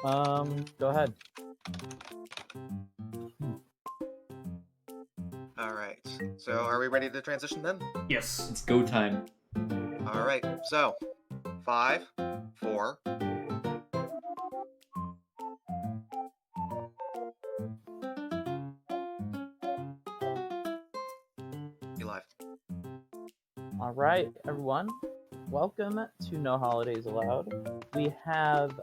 Go ahead. Alright, so are we ready to transition then? Yes. It's go time. Alright, so 5, 4. You live. All right, everyone. Welcome to No Holidays Allowed. We have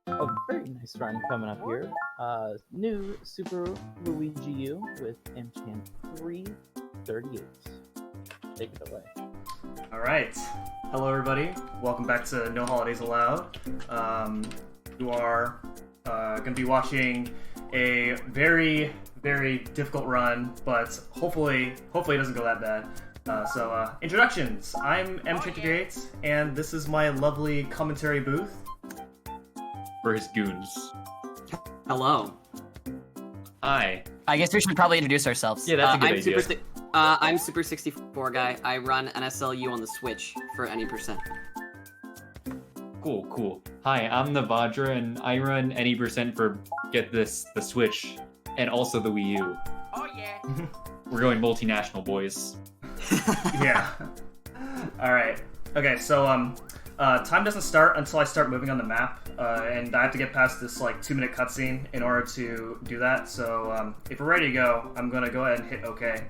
a very nice run coming up here. New Super Luigi U with enchant 338. Take it away. All right. Hello, everybody. Welcome back to No Holidays Allowed. You are going to be watching a very, very difficult run, but hopefully it doesn't go that bad. So, introductions. I'm M38, and this is my lovely commentary booth. For his goons. Hello. Hi. I guess we should probably introduce ourselves. Yeah, that's a good idea. I'm Super 64 guy. I run NSLU on the Switch for any %. Cool. Hi, I'm the Vajra, and I run any % for, get this, the Switch, and also the Wii U. Oh yeah. We're going multinational, boys. Yeah. Alright. Okay, so, time doesn't start until I start moving on the map, and I have to get past this, 2-minute cutscene in order to do that, so, if we're ready to go, I'm gonna go ahead and hit OK.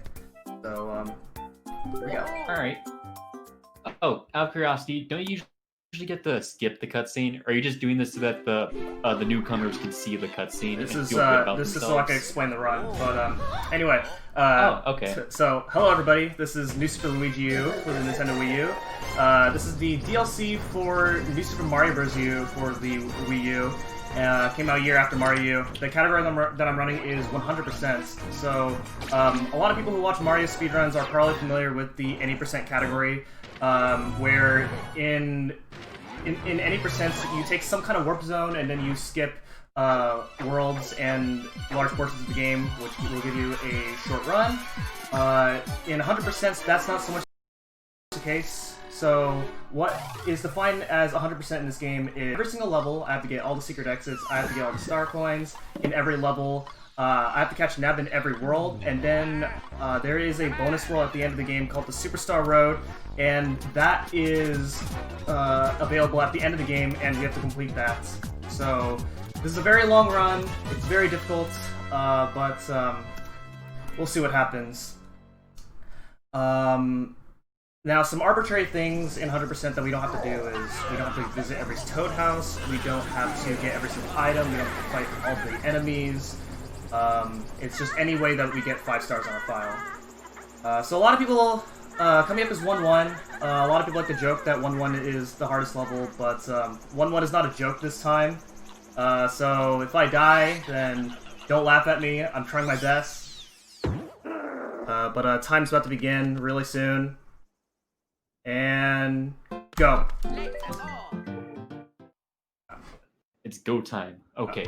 So, here we go. Alright. Oh, out of curiosity, don't you usually get to skip the cutscene? Or are you just doing this so that the newcomers can see the cutscene This and is feel good about this themselves? is so I can explain the run, but, anyway. Okay. So, hello everybody, this is New Super Luigi U for the Nintendo Wii U. This is the DLC for New Super Mario Bros. U for the Wii U. Came out a year after Mario U. The category that I'm running is 100%. So, a lot of people who watch Mario speedruns are probably familiar with the any % category, where in any %, you take some kind of warp zone and then you skip worlds and large portions of the game, which will give you a short run. In 100%, that's not so much the case. So what is defined as 100% in this game is every single level, I have to get all the secret exits, I have to get all the star coins in every level, I have to catch Neb in every world, and then there is a bonus world at the end of the game called the Superstar Road, and that is available at the end of the game, and we have to complete that. So this is a very long run, it's very difficult, but we'll see what happens. Now, some arbitrary things in 100% that we don't have to do is we don't have to visit every Toad house, we don't have to get every single item, we don't have to fight all the enemies. It's just any way that we get 5 stars on our file. So a lot of people coming up as 1-1. A lot of people like to joke that 1-1 is the hardest level, but 1-1 is not a joke this time. So if I die, then don't laugh at me. I'm trying my best. But time's about to begin really soon. And go. It's go time. Okay.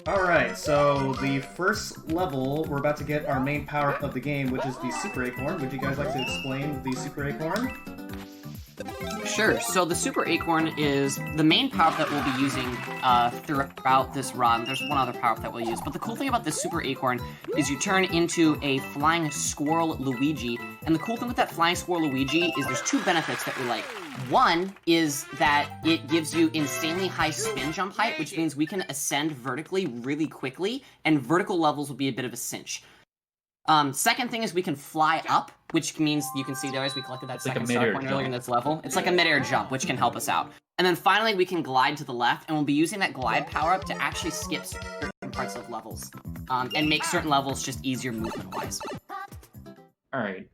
Alright, so the first level, we're about to get our main power-up of the game, which is the Super Acorn. Would you guys like to explain the Super Acorn? Sure. So the Super Acorn is the main power-up that we'll be using throughout this run. There's one other power-up that we'll use, but the cool thing about this Super Acorn is you turn into a flying squirrel Luigi, and the cool thing with that flying squirrel Luigi is there's 2 benefits that we like. One is that it gives you insanely high spin jump height, which means we can ascend vertically really quickly, and vertical levels will be a bit of a cinch. Second thing is we can fly up, which means you can see there as we collected that second star point earlier in this level. It's like a mid-air jump, which can help us out. And then finally, we can glide to the left, and we'll be using that glide power-up to actually skip certain parts of levels, and make certain levels just easier movement-wise. Alright.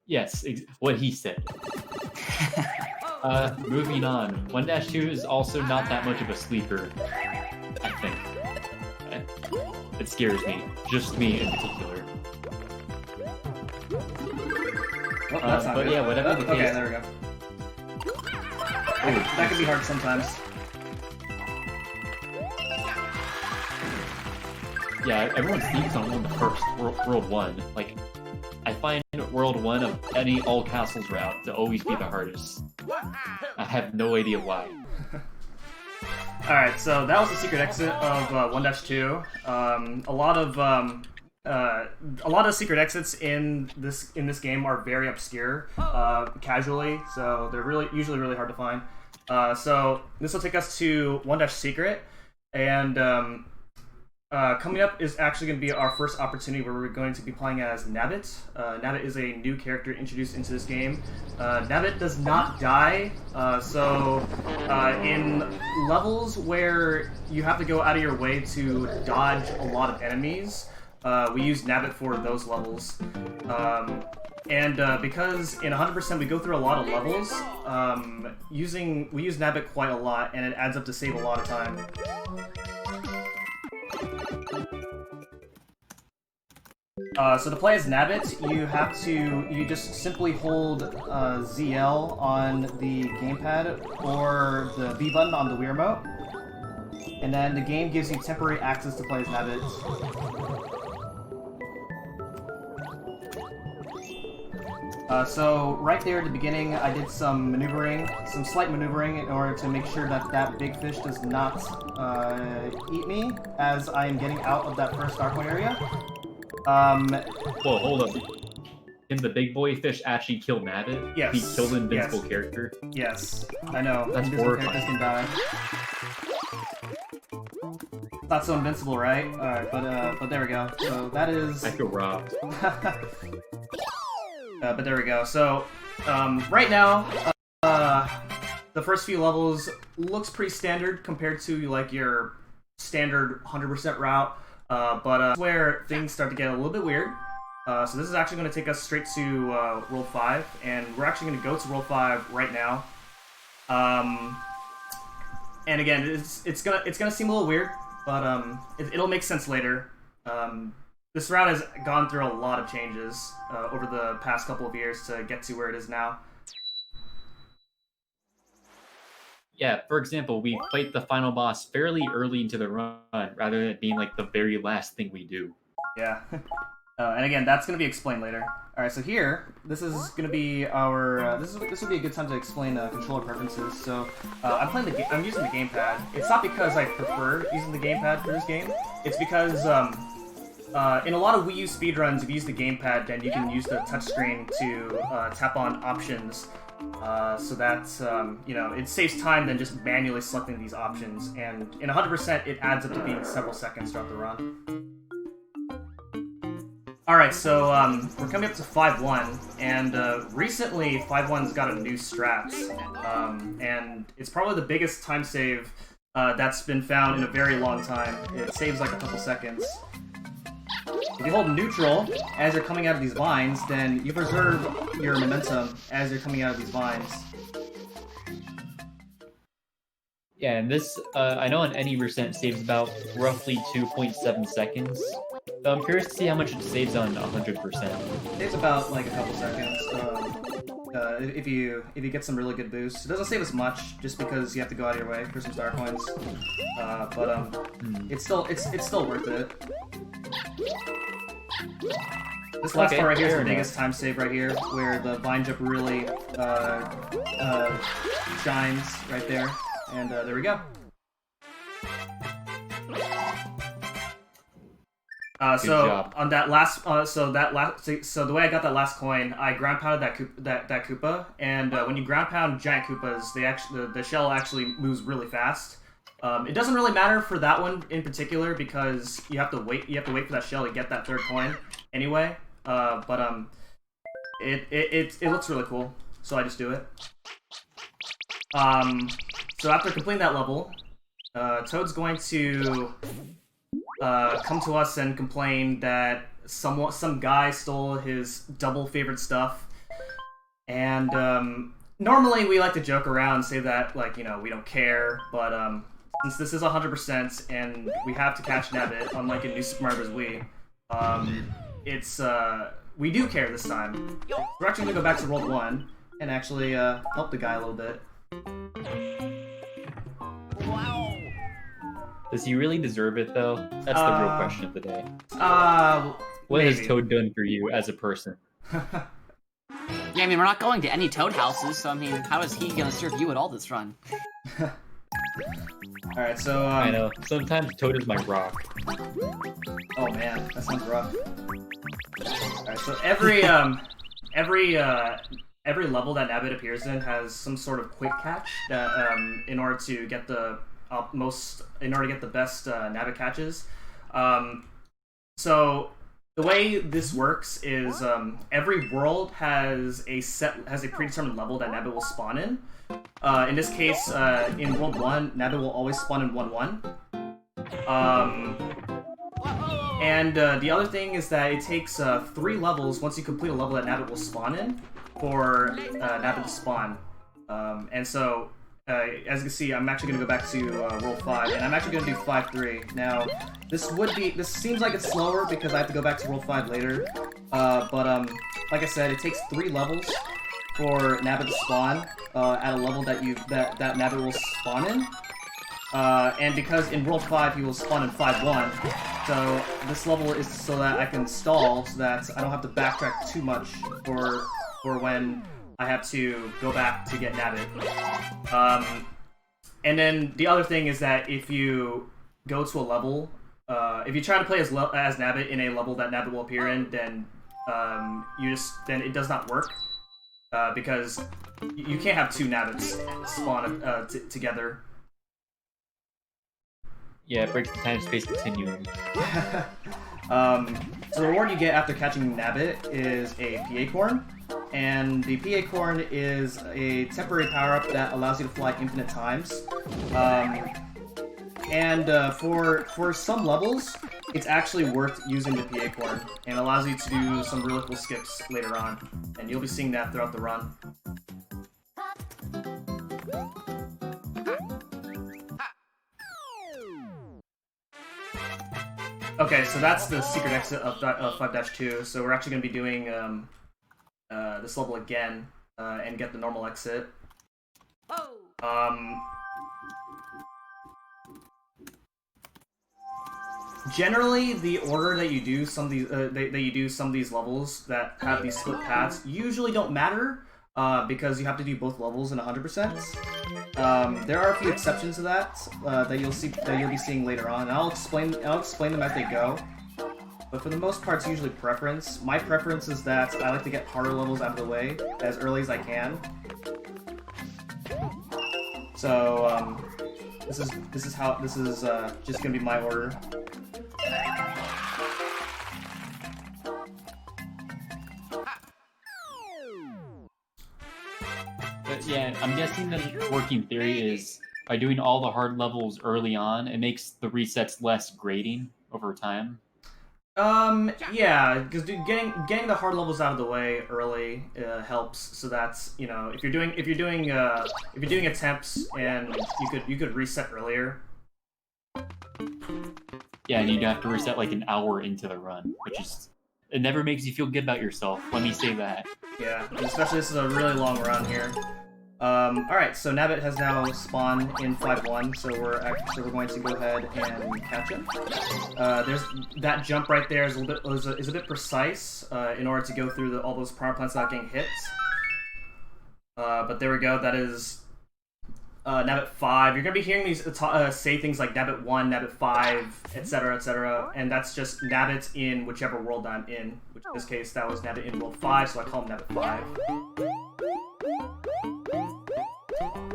Yes, what he said. Moving on. 1-2 is also not that much of a sleeper, I think. It scares me. Just me in particular. Oh, that's not but good. yeah, whatever the case. Okay, there we go. That can be hard sometimes. Yeah, everyone thinks on one of the first World 1. Like, I find World 1 of any all castles route to always be the hardest. I have no idea why. Alright, so that was the secret exit of 1-2. A lot of secret exits in this game are very obscure, casually, so they're usually really hard to find. So this will take us to 1-secret, and coming up is actually going to be our first opportunity where we're going to be playing as Nabbit. Nabbit is a new character introduced into this game. Nabbit does not die, so in levels where you have to go out of your way to dodge a lot of enemies, we use Nabbit for those levels. And because in 100% we go through a lot of levels, we use Nabbit quite a lot, and it adds up to save a lot of time. So to play as Nabbit, you just simply hold ZL on the gamepad or the B button on the Wii remote, and then the game gives you temporary access to play as Nabbit. So right there at the beginning, I did some slight maneuvering in order to make sure that that big fish does not eat me as I am getting out of that first Dark Point area. Whoa, hold up. Can the big boy fish actually kill Nabbit? Yes. He killed an invincible character? Yes, I know. That's Invincible horrifying. characters can die. Not so invincible, right? Alright, but there we go. So that is... I feel robbed. But there we go. So, right now, the first few levels looks pretty standard compared to, like, your standard 100% route. But where things start to get a little bit weird. So this is actually going to take us straight to World 5, and we're actually going to go to World 5 right now. And again, it's gonna seem a little weird, but it'll make sense later. This route has gone through a lot of changes over the past couple of years to get to where it is now. Yeah, for example, we fight the final boss fairly early into the run, rather than it being like the very last thing we do. Yeah. And again, that's going to be explained later. Alright, so here, this is going to be our... this would be a good time to explain controller preferences. So, I'm using the gamepad. It's not because I prefer using the gamepad for this game. It's because, in a lot of Wii U speedruns, if you use the gamepad, then you can use the touchscreen to tap on options. So that's, you know, it saves time than just manually selecting these options, and in 100% it adds up to being several seconds throughout the run. Alright, so we're coming up to 5-1, and recently 5-1's got a new strat, and it's probably the biggest time save that's been found in a very long time. It saves like a couple seconds. If you hold neutral as you're coming out of these vines, then you preserve your momentum as you're coming out of these vines. Yeah, and this, I know on any percent saves about roughly 2.7 seconds. So I'm curious to see how much it saves on 100%. It saves about like a couple seconds. If you get some really good boosts, it doesn't save as much just because you have to go out of your way for some star coins. It's still worth it. This last part right here is the biggest time save right here, where the vine jump really shines right there, and there we go. So on that last, so the way I got that last coin, I ground pounded that Koopa, and when you ground pound giant Koopas, the shell actually moves really fast. It doesn't really matter for that one in particular because you have to wait for that shell to get that third coin anyway. It looks really cool, so I just do it. So after completing that level, Toad's going to come to us and complain that some guy stole his double favorite stuff, and normally we like to joke around and say that, like, you know, we don't care, but since this is 100% and we have to catch Nabbit, unlike in New Super Mario Bros. Wii, we do care this time. We're actually gonna go back to World 1 and actually help the guy a little bit. Does he really deserve it, though? That's the real question of the day. What maybe. has Toad done for you as a person? Yeah, I mean, we're not going to any Toad houses, so I mean, how is he gonna serve you at all this run? Alright, so, I know. Sometimes Toad is my rock. Oh man, that sounds rough. Alright, so every level that Nabbit appears in has some sort of quick catch that, in order to get the best Nabbit catches. So the way this works is every world has a predetermined level that Nabbit will spawn in. In this case, in World 1, Nabbit will always spawn in 1-1. And the other thing is that it takes 3 levels once you complete a level that Nabbit will spawn in for Nabbit to spawn. And so, as you can see, I'm actually going to go back to World 5, and I'm actually going to do 5-3. Now, this seems like it's slower because I have to go back to World 5 later. But like I said, it takes 3 levels for Nabbit to spawn at a level that Nabbit will spawn in. And because in World 5 he will spawn in 5-1, so this level is so that I can stall, so that I don't have to backtrack too much for when I have to go back to get Nabbit. And then the other thing is that if you go to a level, if you try to play as Nabbit in a level that Nabbit will appear in, then then it does not work. Because you can't have 2 Nabbits spawn together. Yeah, it breaks the time-space continuum. So the reward you get after catching Nabbit is a PA Corn, and the PA Corn is a temporary power-up that allows you to fly infinite times. For some levels, it's actually worth using the PA Corn, and allows you to do some really cool skips later on, and you'll be seeing that throughout the run. Okay, so that's the secret exit of 5-2, so we're actually going to be doing this level again, and get the normal exit. Generally, the order that you do some of these levels that have these split paths usually don't matter, because you have to do both levels in 100%. There are a few exceptions to that that you'll be seeing later on, and I'll explain them as they go. But for the most part, it's usually preference. My preference is that I like to get harder levels out of the way as early as I can. So this is just gonna be my order. But yeah, I'm guessing the working theory is by doing all the hard levels early on, it makes the resets less grating over time. Yeah, because getting the hard levels out of the way early helps. So that's, you know, if you're doing attempts, and you could reset earlier. Yeah, and you'd have to reset like an hour into the run, which is, it never makes you feel good about yourself. Let me say that. Yeah, especially this is a really long run here. Alright, so Nabbit has now spawned in 5-1, so we're going to go ahead and catch him. There's that jump right there is a bit precise in order to go through all those power plants without getting hit. But there we go. That is Nabbit 5. You're gonna be hearing these say things like Nabbit 1, Nabbit 5, etc., etc., and that's just Nabbit in whichever world I'm in. Which in this case, that was Nabbit in World 5, so I call him Nabbit 5.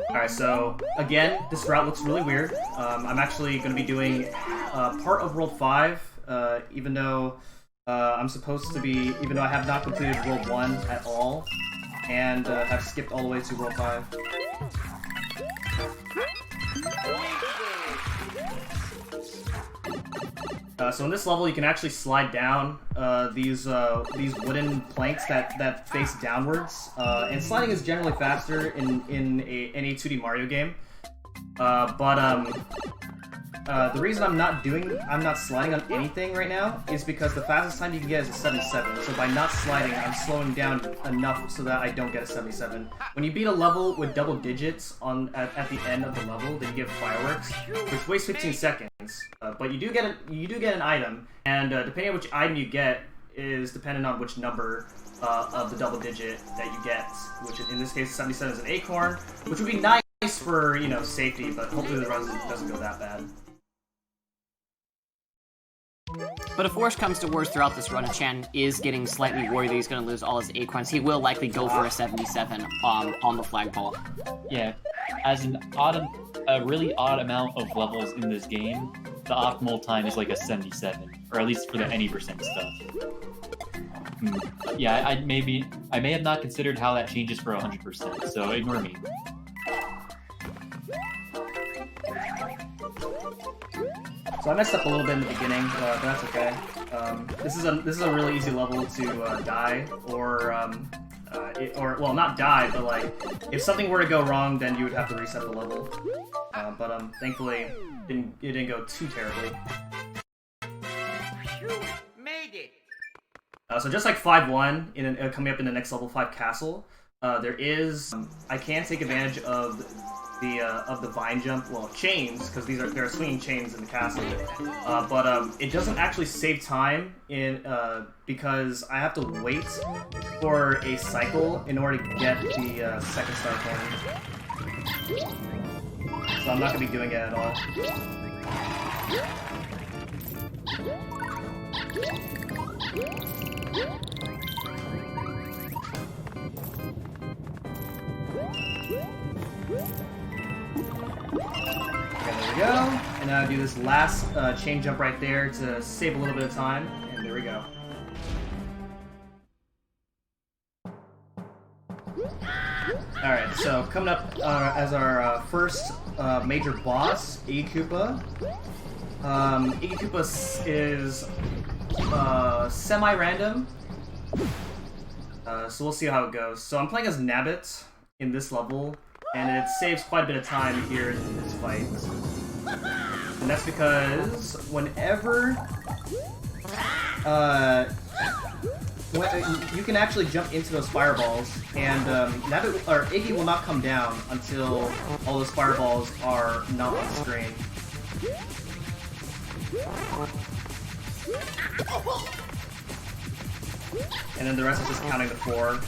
Alright, so again, this route looks really weird. I'm actually going to be doing part of World 5, even though I have not completed World 1 at all, and have skipped all the way to World 5. So in this level, you can actually slide down these wooden planks that face downwards, and sliding is generally faster in any 2D Mario game. The reason I'm not sliding on anything right now is because the fastest time you can get is a 77. So by not sliding, I'm slowing down enough so that I don't get a 77. When you beat a level with double digits at the end of the level, then you get fireworks, which wastes 15 seconds. But you do get an item, and depending on which item you get is dependent on which number of the double digit that you get. Which in this case, 77 is an acorn, which would be nice just for, you know, safety, but hopefully the run doesn't go that bad. But if worse comes to worse throughout this run, if Chan is getting slightly worried that he's going to lose all his acorns, he will likely go for a 77 on the flagpole. Yeah, as a really odd amount of levels in this game, the optimal time is like a 77, or at least for the any percent stuff. Yeah, I may have not considered how that changes for 100%, so ignore me. So I messed up a little bit in the beginning, but that's okay. This is a really easy level to die, or well, not die, but like if something were to go wrong, then you would have to reset the level. But thankfully, it didn't go too terribly. You made it. So just like 5-1 coming up in the next level 5 castle, there is I can take advantage of the vine jump, well, chains, because there are swinging chains in the castle, but it doesn't actually save time because I have to wait for a cycle in order to get the second star coin. So I'm not going to be doing it at all. Okay, there we go. And now do this last chain jump right there to save a little bit of time. And there we go. Alright, so coming up as our first major boss, Iggy Koopa. Iggy Koopa is semi-random. So we'll see how it goes. So I'm playing as Nabbit in this level, and it saves quite a bit of time here in this fight. And that's because whenever you can actually jump into those fireballs, and Iggy will not come down until all those fireballs are not on the screen. And then the rest is just counting to 4.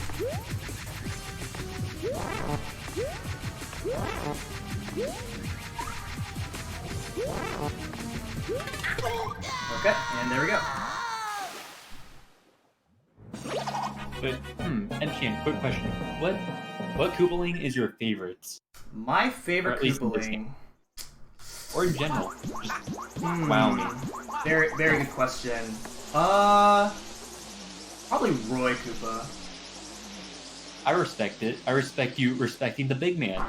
Okay, and there we go. But, Enshan, quick question. What Koopaling is your favorite? My favorite Koopaling? Or in general? Just wow me. Very, very good question. Probably Roy Koopa. I respect it. I respect you respecting the big man.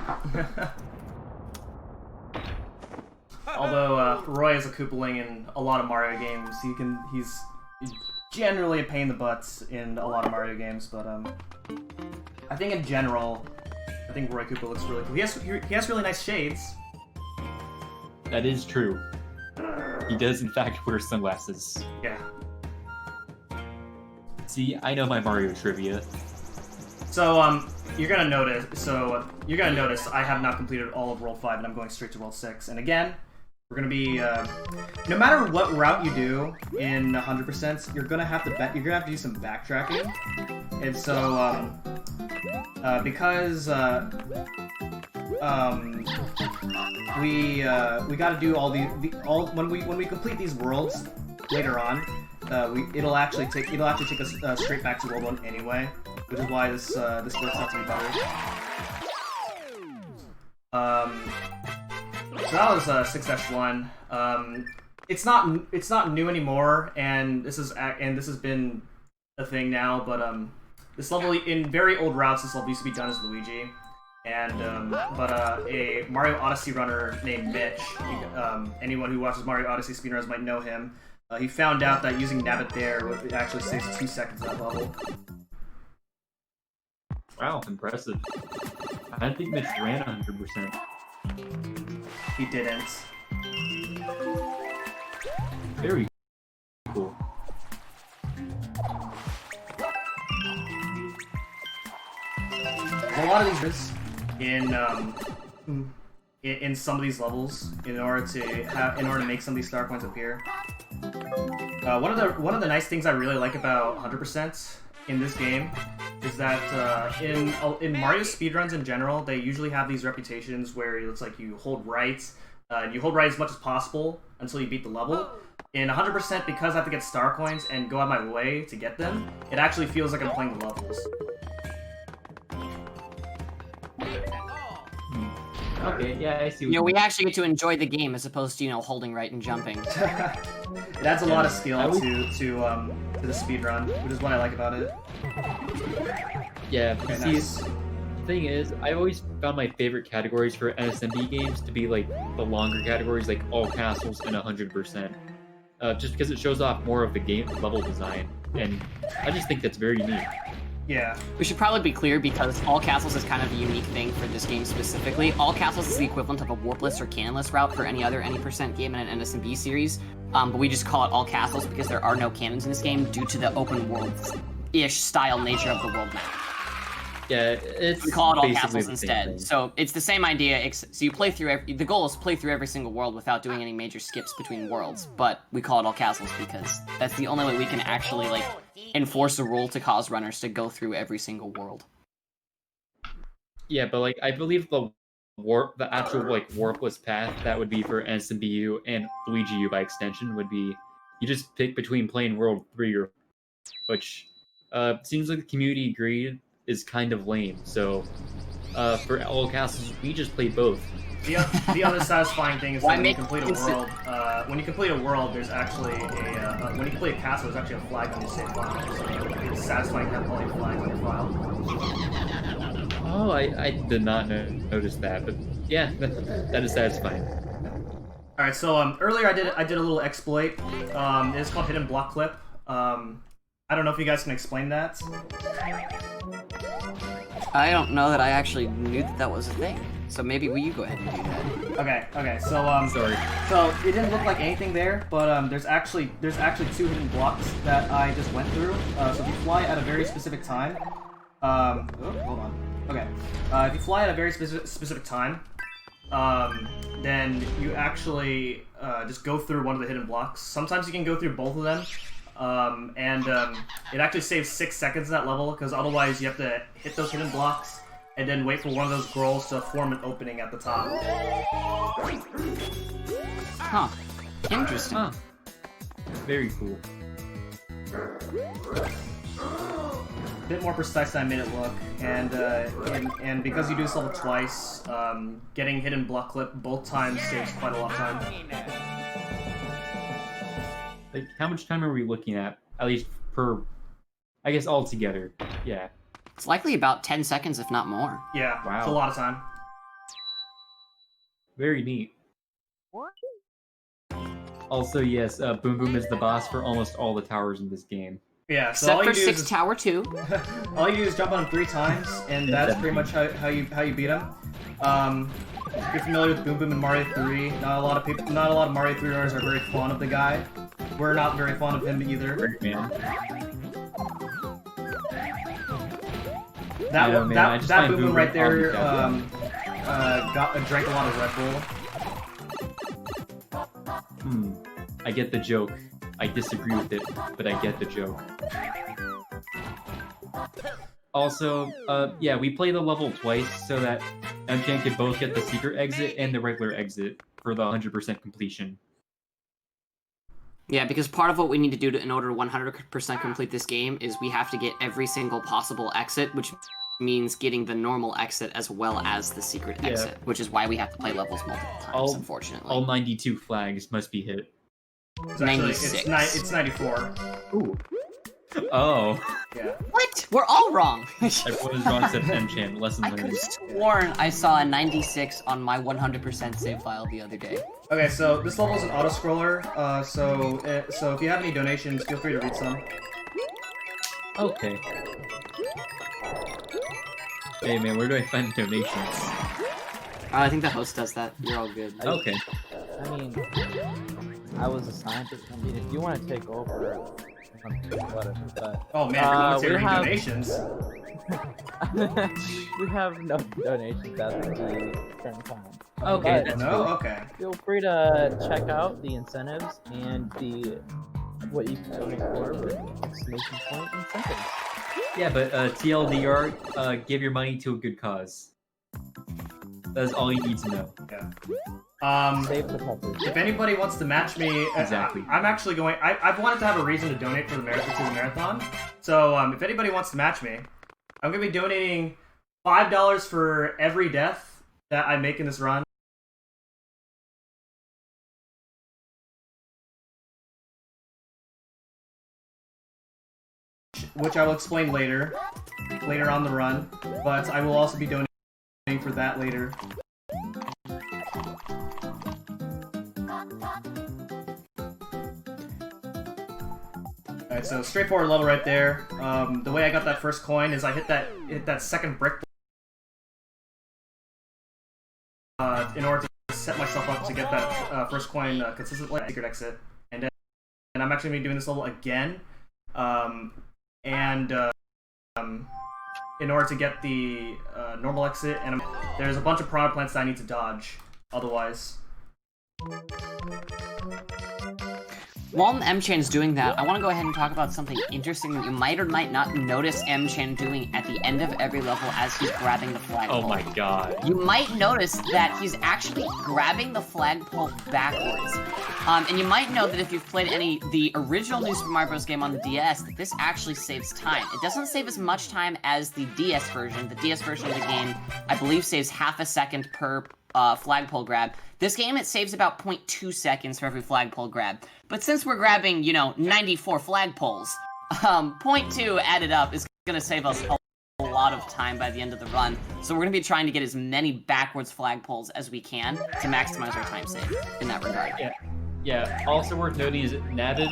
Although Roy is a Koopaling in a lot of Mario games, he's generally a pain in the butts in a lot of Mario games. But I think in general, I think Roy Koopa looks really cool. He has really nice shades. That is true. He does in fact wear sunglasses. Yeah. See, I know my Mario trivia. So you're gonna notice I have not completed all of World 5, and I'm going straight to World 6. And again, we're gonna be no matter what route you do in 100%, you're gonna have to do some backtracking. And so because we got to do all when we complete these worlds later on, it'll actually take us straight back to World 1 anyway, which is why this works out to be better. So that was 6-1. It's not new anymore, and this has been a thing now. But this level in very old routes, this level used to be done as Luigi. And but a Mario Odyssey runner named Mitch, anyone who watches Mario Odyssey speedruns might know him. He found out that using Nabbit there actually saves 2 seconds of that level. Wow, impressive. I didn't think Mitch ran 100%. He didn't. Very cool. A lot of these in some of these levels in order to make some of these star coins appear. One of the nice things I really like about 100% in this game is that in Mario speedruns in general, they usually have these reputations where it's like you hold right, you hold right as much as possible until you beat the level. In 100%, because I have to get star coins and go out of my way to get them, it actually feels like I'm playing the levels. Okay, yeah, I see. You know, we actually get to enjoy the game as opposed to, holding right and jumping. It adds a lot of skill to the speedrun, which is what I like about it. Yeah, Okay, see, nice. the thing is, I've always found my favorite categories for NSMB games to be like the longer categories, like all castles and 100%. Just because it shows off more of the game level design, and I just think that's very neat. Yeah. We should probably be clear because All Castles is kind of a unique thing for this game specifically. All Castles is the equivalent of a warpless or cannonless route for any other any percent game in an NSMB series, but we just call it All Castles because there are no cannons in this game due to the open world-ish style nature of the world map. Yeah, it's We call it All basically Castles the same instead. thing. So it's the same idea. So you play through the goal is to play through every single world without doing any major skips between worlds. But we call it All Castles because that's the only way we can actually enforce a rule to cause runners to go through every single world. Yeah, but I believe the actual warpless path that would be for NSMBU and Luigi U by extension would be you just pick between playing World 3 or which seems like the community agreed is kind of lame. So for All Castles, we just play both. The other satisfying thing is that Why when you make complete a world, there's actually when you complete a castle, there's actually a flag on your save file. So it's satisfying to have all your flags on your file. Oh, I did not notice that, but yeah, that is satisfying. All right, so earlier I did a little exploit. It's called Hidden Block Clip. I don't know if you guys can explain that. I don't know that I actually knew that was a thing. So maybe will you go ahead and do that? Okay. So Sorry. So it didn't look like anything there, but there's actually 2 hidden blocks that I just went through. So if you fly at a very specific time, hold on. Okay. If you fly at a very specific time, then you actually just go through one of the hidden blocks. Sometimes you can go through both of them. It actually saves 6 seconds in that level, because otherwise you have to hit those hidden blocks and then wait for one of those scrolls to form an opening at the top. Huh. Interesting. Huh. Very cool. A bit more precise than I made it look, and because you do this level twice, getting hidden block clip both times saves quite a lot of time. Like, how much time are we looking at? At least per, I guess, all together. Yeah. It's likely about 10 seconds, if not more. Yeah, Wow. it's a lot of time. Very neat. Also, yes, Boom Boom is the boss for almost all the towers in this game. Yeah, so Except all you for do 6 is Tower 2. all you do is jump on him 3 times, and that's pretty much how you beat him. If you're familiar with Boom Boom in Mario 3, not a lot of Mario 3 runners are very fond of the guy. We're not very fond of him either. Great, man. That Yeah, one, man, I that just that find Boom Boom Boom right Boom there, omnipresent. drank a lot of Red Bull. I get the joke. I disagree with it, but I get the joke. Also, yeah, we play the level twice so that MChan could both get the secret exit and the regular exit for the 100% completion. Yeah, because part of what we need to do in order to 100% complete this game is we have to get every single possible exit, which means getting the normal exit as well as the secret Yeah. exit, which is why we have to play levels multiple times, unfortunately. All 92 flags must be hit. It's actually, 96. it's 94. Ooh. Oh. Yeah. What? We're all wrong! Everyone is wrong except MChan. Lesson I could learned. have sworn I saw a 96 on my 100% save file the other day. Okay, so this level is an auto-scroller, so if you have any donations, feel free to read some. Okay. Hey man, where do I find donations? I think the host does that. You're all good. Okay. I mean, I was a scientist. I mean, if you want to take over, whatever. But Oh man, everyone's we here reading have- donations. we have no donations at the current time. Okay, But that's No? cool. Okay. feel free to check out the incentives and the what you can donate for with exclamation point and sentence. Yeah, but TLDR, give your money to a good cause. That's all you need to know. Yeah. Save the puppet. If anybody wants to match me, Exactly. I'm actually going. I've wanted to have a reason to donate for the marathon. So if anybody wants to match me, I'm gonna be donating $5 for every death that I make in this run. Which I will explain later on the run. But I will also be donating for that later. Alright, so straightforward level right there. The way I got that first coin is I hit that second brick in order to set myself up to get that first coin consistently. Secret exit, and then I'm actually gonna be doing this level again, in order to get the normal exit. And there's a bunch of piranha plants that I need to dodge. Otherwise. While M-Chan's doing that, I want to go ahead and talk about something interesting that you might or might not notice M-Chan doing at the end of every level as he's grabbing the flagpole. Oh my god. You might notice that he's actually grabbing the flagpole backwards. And you might know that if you've played the original New Super Mario Bros. Game on the DS, that this actually saves time. It doesn't save as much time as the DS version. The DS version of the game, I believe, saves half a second per flagpole grab. This game, it saves about 0.2 seconds for every flagpole grab. But since we're grabbing, 94 flagpoles, 0.2 added up is going to save us a lot of time by the end of the run. So we're going to be trying to get as many backwards flagpoles as we can to maximize our time save in that regard. Yeah, also worth noting is that Navid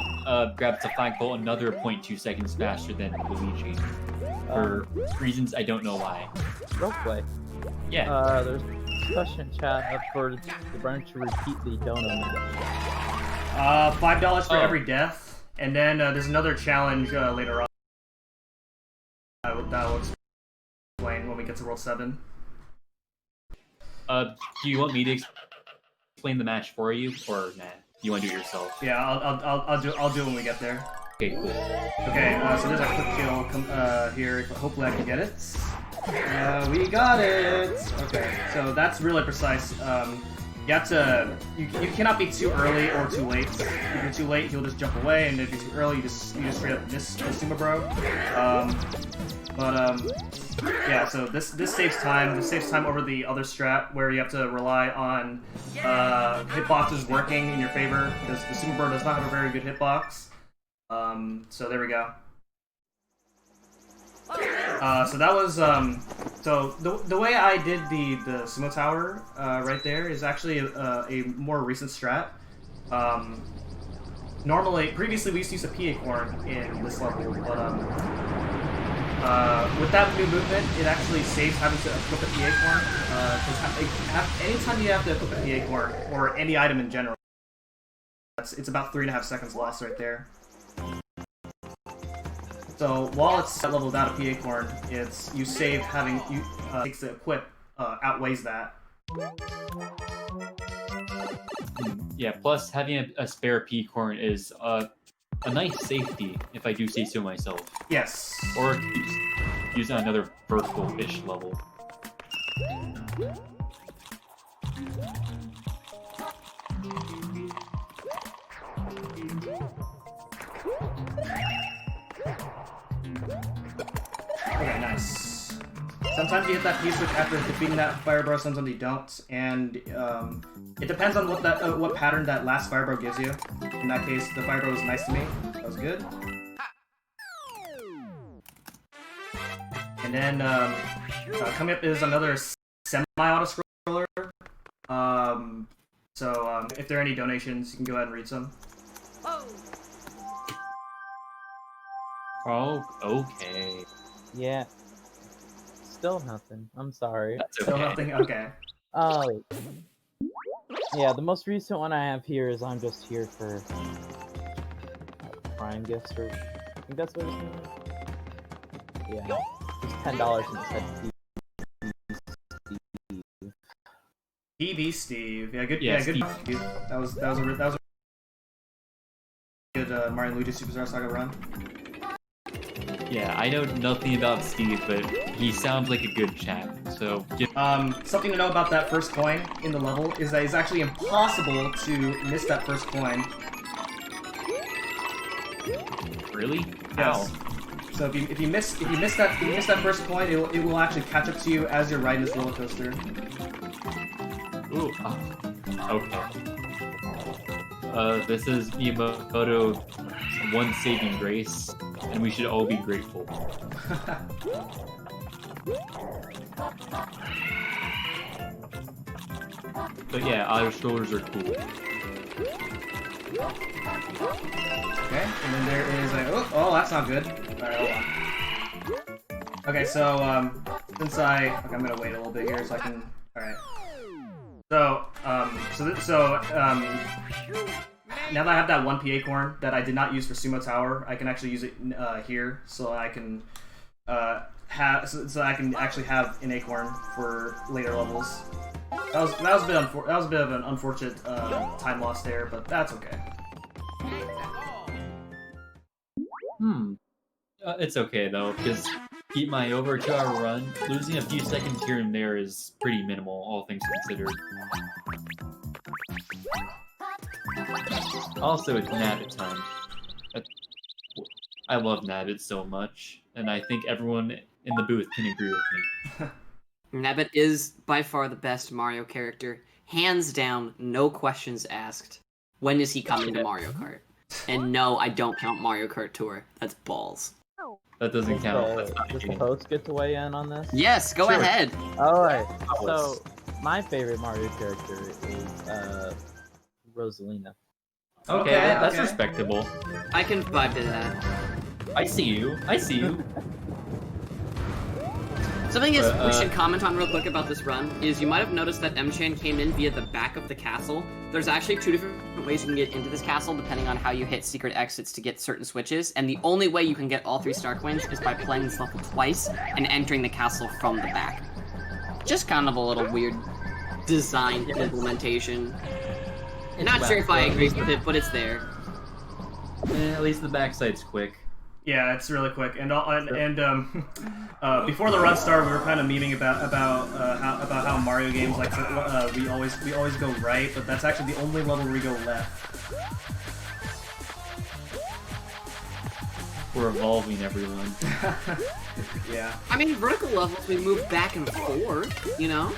grabs the flagpole another 0.2 seconds faster than Luigi. For reasons I don't know why. Roleplay. Yeah. There's a question in chat up for the Brent to repeat the dono message. $5 for every death, and then there's another challenge later on. That will explain when we get to World 7. Do you want me to explain the match for you, or nah? You want to do it yourself? Yeah, I'll do it when we get there. Okay, cool. Okay, so there's a quick kill here. Hopefully I can get it. We got it. Okay, so that's really precise. You have to. You cannot be too early or too late. If you're too late, he'll just jump away, and if you're too early, you just straight up miss the Sumo Bro. Yeah. So this saves time. This saves time over the other strat where you have to rely on hitboxes working in your favor because the Sumo Bro does not have a very good hitbox. So there we go. So that was so the way I did the Sumo Tower right there is actually a more recent strat. Previously we used to use a P acorn in this level, but with that new movement, it actually saves having to equip a P acorn. Because anytime you have to equip a P acorn or any item in general, it's about 3.5 seconds lost right there. So while it's level without a P acorn, you save having takes the equip outweighs that. Yeah. Plus, having a spare P-corn is a nice safety, if I do say so myself. Yes. Or use on another vertical-ish level. Okay, nice. Sometimes you hit that P-switch after defeating that Fire Bro, sometimes you don't, and it depends on what pattern that last Fire Bro gives you. In that case, the Fire Bro was nice to me. That was good. And then coming up is another semi-auto scroller. So if there are any donations, you can go ahead and read some. Oh, okay. Yeah. Still nothing. I'm sorry. That's okay. Still nothing? Okay. Oh. Yeah, the most recent one I have here is I'm just here for Prime gifts, or I think that's what it's name is. Yeah. It's $10 and it said PB Steve. PB Steve. Yeah, good. Yeah, Yeah, good. Steve. That was a good. good Mario and Luigi Superstar Saga run? Yeah, I know nothing about Steve, but he sounds like a good chap. So something to know about that first coin in the level is that it's actually impossible to miss that first coin. really? Yes. So if you miss that first coin, it will actually catch up to you as you're riding this roller coaster. Ooh. Okay. This is Miyamoto one saving grace, and we should all be grateful. But yeah, auto strollers are cool. Okay, and then there is a oh that's not good. Alright, hold on. Okay, so since I'm gonna wait a little bit here so I can. Alright. So now that I have that 1p acorn that I did not use for Sumo Tower, I can actually use it here, so I can so I can actually have an acorn for later levels. That was a bit of an unfortunate time loss there, but that's okay. It's okay though, because keep my over 2 hour run, losing a few seconds here and there is pretty minimal, all things considered. Also, it's Nabbit time. I love Nabbit so much, and I think everyone in the booth can agree with me. Nabbit is by far the best Mario character. Hands down, no questions asked. When is he coming to Mario Kart? And no, I don't count Mario Kart Tour. That's balls. That doesn't count. That's not a Does the game. host get to weigh in on this? Yes, go Sure. ahead. Alright, so my favorite Mario character is Rosalina. Okay, that's respectable. I can vibe to that. I see you. I see you. Something is But, we should comment on real quick about this run is you might have noticed that M-Chan came in via the back of the castle. There's actually 2 different ways you can get into this castle depending on how you hit secret exits to get certain switches, and the only way you can get all 3 star coins is by playing this level twice and entering the castle from the back. Just kind of a little weird design implementation. Not sure if I agree with it, but it's there. At least the backside's quick. Yeah, it's really quick. And before the run started, we were kind of memeing about how Mario games like we always go right, but that's actually the only level where we go left. We're evolving, everyone. Yeah. I mean, vertical levels we move back and forth, you know?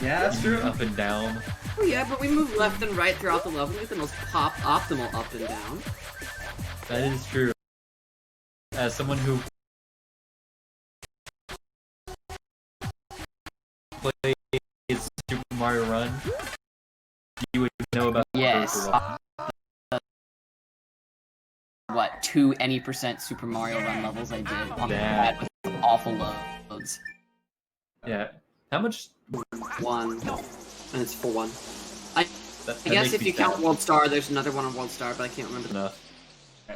Yeah, that's true. Up and down. Oh yeah, but we move left and right throughout the level. We get the most optimal up and down. That is true. As someone who plays Super Mario Run, you would know about Yes. the What, 2 any % Super Mario Run levels I did on That- that with awful loads. Yeah. How much? 1, and it's for 1. I That guess makes if me you count sad. World Star, there's another one on World Star, but I can't remember. Enough.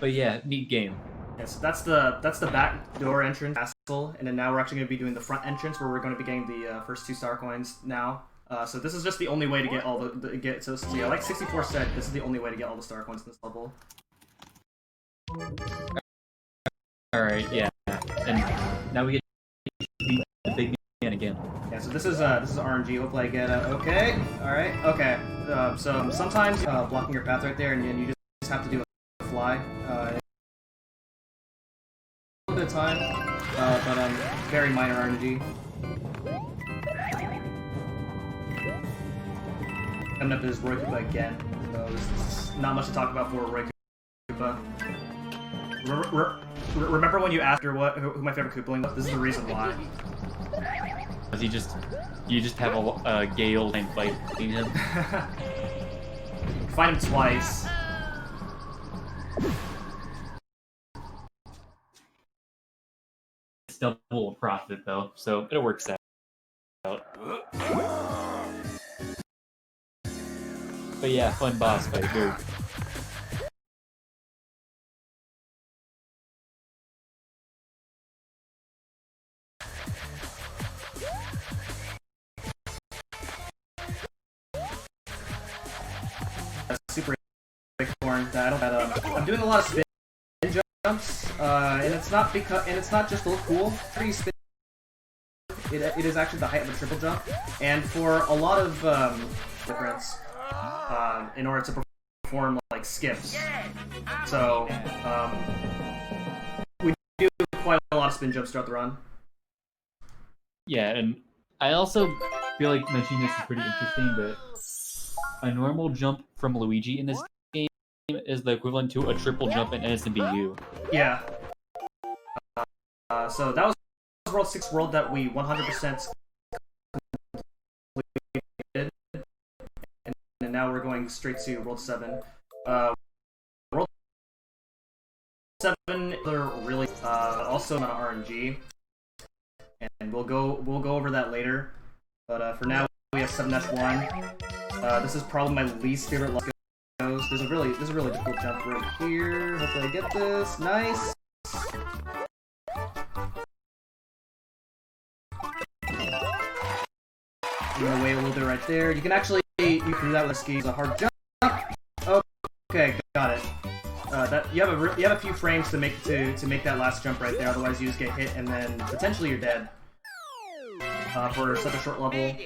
But yeah, neat game. Yes, that's the back door entrance castle, and then now we're actually going to be doing the front entrance where we're going to be getting the first 2 star coins now. So this is just the only way to get all so yeah, like 64 said, this is the only way to get all the star coins in this level. Alright, yeah. And now we get to beat the big man again. Yeah, so this is RNG. Hopefully I get okay. All right, okay. So sometimes blocking your path right there, and you just have to do a fly. A little bit of time, but very minor RNG. Coming up is Roy Koopa again. So there's not much to talk about for Roy Koopa. Remember when you asked her who my favorite Koopaling was? This is the reason why. Does you just have a gay old man fighting him? Find him twice. It's double profit though, so it works out. But yeah, fun boss fight, dude. Super acorn. I'm doing a lot of spin jumps, and it's not just to look cool. Pretty spin. It is actually the height of a triple jump, and for a lot of difference, in order to perform like skips. So we do quite a lot of spin jumps throughout the run. Yeah, and I also feel like mentioning this is pretty interesting, but a normal jump from Luigi in this game is the equivalent to a triple jump in SMBU. Yeah. So that was World 6 world that we 100% completed, and now we're going straight to World 7. World 7 they're really also on RNG, and we'll go over that later. But for now, we have 7-1. This is probably my least favorite level. There's a really difficult jump right here. Hopefully I get this. Nice. In the way a little bit right there. You can actually you can do that with skis. A hard jump. Okay, got it. That you have a few frames to make that last jump right there. Otherwise, you just get hit and then potentially you're dead. For such a short level,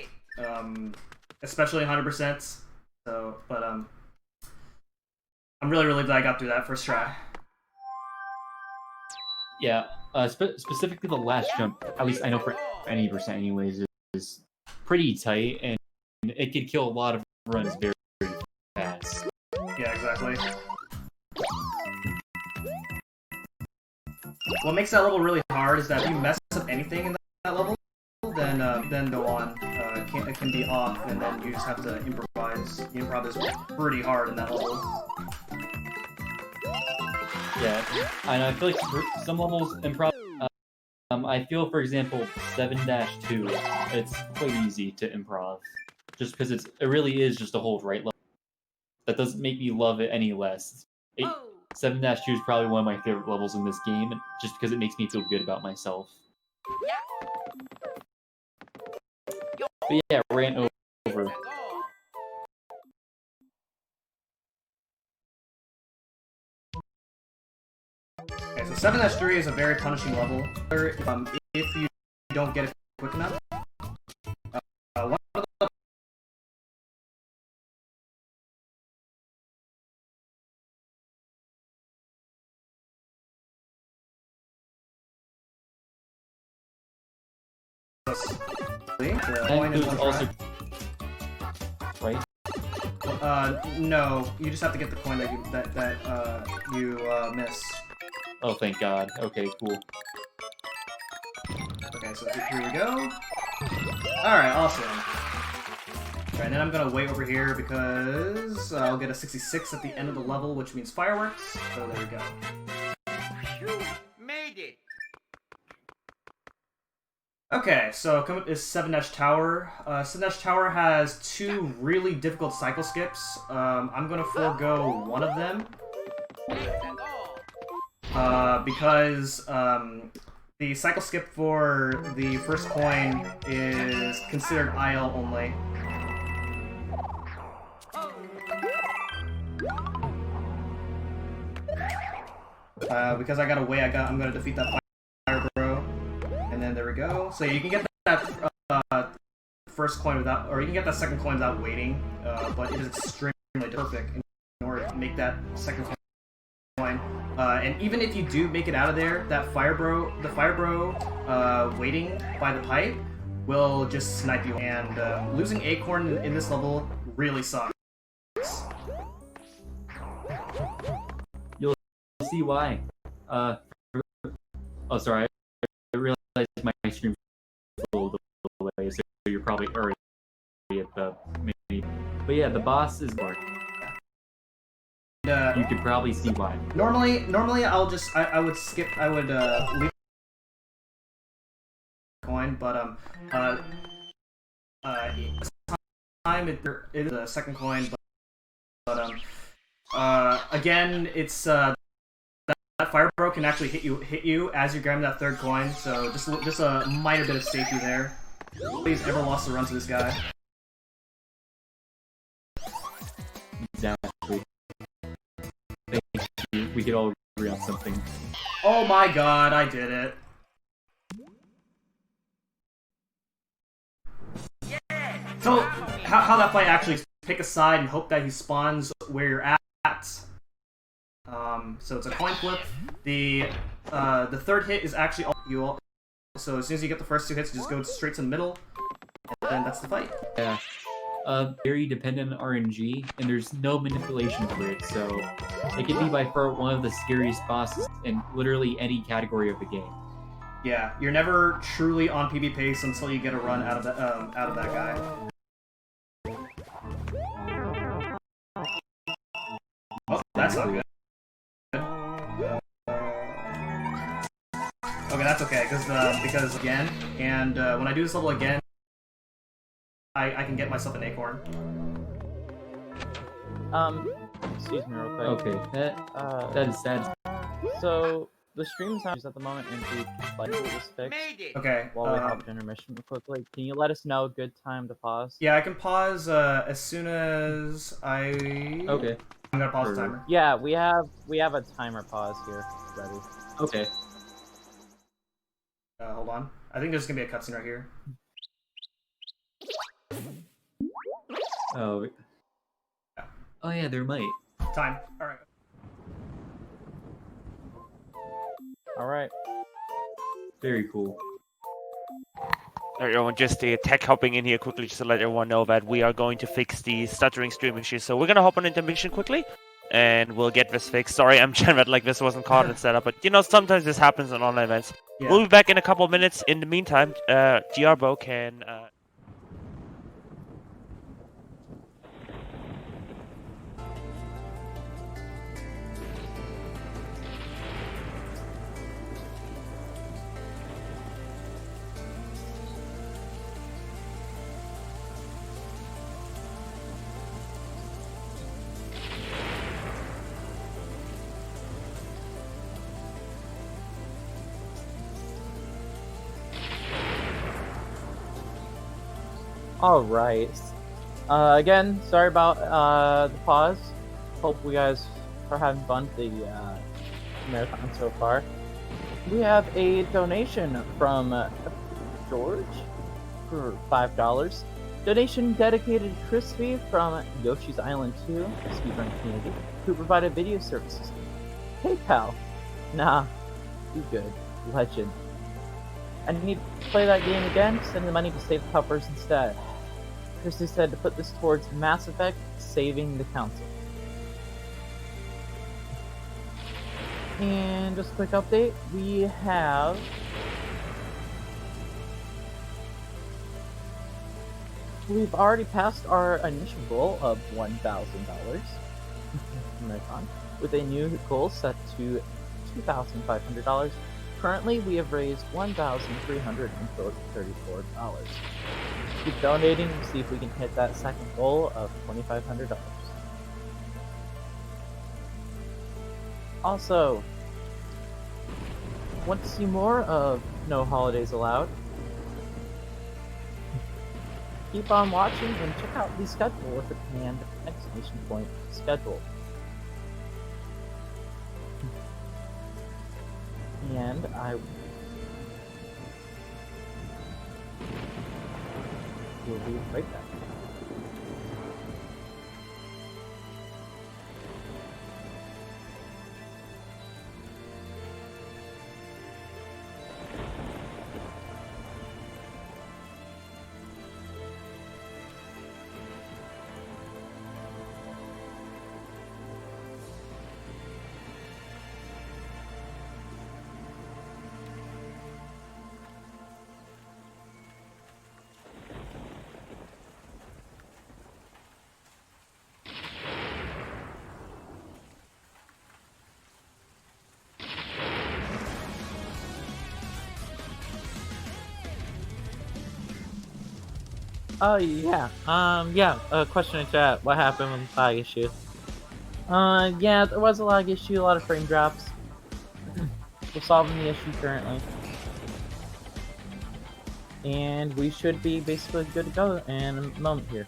especially 100%. So, but I'm really glad I got through that first try. Yeah, specifically the last jump, at least I know for any percent anyways, is pretty tight, and it could kill a lot of runs very, very fast. Yeah, exactly. What makes that level really hard is that if you mess up anything in that level, then go on. It can be off, and then you just have to improvise. Improv is pretty hard in that level. Yeah, and I feel like for some levels improv. I feel, for example, 7-2, it's quite easy to improv, just because it really is just a hold right level. That doesn't make me love it any less. 7-2 is probably one of my favorite levels in this game, just because it makes me feel good about myself. But yeah, rant over. Okay, so 7-3 is a very punishing level. If you don't get it quick enough. One of the Also, right? No, you just have to get the coin that you miss. Oh, thank God. Okay, cool. Okay, so here we go. Alright, awesome. Alright, and then I'm gonna wait over here because I'll get a 66 at the end of the level, which means fireworks. So there we go. You made it! Okay, so coming up is 7-Dash Tower. 7-Dash Tower has two really difficult cycle skips. I'm gonna forego one of them. Because the cycle skip for the first coin is considered IL only. Because I got away, I'm gonna defeat that fire bro, and then there we go. So you can get that first coin without, or you can get that second coin without waiting. But it is extremely perfect in order to make that second coin. And even if you do make it out of there, that the fire bro waiting by the pipe will just snipe you. And losing Acorn in this level really sucks. You'll see why. Oh, sorry. I realized my stream's a little delay, so you're probably already at the mini. But yeah, the boss is more. You could probably see why. Normally I would skip. I would leave coin, but this time it is the second coin, but again, it's that fire bro can actually hit you as you're grabbing that third coin. So just a minor bit of safety there. Nobody's ever lost a run to this guy. Exactly. we could all agree on something. Oh my god, I did it. So, how that fight actually pick a side and hope that he spawns where you're at. So it's a coin flip. The third hit is actually all. So as soon as you get the first 2 hits, you just go straight to the middle, and then that's the fight. Yeah. Very dependent on RNG, and there's no manipulation for it, so it can be by far one of the scariest bosses in literally any category of the game. Yeah, you're never truly on PB pace until you get a run out of that guy. Oh, that's not good. Okay, that's okay, because again, and when I do this level again, I can get myself an acorn. Excuse me real quick. Okay, that is sad. So the stream's not at the moment, and we like this fix. Made it. Okay. While we have intermission real quickly, can you let us know a good time to pause? Yeah, I can pause as soon as I. Okay. I'm gonna pause the timer. Yeah, we have a timer pause here ready. Okay. Hold on. I think there's gonna be a cutscene right here. Oh. Oh yeah, there might. Time. All right. All right. Very cool. Everyone, just tech hopping in here quickly just to let everyone know that we are going to fix the stuttering stream issue. So we're going to hop on intermission quickly, and we'll get this fixed. Sorry, I'm Chen, that this wasn't caught and set up, but sometimes this happens in online events. Yeah. We'll be back in a couple of minutes. In the meantime, Giarbo can... All right. Again, sorry about the pause. Hope you guys are having fun with the marathon so far. We have a donation from George for $5. Donation dedicated to Crispy from Yoshi's Island 2 speedrun community, who provided video services. PayPal. Nah, you good. Legend. I need to play that game again, send the money to save puppers instead. Christy said to put this towards Mass Effect, saving the council. And just a quick update, we've already passed our initial goal of $1,000 marathon, with a new goal set to $2,500. Currently, we have raised $1,334. Keep donating to see if we can hit that second goal of $2,500. Also, want to see more of No Holidays Allowed? Keep on watching and check out the schedule with the command ! schedule. And I will be right back. Oh yeah. Question in chat. What happened with the lag issue? Yeah, there was a lag issue, a lot of frame drops. We're solving the issue currently. And we should be basically good to go in a moment here.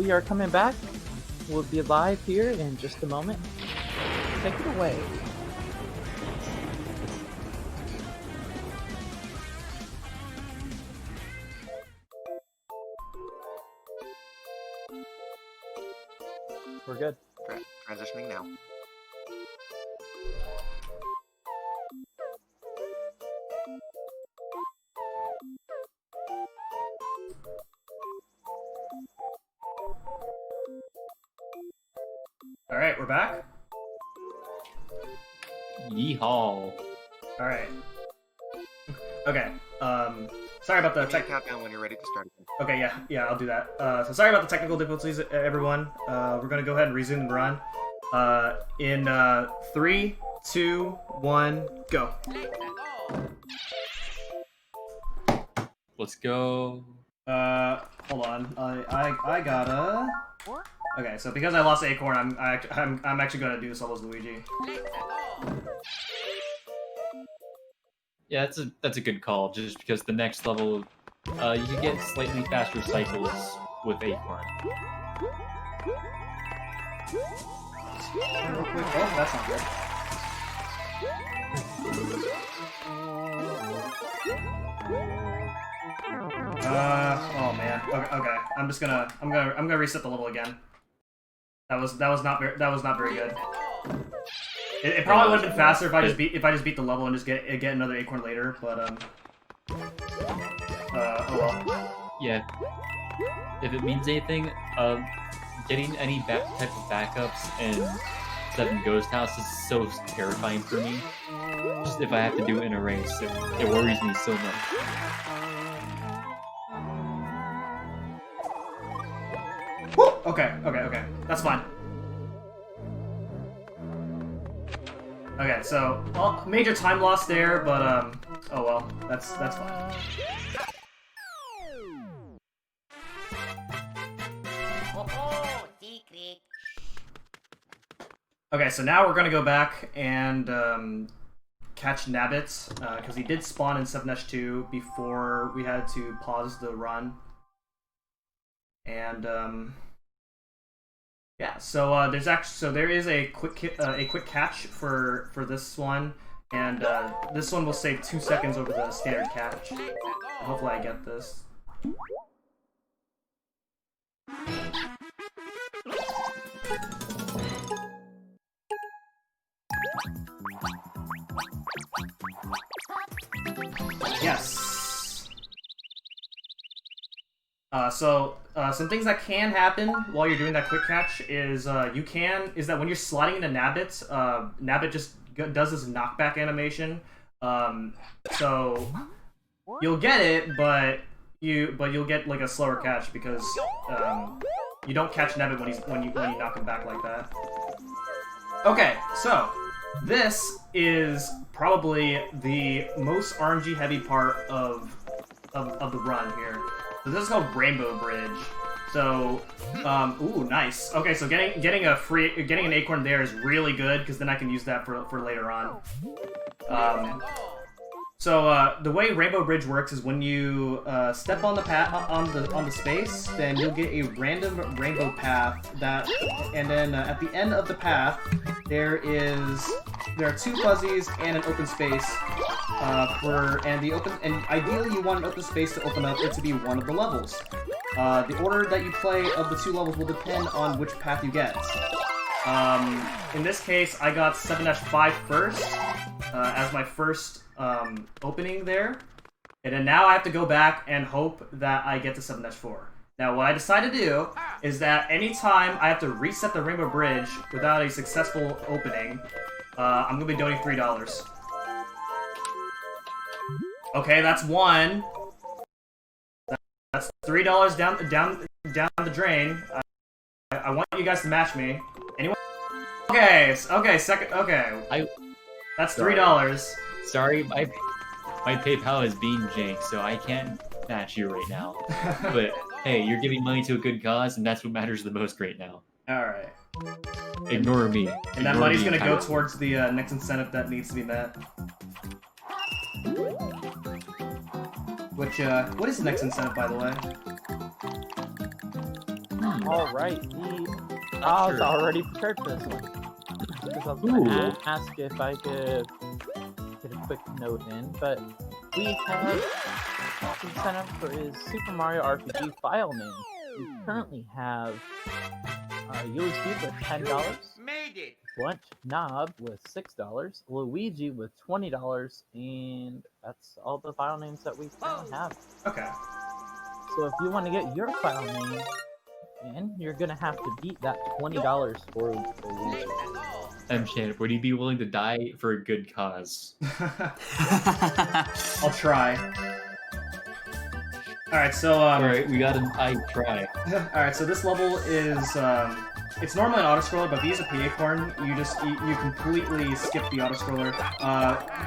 we are coming back. We'll be live here in just a moment. Take it away. We're good. Transitioning now. All right, we're back. Yeehaw. All right. Okay. Sorry about the Give me a tech. countdown when you're ready to start again. Okay, yeah, I'll do that. So sorry about the technical difficulties, everyone. We're gonna go ahead and resume the run. In 3, 2, 1, go. Let's go. Hold on. I gotta. Okay, so because I lost Acorn, I'm actually gonna do solos Luigi. Yeah, that's a good call. Just because the next level, you can get slightly faster cycles with Acorn. Oh, that's not good. Oh man. Okay. I'm gonna reset the level again. That was not very good. It probably would have been faster if I just beat the level and just get another Acorn later, but oh well. Yeah. If it means anything, getting any type of backups in 7 Ghost House is so terrifying for me. Just if I have to do it in a race, it worries me so much. Woo! Okay. That's fine. Okay, so major time loss there, but oh well, that's fine. Okay, so now we're gonna go back and catch Nabbit, because he did spawn in 7-2 before we had to pause the run. And yeah, so there is a quick catch for this one, and this one will save 2 seconds over the standard catch. And hopefully I get this. Yes. So some things that can happen while you're doing that quick catch is that when you're sliding into Nabbit, Nabbit just does this knockback animation. So you'll get it, but you'll get like a slower catch because you don't catch Nabbit when you knock him back like that. Okay, so this is probably the most RNG heavy part of the run here. So this is called Rainbow Bridge. So, ooh, nice. Okay, so getting an acorn there is really good because then I can use that for later on. So the way Rainbow Bridge works is when you step on the path on the space, then you'll get a random rainbow path and then at the end of the path there are 2 fuzzies and an open space and ideally you want an open space to open up it to be one of the levels. The order that you play of the 2 levels will depend on which path you get. In this case, I got 7-5 first as my first opening there, and then now I have to go back and hope that I get to 7-4. Now, what I decided to do is that anytime I have to reset the Rainbow Bridge without a successful opening, I'm gonna be donating $3. Okay, that's 1. That's $3 down the drain. I want you guys to match me. Anyone? Okay, second. Okay, that's $3. Sorry, my PayPal is being janked, so I can't match you right now. But hey, you're giving money to a good cause, and that's what matters the most right now. All right. Ignore me. And that money's gonna go towards the next incentive that needs to be met. Which, what is the next incentive, by the way? Alright, I was already prepared for this one. Because I was going to ask if I could get a quick note in, but we have been signed up for his Super Mario RPG file name. We currently have USB with $10, Made it. Blunt Knob with $6, Luigi with $20, and that's all the file names that we currently have. Okay. So if you want to get your file name in, you're gonna have to beat that $20 for Luigi. Chan, would you be willing to die for a good cause? I'll try. Alright, so Alright, we got an I try. Alright, so this level is it's normally an auto-scroller, but if you use a P-Acorn, you completely skip the auto-scroller.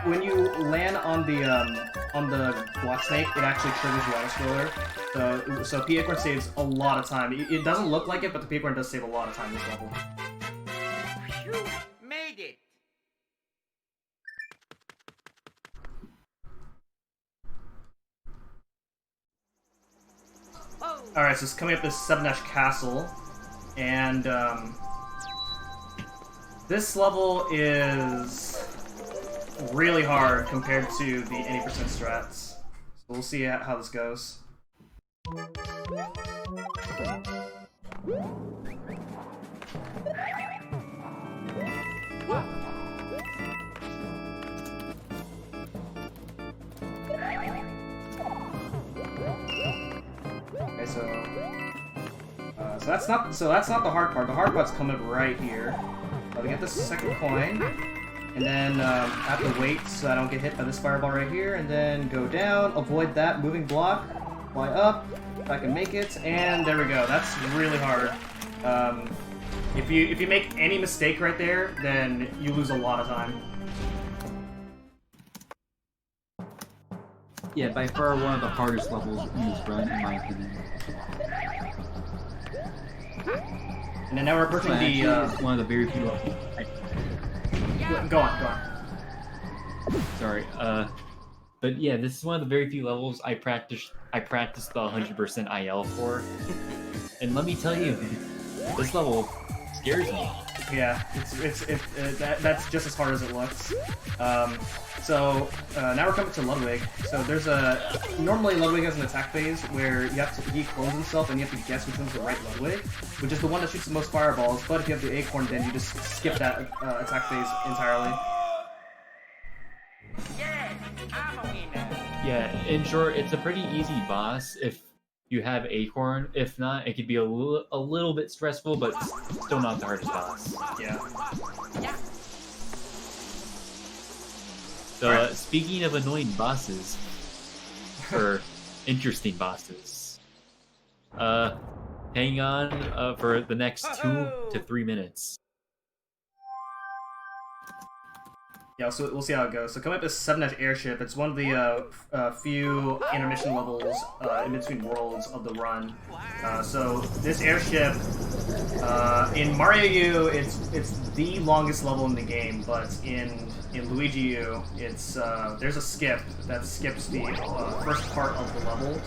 When you land on the block snake, it actually triggers the auto-scroller. So P-Acorn saves a lot of time. It doesn't look like it, but the P-Acorn does save a lot of time this level. Made it. Alright, so it's coming up this 7-dash castle, and this level is really hard compared to the 80% strats. So we'll see how this goes. Okay, so that's not the hard part. The hard part's coming right here. We get the second coin, and then I have to wait so I don't get hit by this fireball right here, and then go down, avoid that moving block, fly up, if I can make it, and there we go. That's really hard. If you make any mistake right there, then you lose a lot of time. Yeah, by far one of the hardest levels in this run, in my opinion. And then now we're approaching It's one of the very few levels. Go on. Sorry, but yeah, this is one of the very few levels I practiced the 100% IL for. And let me tell you, this level scares me. Yeah, that's just as hard as it looks. So now we're coming to Ludwig. So there's normally Ludwig has an attack phase where he clones himself and you have to guess which one's the right Ludwig, which is the one that shoots the most fireballs. But if you have the acorn, then you just skip that attack phase entirely. Yes, I'm a winner. Yeah, in short, it's a pretty easy boss if you have acorn. If not, it could be a little bit stressful, but still not the hardest boss. Yeah. So, speaking of annoying bosses, or interesting bosses, hang on for the next 2 to 3 minutes. Yeah, so we'll see how it goes. So coming up this 7-dash airship, it's one of the few intermission levels in between worlds of the run. So this airship, in Mario U, it's the longest level in the game, but in Luigi U, it's there's a skip that skips the first part of the level,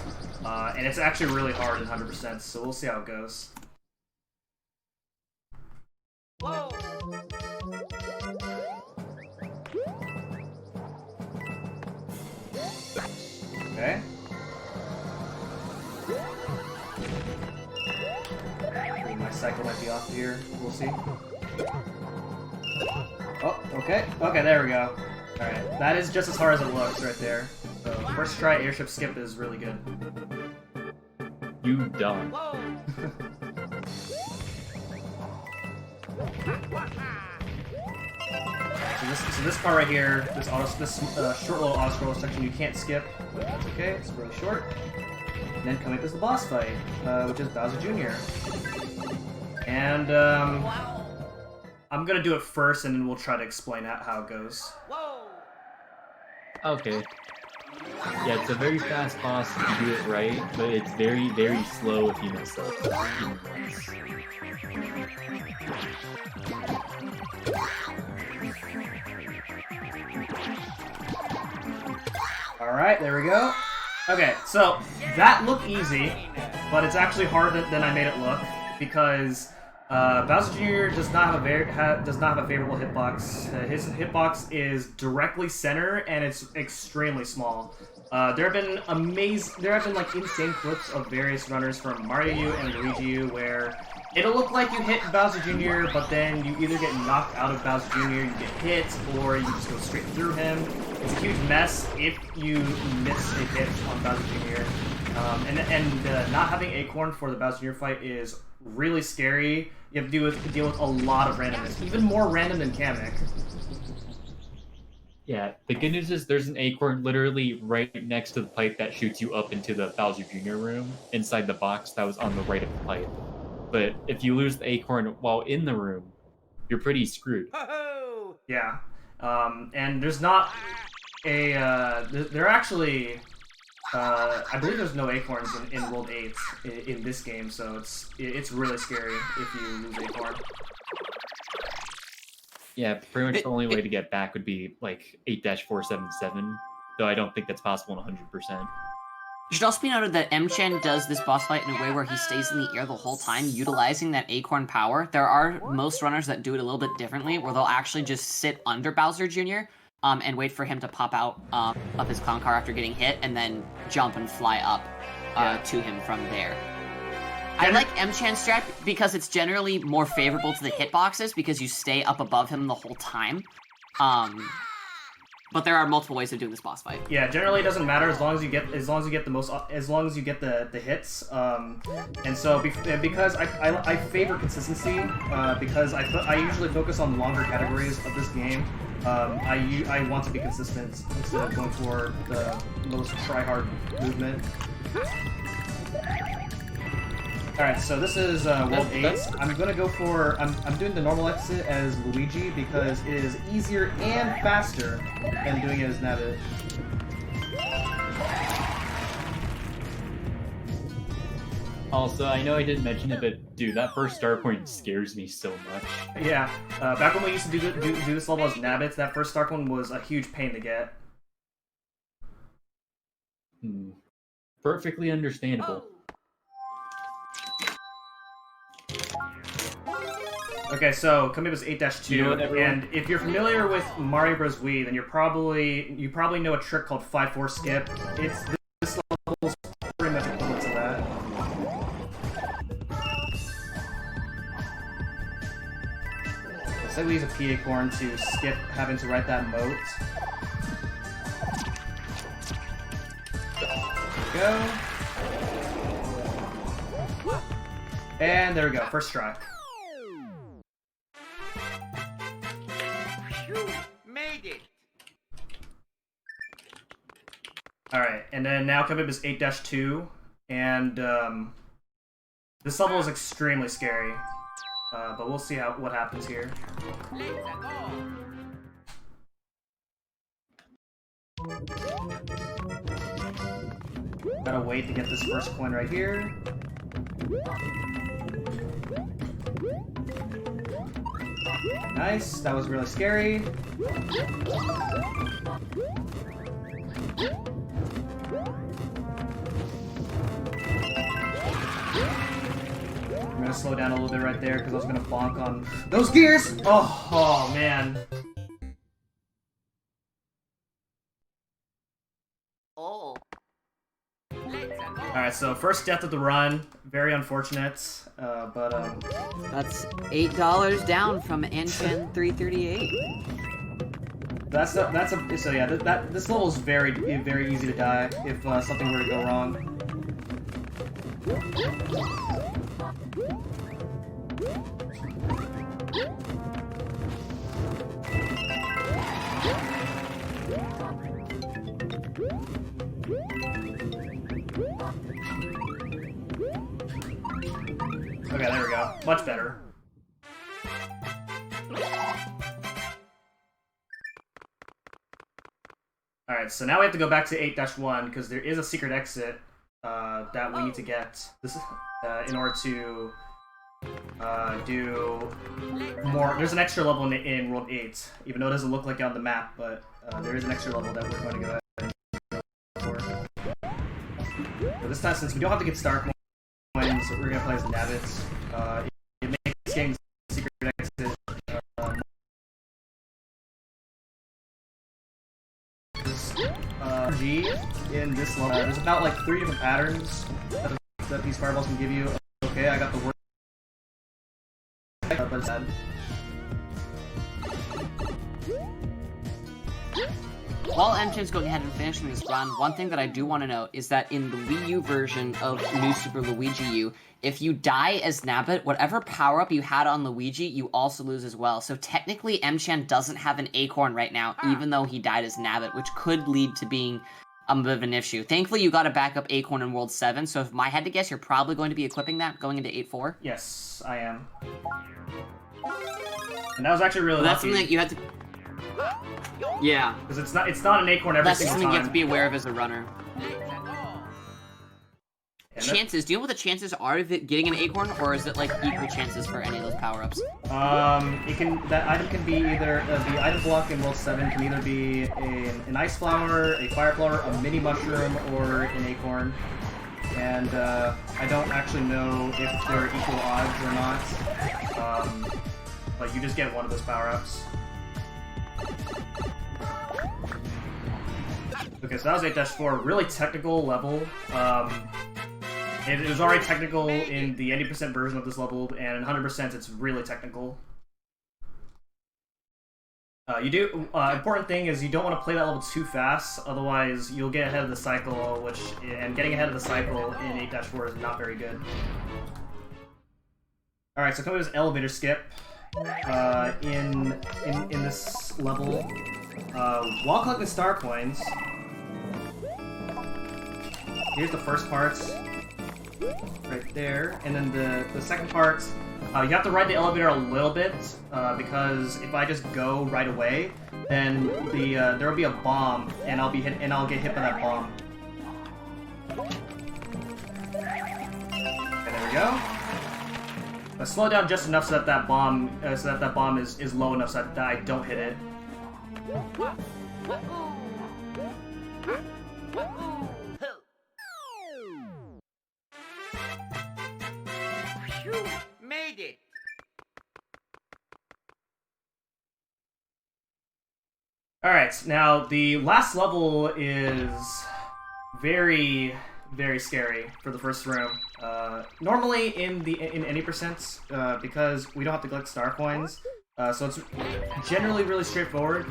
and it's actually really hard in 100%. So we'll see how it goes. Whoa. Okay. My cycle might be off here. We'll see. Oh, okay. Okay, there we go. Alright, that is just as hard as it looks right there. So, first try airship skip is really good. You dumb. So this part right here, this short little auto-scroll section you can't skip, but that's okay, it's really short. And then coming up is the boss fight, which is Bowser Jr. And I'm gonna do it first, and then we'll try to explain how it goes. Okay. Yeah, it's a very fast boss if you do it right, but it's very, very slow if you mess up. Alright, there we go. Okay, so that looked easy, but it's actually harder than I made it look. because Bowser Jr. does not have a favorable hitbox. His hitbox is directly center, and it's extremely small. There have been like insane clips of various runners from Mario U and Luigi U where it'll look like you hit Bowser Jr., but then you either get knocked out of Bowser Jr., you get hit, or you just go straight through him. It's a huge mess if you miss a hit on Bowser Jr. And not having Acorn for the Bowser Jr. fight is really scary. You have to deal with a lot of randomness, even more random than Kamek. Yeah, the good news is there's an acorn literally right next to the pipe that shoots you up into the Bowser Jr. room inside the box that was on the right of the pipe. But if you lose the acorn while in the room, you're pretty screwed. Ho-ho! Yeah, and there's not a there actually I believe there's no acorns in World 8 in this game, so it's really scary if you lose acorn. Yeah, pretty much the only way to get back would be like 8-477, though I don't think that's possible in 100%. It should also be noted that M-Chan does this boss fight in a way where he stays in the air the whole time, utilizing that acorn power. There are most runners that do it a little bit differently, where they'll actually just sit under Bowser Jr. And wait for him to pop out of his clown car after getting hit, and then jump and fly up to him from there. I like M-Chan's strat because it's generally more favorable to the hitboxes because you stay up above him the whole time. But there are multiple ways of doing this boss fight. Yeah, generally it doesn't matter as long as you get the hits. And so because I favor consistency, because I usually focus on longer categories of this game. I want to be consistent instead of going for the most try-hard movement. Alright, so this is World 8. I'm gonna go for... I'm doing the normal exit as Luigi because it is easier and faster than doing it as Nabbit. Also, I know I didn't mention it, but dude, that first star point scares me so much. Yeah, back when we used to do this level as Nabbits, that first star one was a huge pain to get. Perfectly understandable. Okay, so coming up is 8-2, You know what, everyone? and if you're familiar with Mario Bros. Wii, then you probably know a trick called 5-4 skip. This level's pretty much equivalent to that. So we use a P acorn to skip having to write that moat. There we go. And there we go, first try. Made it. Alright, and then now coming up is 8-2, and this level is extremely scary, but we'll see what happens here. Let's go. Gotta wait to get this first coin right here. Nice, that was really scary. I'm gonna slow down a little bit right there because I was gonna bonk on those gears! Oh man. Oh. Alright, so first death of the run. Very unfortunate, but That's $8 down from N-Chan 338. so yeah, this level is very easy to die if something were to go wrong. Okay, there we go. Much better. Alright, so now we have to go back to 8-1 because there is a secret exit that we need to get this in order to do more. There's an extra level in World 8, even though it doesn't look like it on the map, but there is an extra level that we're going to go ahead and go for. So this time, since we don't have to get star coins, we're going to play as Nabbits. It makes getting secret exit G in this level. There's about like 3 different patterns that these fireballs can give you. Okay, I got the word. But it's bad. While M-Chan's going ahead and finishing this run, one thing that I do want to note is that in the Wii U version of New Super Luigi U, if you die as Nabbit, whatever power-up you had on Luigi, you also lose as well. So technically, M-Chan doesn't have an acorn right now, even though he died as Nabbit, which could lead to being a bit of an issue. Thankfully, you got a backup acorn in World 7, so if I had to guess, you're probably going to be equipping that going into 8-4. Yes, I am. And that was actually really That's lucky. something that you had to... Yeah. Because it's not an acorn every That's single something time. you have to be aware of as a runner. And Chances, do you know what the chances are of it getting an acorn, or is it like equal chances for any of those power-ups? That item can be either the item block in World 7 can either be an ice flower, a fire flower, a mini mushroom, or an acorn. And I don't actually know if they're equal odds or not. But you just get one of those power-ups. Okay, so that was 8-4, really technical level. It was already technical in the 80% version of this level, and in 100% it's really technical. Important thing is you don't want to play that level too fast, otherwise you'll get ahead of the cycle, and getting ahead of the cycle in 8-4 is not very good. Alright, so coming to this elevator skip, in this level, while collecting star coins, here's the first part, right there, and then the second part, you have to ride the elevator a little bit, because if I just go right away, then there will be a bomb, and I'll get hit by that bomb. And there we go. But slow down just enough so that that bomb is low enough so that I don't hit it. Phew, made it. Alright, now the last level is very, very scary for the first room. Normally in any percents, because we don't have to collect star coins, so it's generally really straightforward,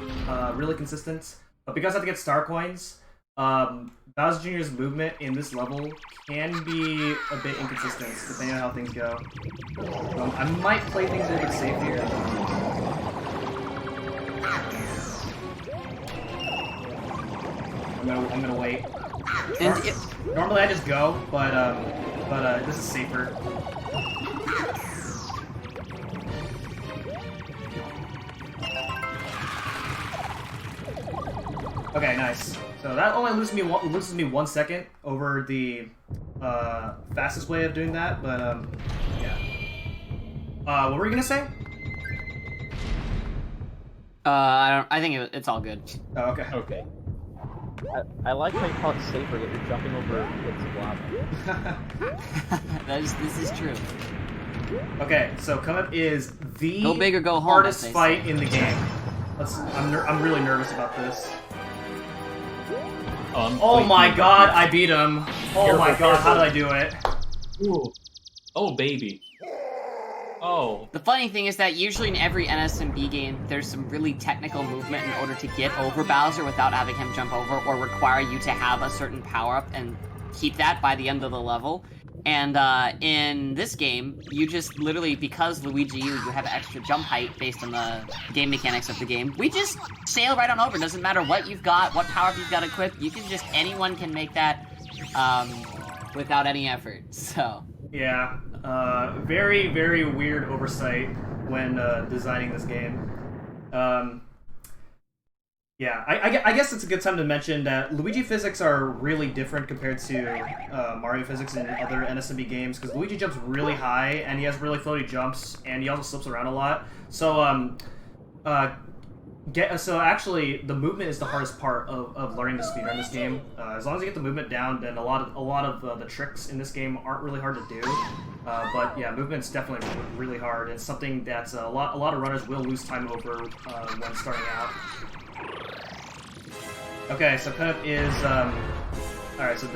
really consistent. But because I have to get star coins, Bowser Jr.'s movement in this level can be a bit inconsistent, depending on how things go. I might play things a little bit safe here. I'm gonna wait. Normally I just go, but this is safer. Okay, nice. So that only loses me 1 second over the fastest way of doing that, but yeah. What were you gonna say? I think it's all good. Oh, okay. Okay. I like how you call it safer, yet you're jumping over bits of lava. This is true. Okay, so come up is the Go big or go home, hardest as they fight say. in the game. I'm really nervous about this. Oh my god, I beat him. Oh my god, how did I do it? Ooh. Oh, baby. Oh. The funny thing is that usually in every NSMB game, there's some really technical movement in order to get over Bowser without having him jump over, or require you to have a certain power-up and keep that by the end of the level. And in this game, you just literally, because Luigi U, you have extra jump height based on the game mechanics of the game, we just sail right on over. It doesn't matter what you've got, what power-up you've got equipped, you can just, anyone can make that without any effort, so... Yeah, very, very weird oversight when designing this game. Yeah, I guess it's a good time to mention that Luigi physics are really different compared to Mario physics in other NSMB games, because Luigi jumps really high, and he has really floaty jumps, and he also slips around a lot. So, So actually, the movement is the hardest part of learning to speedrun this game. As long as you get the movement down, then a lot of the tricks in this game aren't really hard to do. But yeah, movement's definitely really hard. It's something that's a lot of runners will lose time over when starting out. Okay, so kind of is all right. So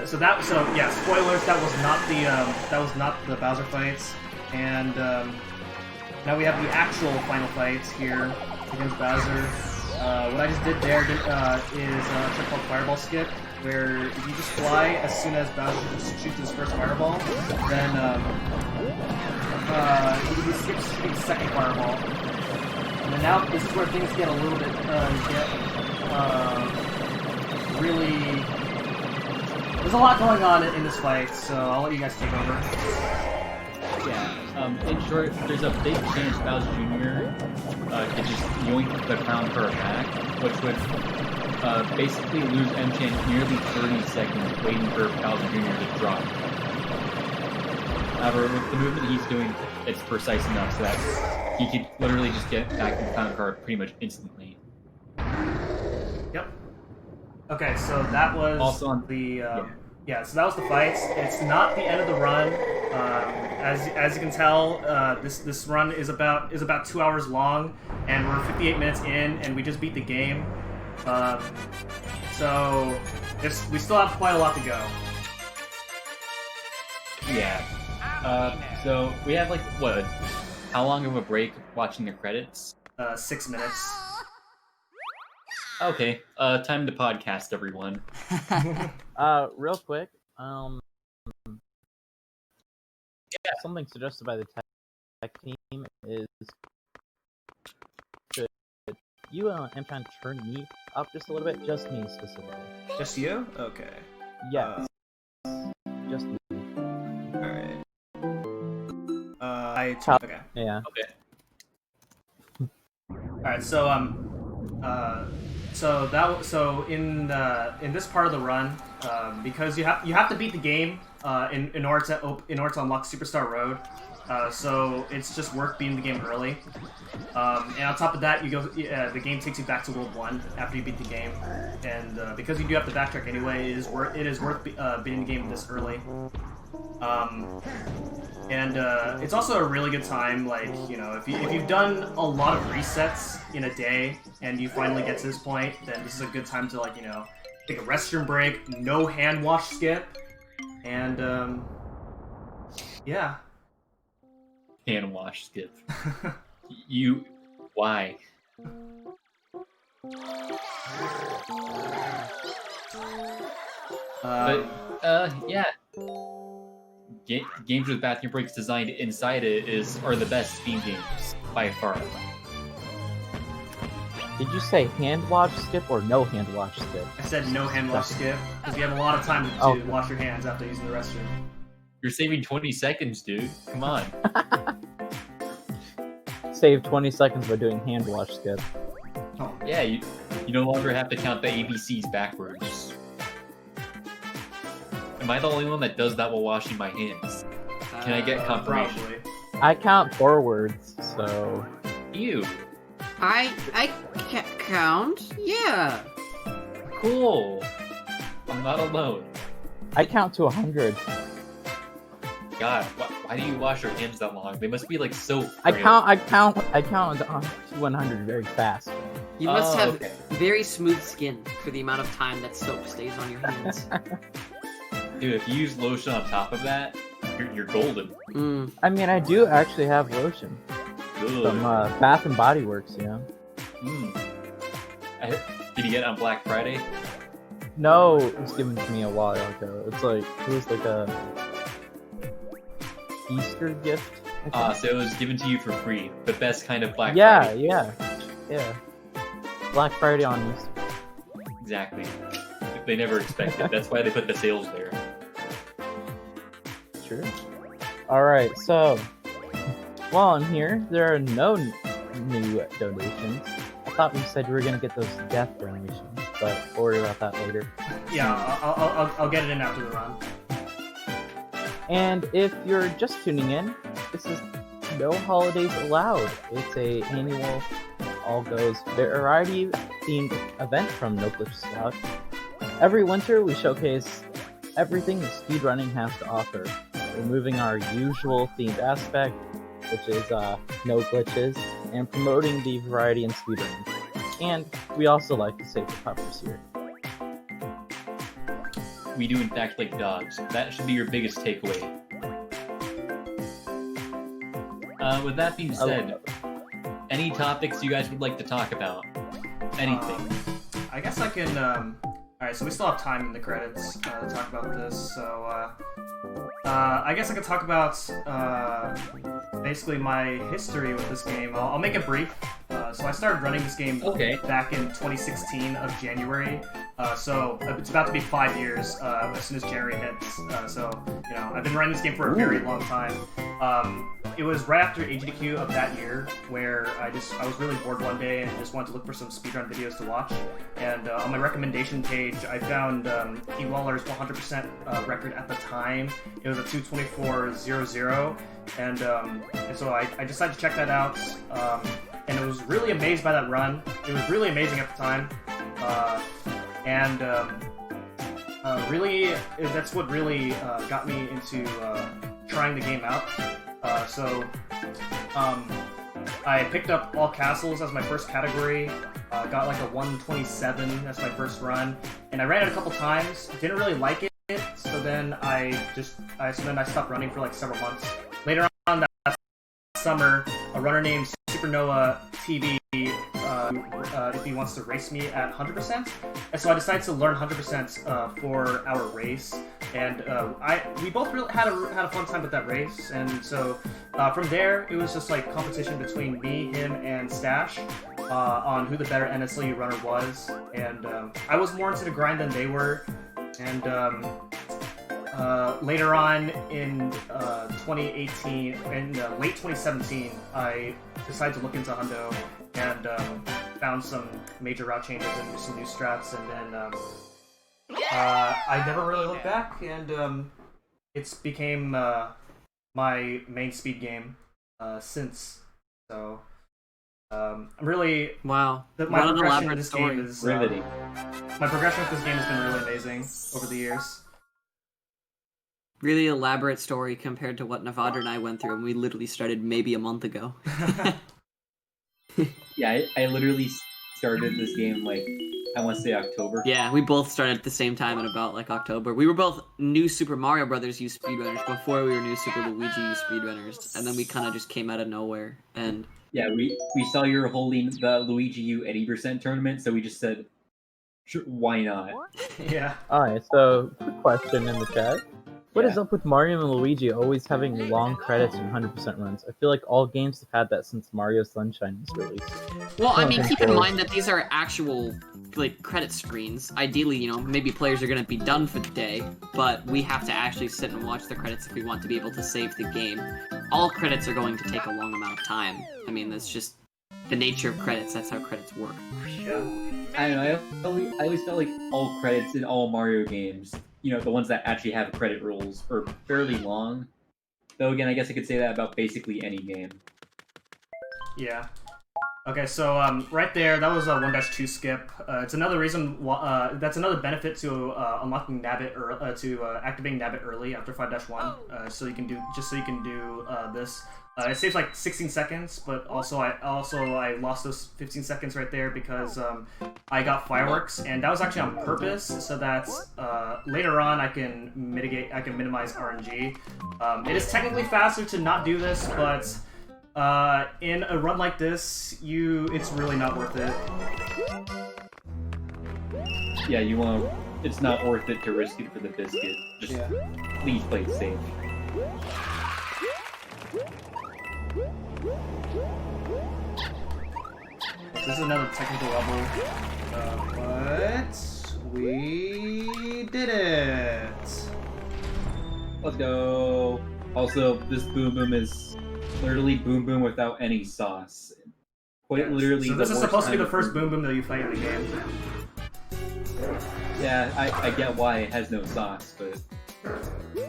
yeah, spoilers. That was not the Bowser fights, and now we have the actual final fights here against Bowser. What I just did there is a trick called Fireball Skip, where if you just fly as soon as Bowser just shoots his first fireball, then he skips shooting the second fireball. And then now this is where things get a little bit really. There's a lot going on in this fight, so I'll let you guys take over. Yeah, in short, there's a big chance Bowser Jr. Could just yoink the crown for a back, which would basically lose M-Chan nearly 30 seconds waiting for Bowser Jr. to drop. However, with the movement he's doing, it's precise enough so that he could literally just get back to the crown card pretty much instantly. Yep. Okay, so that was also on the so that was the fights. It's not the end of the run. As you can tell, this run is about 2 hours long, and we're 58 minutes in, and we just beat the game. So we still have quite a lot to go. Yeah. So we have how long of a break watching the credits? 6 minutes. Okay. Time to podcast, everyone. Real quick, something suggested by the tech team is, should you and Trying to turn me up just a little bit? Just me specifically. Just you? Okay. Yes. Just me. Alright. Okay. Yeah. Okay. Alright, so in this part of the run, because you have to beat the game in order to unlock Superstar Road. So it's just worth beating the game early. And on top of that, the game takes you back to World 1 after you beat the game. And because you do have to backtrack anyway, it is worth beating the game this early. It's also a really good time, if you've done a lot of resets in a day and you finally get to this point, then this is a good time to take a restroom break, no hand wash skip, and yeah. Hand wash skip. Why? Yeah. Games with bathroom breaks designed inside it are the best Steam games by far. Did you say hand wash skip or no hand wash skip? I said no hand wash skip because you have a lot of time to wash your hands after using the restroom. You're saving 20 seconds, dude. Come on. Save 20 seconds by doing hand wash skip. Oh. Yeah, you no longer have to count the ABCs backwards. Am I the only one that does that while washing my hands? Can I get confirmation? Probably. I count forwards, so... Ew. I count. Yeah. Cool. I'm not alone. I count to 100. God, why do you wash your hands that long? They must be so frail. I count to 100 very fast. You must have very smooth skin for the amount of time that soap stays on your hands. Dude, if you use lotion on top of that, you're golden. Mm. I mean, I do actually have lotion. Good. From Bath and Body Works, you know. Did you get it on Black Friday? No, it was given to me a while ago. It was like a Easter gift. So it was given to you for free. The best kind of Black yeah, Friday. Yeah. Black Friday on Easter. Exactly. They never expected. That's why they put the sales there. True. Alright, so while I'm here, there are no new donations. I thought we said we were going to get those death donations, but we'll worry about that later. Yeah, I'll get it in after the run. And if you're just tuning in, this is No Holidays Allowed. It's a annual all goes variety-themed event from Norfolk, South. Every winter, we showcase everything that speedrunning has to offer, removing our usual themed aspect, which is no glitches, and promoting the variety in speedrunning. And we also like to save the puppers here. We do in fact like dogs. That should be your biggest takeaway. With that being said, any topics you guys would like to talk about? Anything? I guess I can. Alright, so we still have time in the credits to talk about this, so I guess I could talk about basically my history with this game. I'll make it brief. So I started running this game back in 2016 of January. So it's about to be 5 years as soon as January hits. So, you know, I've been running this game for a very long time. It was right after AGDQ of that year where I was really bored one day and just wanted to look for some speedrun videos to watch. And on my recommendation page, I found Ewaller's 100% record at the time. It was a 2:24.00, and so I decided to check that out. And I was really amazed by that run. It was really amazing at the time. Really, that's what really got me into trying the game out. I picked up all castles as my first category. Got like a 127 as my first run, and I ran it a couple times. Didn't really like it, so then I stopped running for like several months. Later on that summer, a runner named Supernova TV, if he wants to race me at 100%, and so I decided to learn 100% for our race, and we both really had a fun time with that race, and so from there it was just like competition between me, him, and Stash on who the better NSLU runner was, and I was more into the grind than they were, and later on in 2018, in late 2017, I decided to look into Hundo and found some major route changes and some new strats, and then I never really looked back, and it's became my main speed game since. So I'm really wow. My progression with this game is riveting. My progression with this game has been really amazing over the years. Really elaborate story compared to what Nevada and I went through, and we literally started maybe a month ago. Yeah, I literally started this game like, I want to say October. Yeah, we both started at the same time in about like October. We were both new Super Mario Brothers U speedrunners before we were new Super Luigi U speedrunners, and then we kind of just came out of nowhere. And yeah, we saw you were holding the Luigi U 80% tournament, so we just said, sure, why not? Yeah. Alright, so quick question in the chat. What is up with Mario and Luigi always having long credits and 100% runs? I feel like all games have had that since Mario Sunshine was released. well, I mean, keep in mind that these are actual like credit screens. Ideally, you know, maybe players are going to be done for the day, but we have to actually sit and watch the credits if we want to be able to save the game. All credits are going to take a long amount of time. I mean, that's just the nature of credits. That's how credits work. Yeah. I don't know, I always felt like all credits in all Mario games, you know, the ones that actually have credit rolls, are fairly long. Though again, I guess I could say that about basically any game. Yeah. Okay, so right there, that was a 1-2 skip. It's another reason. That's another benefit to unlocking Nabbit or to activating Nabbit early after 5-1. So you can do this. It saves like 16 seconds, but also I lost those 15 seconds right there because I got fireworks, and that was actually on purpose so that later on I can minimize RNG. It is technically faster to not do this, but in a run like this, it's really not worth it. Yeah, it's not worth it to risk it for the biscuit. Just please play it safe. This is another technical level, but we did it! Let's go! Also, this Boom Boom is literally Boom Boom without any sauce. Quite literally. So this is supposed to be the first Boom Boom that you fight in the game. Yeah, I get why it has no sauce, but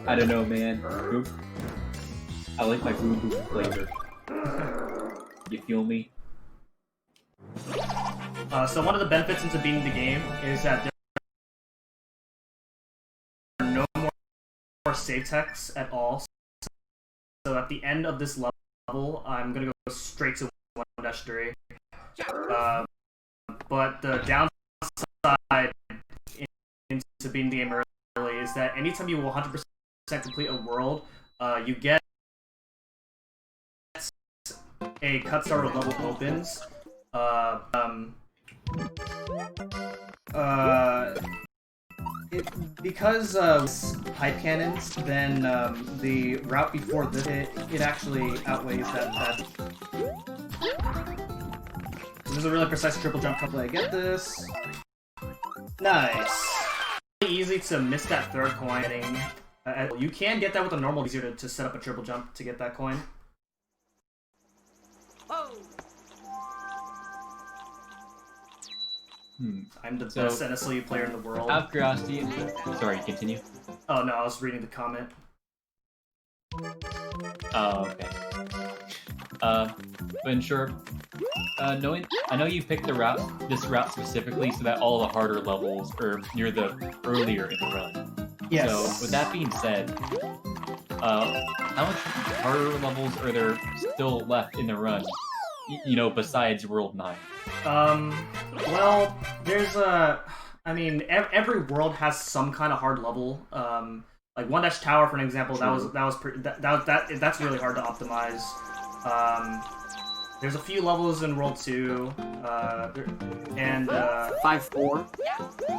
I don't know, man. I like my Boom Boom flavor. You feel me? So one of the benefits into beating the game is that there are no more save texts at all. So at the end of this level, I'm gonna go straight to 1-3. But the downside into beating the game early is that anytime you will 100% complete a world, you get a cut starter level opens. Because pipe cannons, then the route before this, it actually outweighs that. This is a really precise triple jump play. Get this. Nice. Really easy to miss that third coin. You can get that with a normal, easier to set up a triple jump to get that coin. I'm the best NSLU player in the world. Out of curiosity, sorry, continue. Oh no, I was reading the comment. Oh, okay. But in short, I know you picked this route specifically so that all the harder levels are near the earlier in the run. Yes. So with that being said, how much harder levels are there still left in the run? You know, besides World 9. Well, there's every world has some kind of hard level. Like 1-Tower, for an example, True. that's really hard to optimize. There's a few levels in World 2, and 5-4.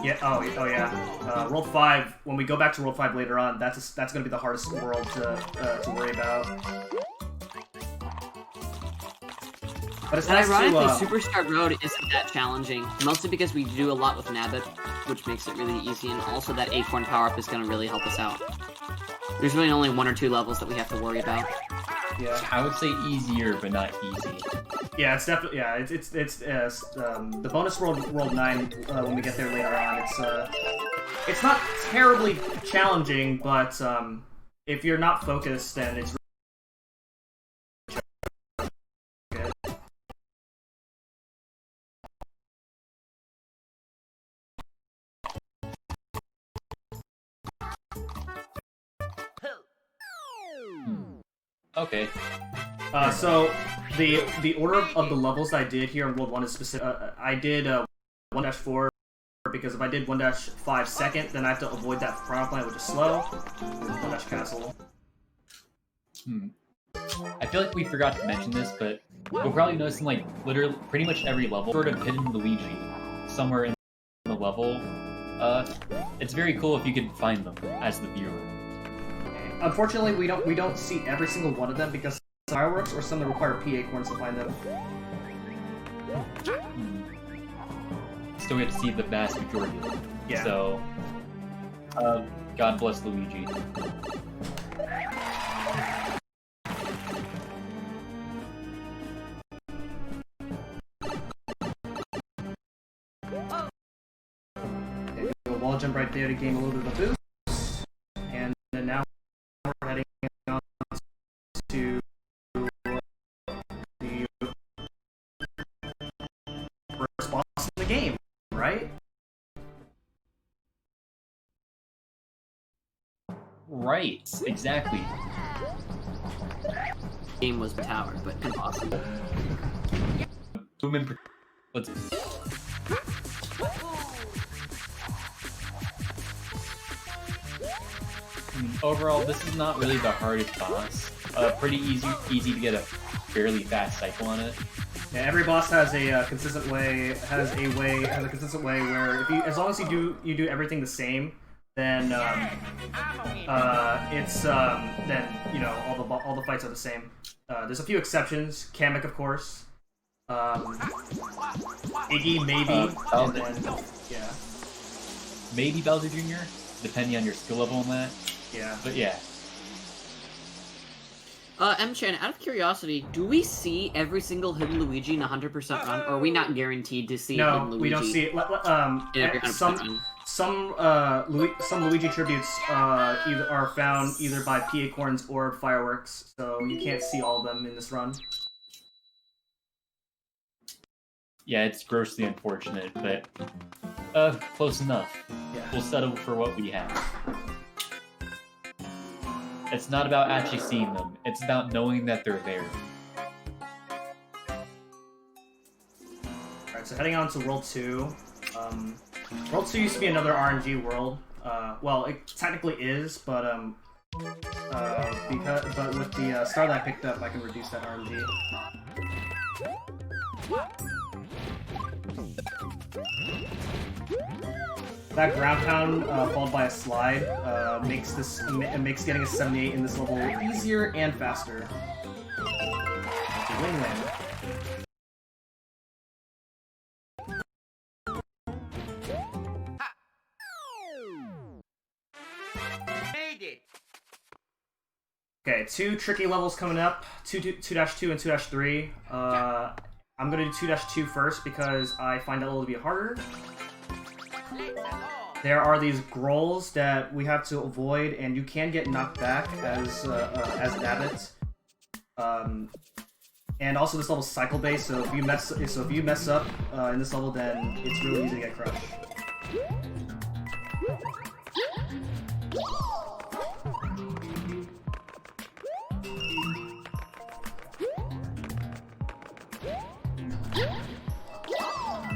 Yeah. Oh yeah. World 5. When we go back to World 5 later on, that's gonna be the hardest world to worry about. But it's nice ironically, to, Superstar Road isn't that challenging, mostly because we do a lot with Nabbit, which makes it really easy, and also that Acorn power-up is going to really help us out. There's really only 1 or 2 levels that we have to worry about. Yeah. I would say easier, but not easy. Yeah, it's definitely it's the bonus world 9 when we get there later on. It's not terribly challenging, but if you're not focused, then it's Okay. So the order of the levels I did here in World 1 is specific. I did 1-4 because if I did 1-5 second, then I have to avoid that front line, which is slow. 1-Castle. I feel like we forgot to mention this, but we'll probably notice in like literally pretty much every level, sort of hidden Luigi somewhere in the level. It's very cool if you could find them as the viewer. Unfortunately, we don't see every single one of them because fireworks or some that require P acorns to find them. Still get to see the vast majority of them. Yeah. So, God bless Luigi. Okay, a wall jump right there to gain a little bit of a boost, and then now we're heading on to the first boss in the game, right? Right, exactly. Game was tower, but impossible. Let's. Overall, this is not really the hardest boss. Pretty easy to get a fairly fast cycle on it. Yeah, every boss has a consistent way. Has a consistent way where if you, as long as you do everything the same, then then you know all the fights are the same. There's a few exceptions. Kamek, of course. Iggy, maybe, and then yeah. Maybe Bowser Jr., depending on your skill level on that. Yeah. But yeah. M-Chan, out of curiosity, do we see every single hidden Luigi in 100% run, or are we not guaranteed to see hidden Luigi? No, we don't see it. In every 100% run? Some Luigi tributes either are found either by P acorns or fireworks, so you can't see all of them in this run. Yeah, it's grossly unfortunate, but close enough. Yeah. We'll settle for what we have. It's not about actually seeing them. It's about knowing that they're there. Alright, so heading on to World 2. World 2 used to be another RNG world. Well, it technically is, but with the star that I picked up, I can reduce that RNG. That ground pound followed by a slide makes getting a 78 in this level easier and faster. Win-win. Made it. Okay, 2 tricky levels coming up, 2-2 and 2-3. I'm gonna do 2-2 first because I find that level to be harder. There are these grolls that we have to avoid, and you can get knocked back as Nabbit. And also this level's cycle based, so if you mess up in this level, then it's really easy to get crushed.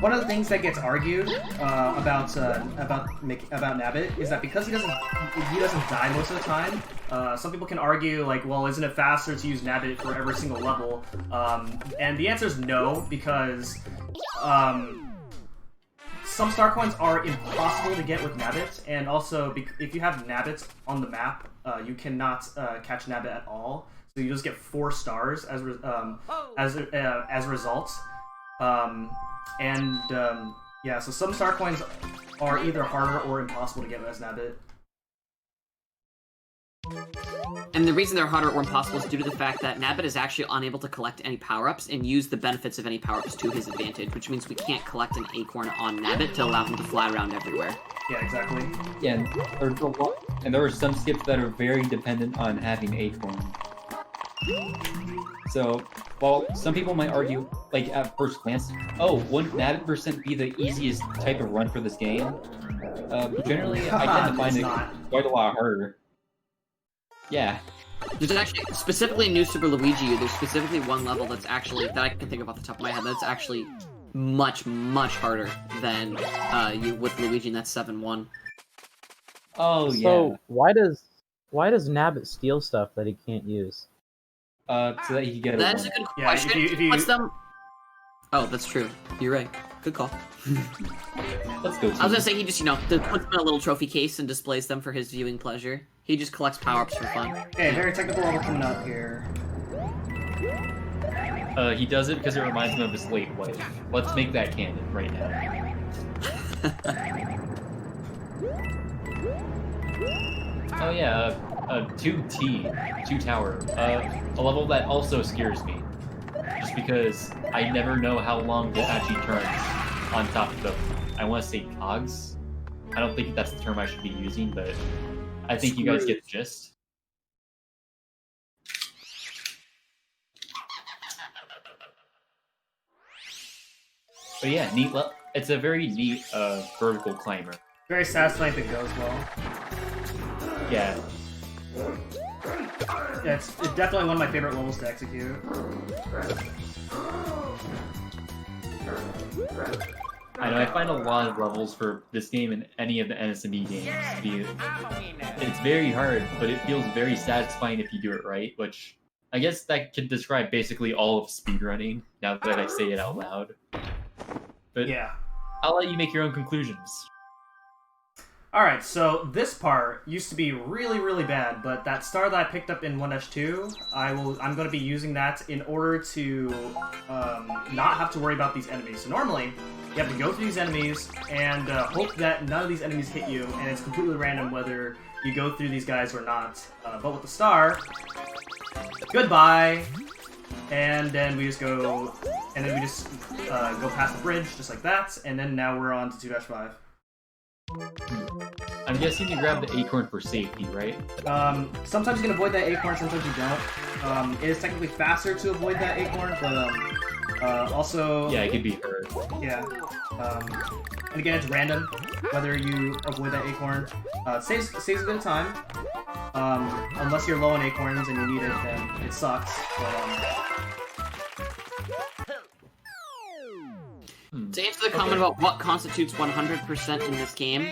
One of the things that gets argued about Nabbit is that because he doesn't die most of the time, some people can argue like, well, isn't it faster to use Nabbit for every single level? And the answer is no, because some star coins are impossible to get with Nabbit, and also if you have Nabbit on the map, you cannot catch Nabbit at all. So you just get 4 stars as a result. Yeah, so some star coins are either harder or impossible to get as Nabbit. And the reason they're harder or impossible is due to the fact that Nabbit is actually unable to collect any power-ups and use the benefits of any power-ups to his advantage, which means we can't collect an acorn on Nabbit to allow him to fly around everywhere. Yeah, exactly. Yeah, and there are some skips that are very dependent on having acorn. So, while some people might argue, like at first glance, oh, wouldn't Nabbit percent be the easiest type of run for this game? Generally, I tend to find it quite a lot harder. Yeah. There's actually, specifically in New Super Luigi U, there's specifically one level that's actually, that I can think of off the top of my head, that's actually much, much harder than you with Luigi, and that's 7-1. Oh, yeah. So, why does Nabbit steal stuff that he can't use? So that he can get That is a good question. Yeah, if you... What's them? Oh, that's true. You're right. Good call. Let's go. I was gonna say he just, puts them in a little trophy case and displays them for his viewing pleasure. He just collects power-ups for fun. Okay, very technical level coming up here. He does it because it reminds him of his late wife. Let's make that canon right now. Oh yeah, 2 tower. A level that also scares me. Just because I never know how long it actually turns on top of the, I want to say cogs? I don't think that's the term I should be using, but I think you guys get the gist. But yeah, neat. It's a very neat vertical climber. Very satisfying if it goes well. Yeah. Yeah, it's definitely one of my favorite levels to execute. I know, I find a lot of levels for this game and any of the NSMB games to be... It's very hard, but it feels very satisfying if you do it right, which I guess that could describe basically all of speedrunning, now that I say it out loud. But yeah, I'll let you make your own conclusions. Alright, so this part used to be really, really bad, but that star that I picked up in 1-2, I'm going to be using that in order to not have to worry about these enemies. So normally, you have to go through these enemies and hope that none of these enemies hit you, and it's completely random whether you go through these guys or not. But with the star, goodbye! And then we just go, go past the bridge, just like that, and then now we're on to 2-5. I'm guessing you grab the acorn for safety, right? Sometimes you can avoid that acorn, sometimes you don't. It is technically faster to avoid that acorn, but Also, Yeah, it could be her. yeah. And again, it's random whether you avoid that acorn. Saves a bit of time. Unless you're low on acorns and you need it, then it sucks. But, To answer the comment about what constitutes 100% in this game,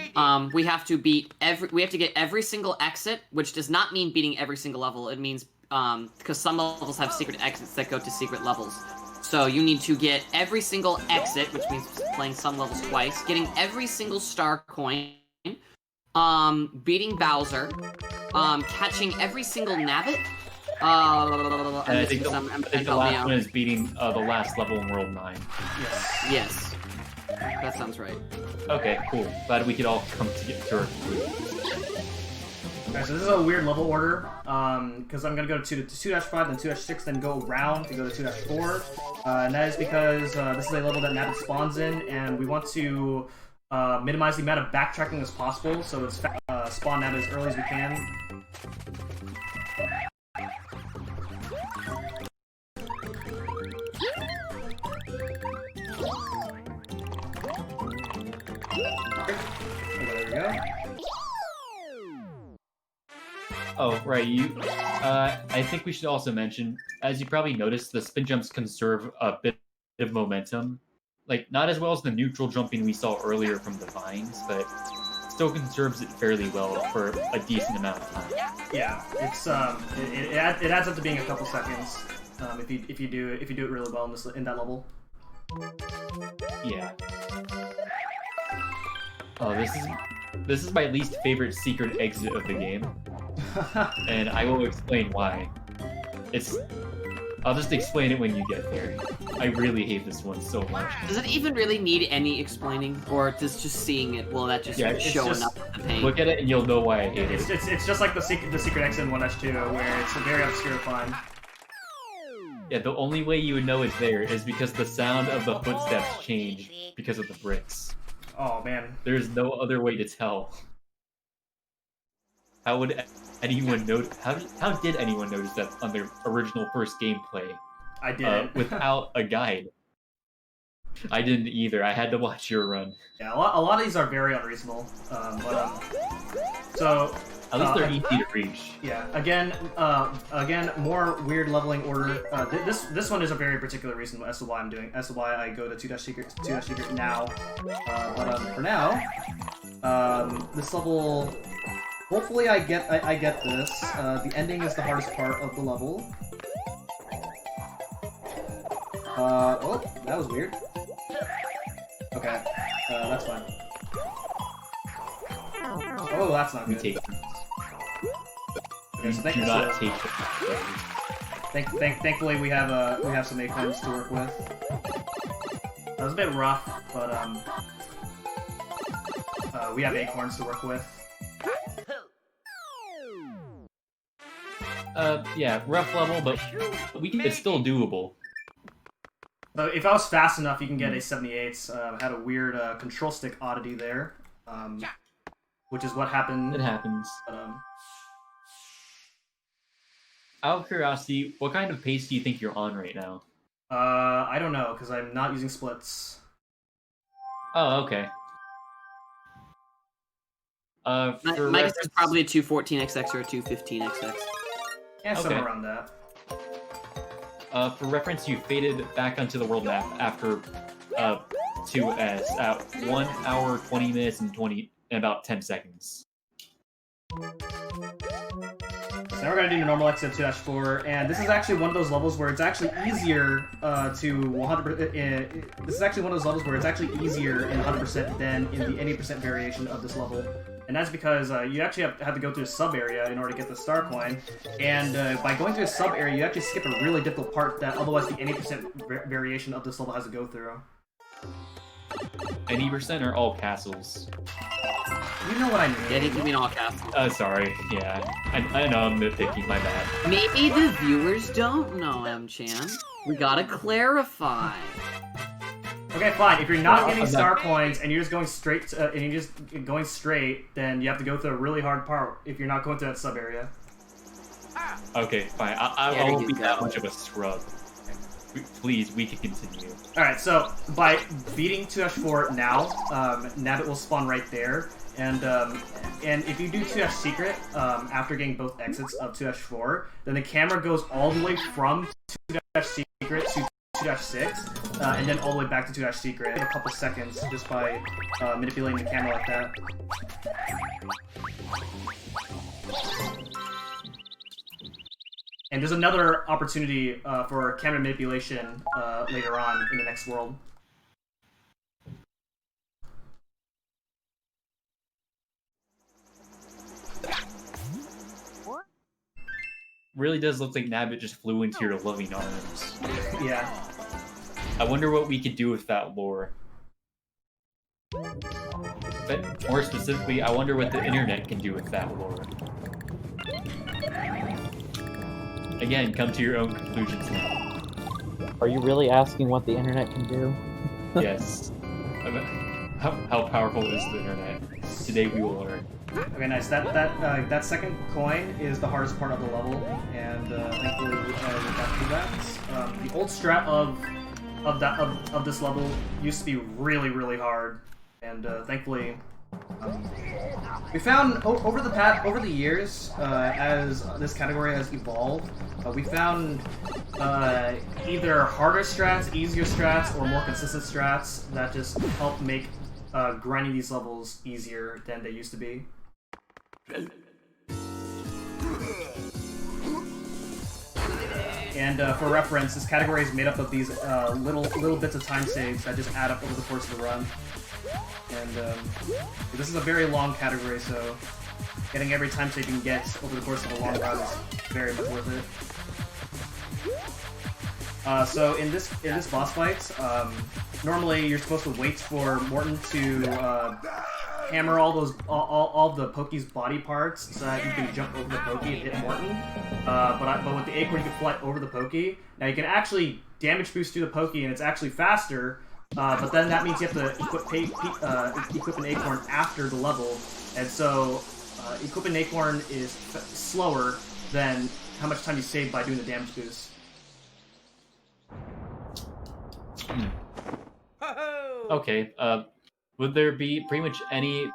we have to get every single exit, which does not mean beating every single level. It means because some levels have secret exits that go to secret levels. So you need to get every single exit, which means playing some levels twice, getting every single star coin, beating Bowser, catching every single Nabbit. And I think the last one is beating the last level in World 9. Yes. That sounds right. Okay, cool. Glad we could all come to our conclusion. Alright, so this is a weird level order, because I'm going to go to 2-5, then 2-6, then go around to go to 2-4, and that is because this is a level that Nabbit spawns in, and we want to minimize the amount of backtracking as possible, so it's spawn Nabbit as early as we can. There we go. Oh, right, I think we should also mention, as you probably noticed, the spin jumps conserve a bit of momentum. Like, not as well as the neutral jumping we saw earlier from the vines, but still conserves it fairly well for a decent amount of time. Yeah, it's it adds up to being a couple seconds if you do it really well in that level. Yeah. Oh, this is my least favorite secret exit of the game. And I will explain why. I'll just explain it when you get there. I really hate this one so much. Does it even really need any explaining, or does just seeing it, will that just show enough of the pain? Look at it and you'll know why I hate it. It's just like the secret exit in 1-2, where it's a very obscure find. Yeah, the only way you would know it's there is because the sound of the footsteps change because of the bricks. Oh man. There's no other way to tell. How would anyone notice? How did anyone notice that on their original first gameplay? I didn't. Without a guide. I didn't either. I had to watch your run. Yeah, a lot of these are very unreasonable. So at least they're easy to reach. Yeah. Again, more weird leveling order. This one is a very particular reason as to why I go to 2-secret now. For now, this level. Hopefully, I get this. The ending is the hardest part of the level. Oh, that was weird. Okay, that's fine. Oh, that's not good. Okay, so thankfully we have some acorns to work with. That was a bit rough, but we have acorns to work with. Yeah, rough level, but it's still doable. But if I was fast enough, you can get a 78. Had a weird control stick oddity there, which is what happened. It happens. Out of curiosity, what kind of pace do you think you're on right now? I don't know, because I'm not using splits. Oh, okay. My guess is probably a 214XX or a 215XX. Yeah, somewhere around that. For reference, you faded back onto the world map after 2S at 1 hour, 20 minutes, and about 10 seconds. So now we're gonna do the normal exit 2-4, and this is actually one of those levels where it's actually easier to 100%. This is actually one of those levels where it's actually easier in 100% than in the 80% variation of this level. And that's because you actually have to go through a sub-area in order to get the star coin. And by going through a sub-area, you actually skip a really difficult part that otherwise the 80% variation of this level has to go through. 80% are all castles. You know what I mean. Yeah, I think you mean all castles. Sorry, yeah. I know I'm nitpicking, my bad. Maybe the viewers don't know, M-Chan. We gotta clarify. Okay, fine. If you're not getting star coins and you're just going straight, then you have to go through a really hard part if you're not going through that sub area. Okay, fine. I won't be that much of a scrub. please, we can continue. Alright, so by beating 2-4 now, Nabbit will spawn right there. And if you do 2-secret after getting both exits of 2-4, then the camera goes all the way from 2-secret to 2-6, and then all the way back to 2-secret in a couple seconds just by manipulating the camera like that. And there's another opportunity for camera manipulation later on in the next world. Really does look like Nabbit just flew into your loving arms. Yeah. I wonder what we could do with that lore. But more specifically, I wonder what the internet can do with that lore. Again, come to your own conclusions now. Are you really asking what the internet can do? Yes. How powerful is the internet? Today we will learn. Okay, nice. That second coin is the hardest part of the level, and thankfully we got through that. The old strat of this level used to be really hard, and thankfully we found over the years as this category has evolved, we found either harder strats, easier strats, or more consistent strats that just help make grinding these levels easier than they used to be. And for reference, this category is made up of these little bits of time saves that just add up over the course of the run. And this is a very long category, so getting every time save you can get over the course of a long run is very much worth it. So in this boss fight, normally you're supposed to wait for Morton to hammer all the Pokey's body parts so that you can jump over the Pokey and hit Morton. But with the Acorn you can fly over the Pokey. Now you can actually damage boost through the Pokey and it's actually faster. But then that means you have to equip an Acorn after the level, and so equipping an Acorn is slower than how much time you save by doing the damage boost. Okay, would there be pretty much any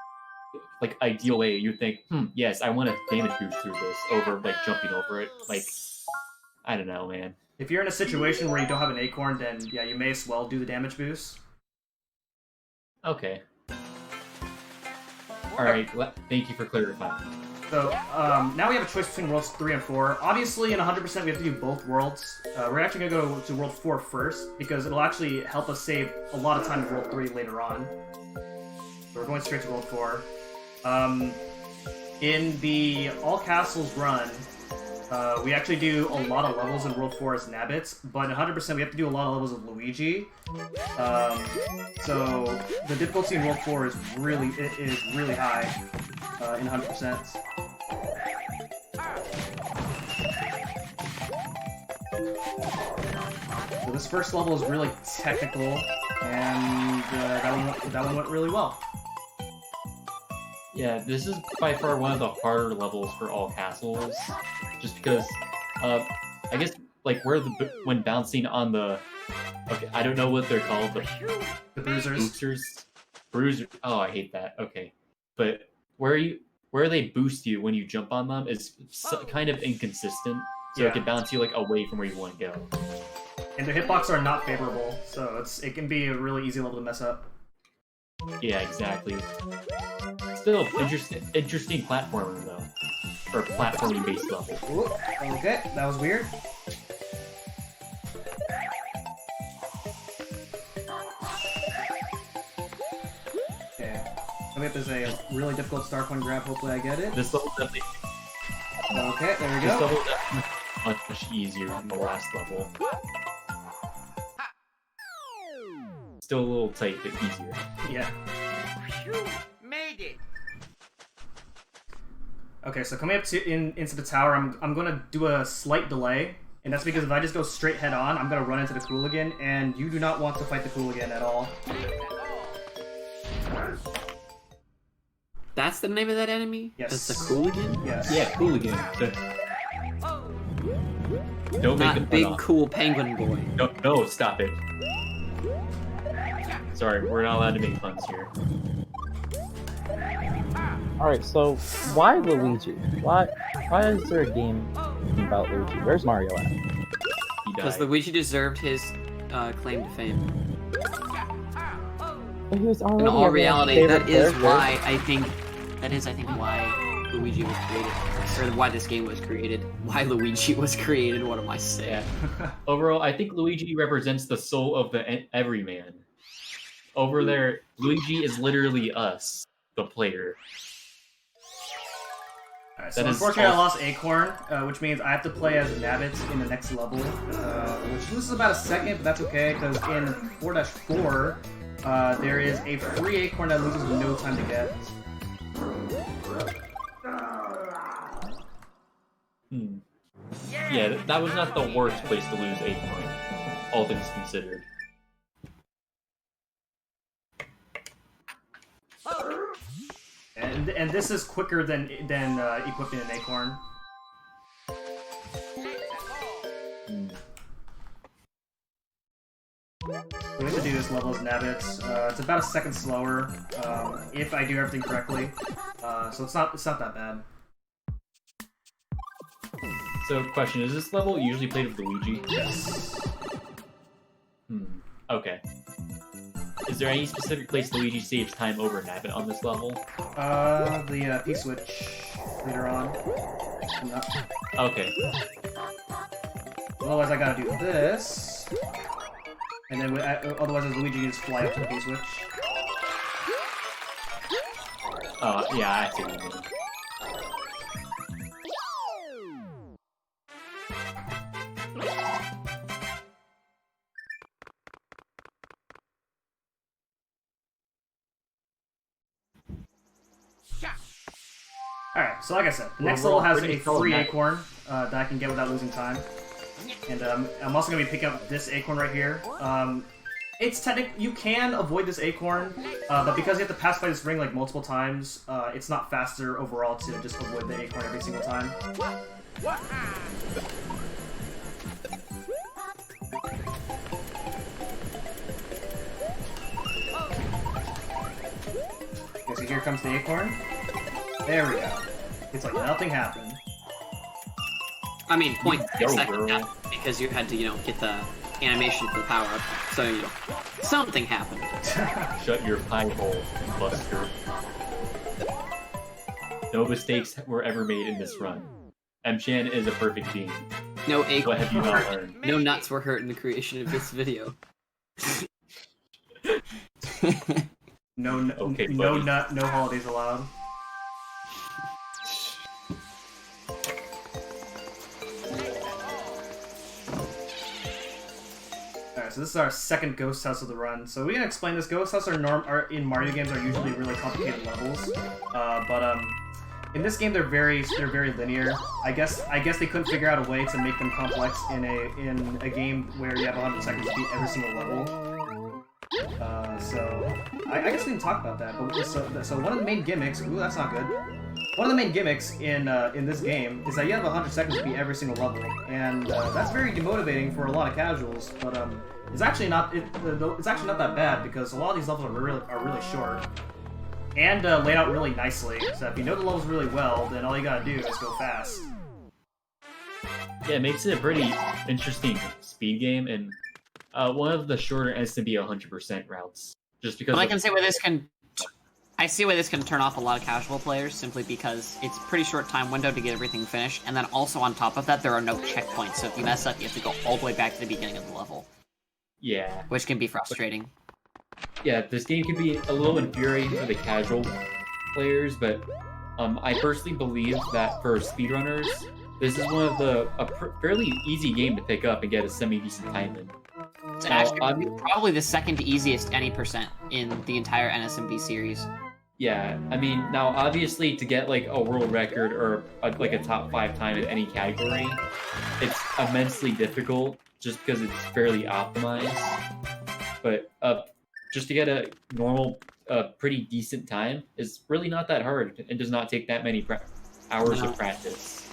like ideal way you think, yes, I want to damage boost through this over like jumping over it? Like, I don't know, man. If you're in a situation where you don't have an Acorn, then yeah, you may as well do the damage boost. Okay. Alright, thank you for clarifying. So, now we have a choice between Worlds 3 and 4. Obviously, in 100% we have to do both worlds. We're actually going to go to World 4 first, because it'll actually help us save a lot of time in World 3 later on. So we're going straight to World 4. In the All Castles run, we actually do a lot of levels in World 4 as Nabbits, but in 100% we have to do a lot of levels of Luigi. So the difficulty in World 4 is really high in 100%. So this first level is really technical, and that one went really well. Yeah, this is by far one of the harder levels for all castles, just because, I guess, like, when bouncing on the, okay, I don't know what they're called, but... The bruisers. Bruiser, oh, I hate that, okay. But where they boost you when you jump on them is kind of inconsistent, so it can bounce you, like, away from where you want to go. And their hitbox are not favorable, so it can be a really easy level to mess up. Yeah, exactly. Still, interesting platformer, though. Or platforming-based level. Ooh, okay, that was weird. Okay. Coming up is a really difficult star coin grab, hopefully I get it. This level definitely... Okay, there we This go. level definitely much easier than the last level. Still a little tight, but easier. Yeah. Made it. Okay, so coming up into the tower, I'm gonna do a slight delay, and that's because if I just go straight head on, I'm gonna run into the Cooligan, and you do not want to fight the Cooligan at all. That's the name of that enemy? Yes. That's the Cooligan? Yes. Yeah, Hooligan. Don't make him Not big run off. cool penguin boy. No, stop it. Sorry, we're not allowed to make puns here. Alright, so why Luigi? Why is there a game about Luigi? Where's Mario at? He Because died. Luigi deserved his claim to fame. But he was already In all everyone's reality, favorite that is character. why I think why Luigi was created, or why this game was created. Why Luigi was created. What am I saying? Yeah. Overall, I think Luigi represents the soul of the everyman. Over there, Luigi is literally us, the player. Alright, so That is unfortunately I also- lost Acorn, which means I have to play as Nabbit in the next level, which loses about a second, but that's okay, because in 4-4, there is a free Acorn that loses no time to get. Yeah, that was not the worst place to lose Acorn, all things considered. And this is quicker than equipping an Acorn. We have to do this level as Nabbit. It's about a second slower if I do everything correctly. So it's not that bad. So, question, is this level usually played with Luigi? Yes. Okay. Is there any specific place Luigi saves time over Nabbit on this level? The P-switch later on. No. Okay. Otherwise I gotta do this. And then otherwise Luigi can just fly up to the P-switch. Oh, yeah, I see what you mean. Alright, so like I said, the next Well, level has pretty a solid free map. acorn that I can get without losing time. And I'm also going to be picking up this acorn right here. It's you can avoid this acorn, but because you have to pass by this ring like multiple times, it's not faster overall to just avoid the acorn every single time. Okay, so here comes the acorn. There we go. It's like nothing happened. I mean, point Go, 6 seconds girl. happened because you had to, get the animation for the power up. So, something happened. Shut your pie hole, Buster. No mistakes were ever made in this run. M-Chan is a perfect being. No What acorn. have you not learned? No nuts were hurt in the creation of this video. Okay, no buddy. nut, no holidays allowed. Alright, so this is our second ghost house of the run. So we're gonna explain this. Ghost house are in Mario games are usually really complicated levels, but in this game they're very linear. I guess they couldn't figure out a way to make them complex in a game where you have 100 seconds to beat every single level. So I guess we didn't talk about that. But so one of the main gimmicks. Ooh, that's not good. One of the main gimmicks in this game is that you have 100 seconds to beat every single level, and that's very demotivating for a lot of casuals. But it's actually not that bad because a lot of these levels are really short and laid out really nicely. So if you know the levels really well, then all you gotta do is go fast. Yeah, it makes it a pretty interesting speed game, and one of the shorter ends to be 100% routes. Just because. But I can see where this can. I see why this can turn off a lot of casual players simply because it's a pretty short time window to get everything finished, and then also on top of that, there are no checkpoints. So if you mess up, you have to go all the way back to the beginning of the level, Yeah. which can be frustrating. Yeah, this game can be a little infuriating for the casual players, but I personally believe that for speedrunners, this is one of a fairly easy game to pick up and get a semi-decent time in. It's Now, actually probably the second easiest any percent in the entire NSMB series. Yeah, I mean, now obviously to get like a world record or like a top 5 time in any category, it's immensely difficult just because it's fairly optimized. But just to get a normal, pretty decent time is really not that hard. It does not take that many hours No. of practice.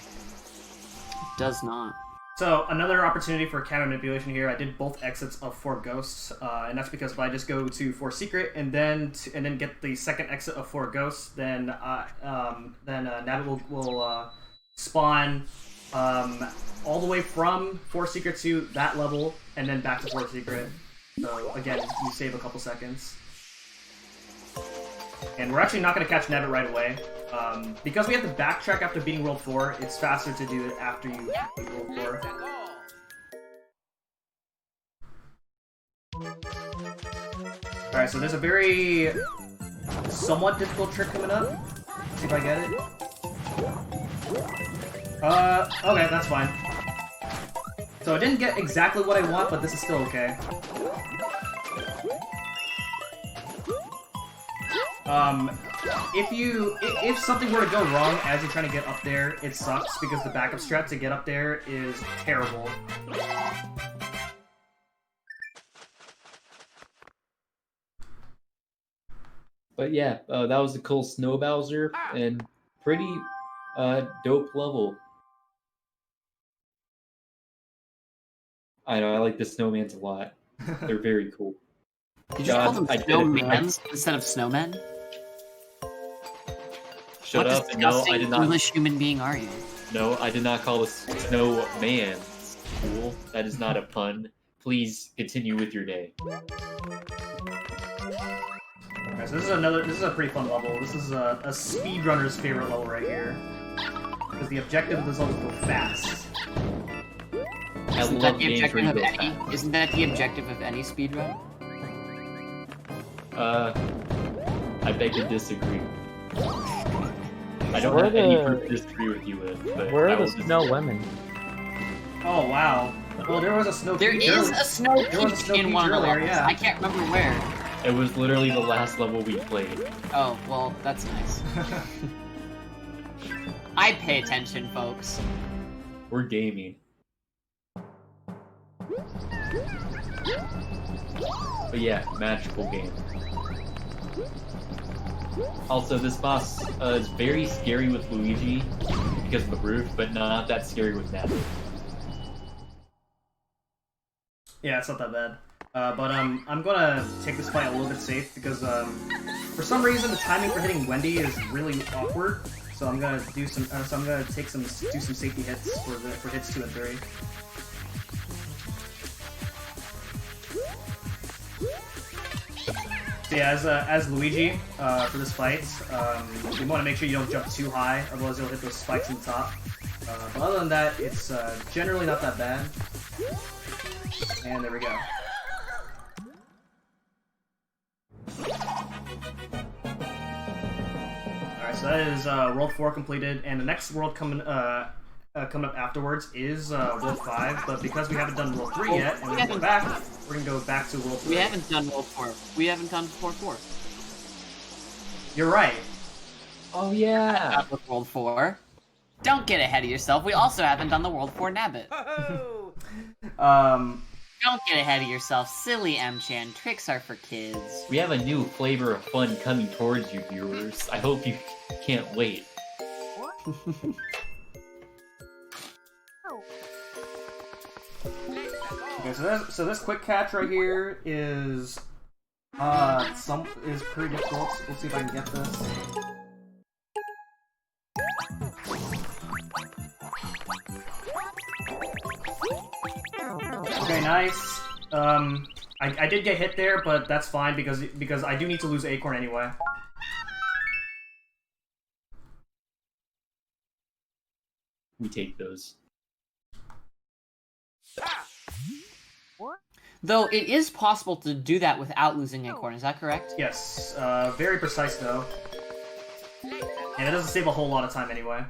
Does not. So another opportunity for camera manipulation here. I did both exits of 4 ghosts, and that's because if I just go to 4 secret and then get the second exit of 4 ghosts, then Nabbit will spawn all the way from 4 secret to that level and then back to 4 secret. So again, you save a couple seconds. And we're actually not going to catch Nabbit right away. Because we have to backtrack after beating World 4, it's faster to do it after you beat World 4. Alright, so there's a very somewhat difficult trick coming up. See if I get it. Okay, that's fine. So I didn't get exactly what I want, but this is still okay. If something were to go wrong as you're trying to get up there, it sucks because the backup strat to get up there is terrible. But yeah, that was a cool Snow Bowser and pretty dope level. I know, I like the snowmans a lot. They're very cool. Did you call them snowmans instead of snowmen? Shut what up! No, I did not. English human being are you? No, I did not call a snowman. Cool. That is not a pun. Please continue with your day. Okay, so this is a pretty fun level. This is a speedrunner's favorite level right here. Because the objective of this level is to go fast. Isn't that the objective of any? Isn't that the objective of any speedrun? I beg to disagree. I don't have any proof to disagree with you with, but where are the snow women? Oh wow. Well, there was a snow. There is a snow peach in one of the levels. Yeah. I can't remember where. It was literally the last level we played. Oh well, that's nice. I pay attention, folks. We're gaming. But yeah, magical game. Also, this boss is very scary with Luigi because of the roof, but not that scary with Nabbit. Yeah, it's not that bad. But I'm gonna take this fight a little bit safe because for some reason the timing for hitting Wendy is really awkward. So I'm gonna do some. So I'm gonna do some safety hits for hits 2 and 3. So yeah, as Luigi for this fight, you want to make sure you don't jump too high, otherwise you'll hit those spikes in the top. But other than that, it's generally not that bad. And there we go. Alright, so that is World 4 completed, and the next world coming up afterwards is World 5, but because we haven't done World 3 yet, and we're gonna go back to World 3. We haven't done World 4. We haven't done World 4. You're right. Oh yeah! Not with World 4. Don't get ahead of yourself. We also haven't done the World 4 Nabbit. Don't get ahead of yourself, silly M-Chan. Tricks are for kids. We have a new flavor of fun coming towards you, viewers. I hope you can't wait. Okay, so this quick catch right here is pretty difficult. We'll see if I can get this. Okay, nice. I did get hit there, but that's fine because I do need to lose Acorn anyway. We take those. Though it is possible to do that without losing Acorn, is that correct? Yes, very precise though. And it doesn't save a whole lot of time anyway.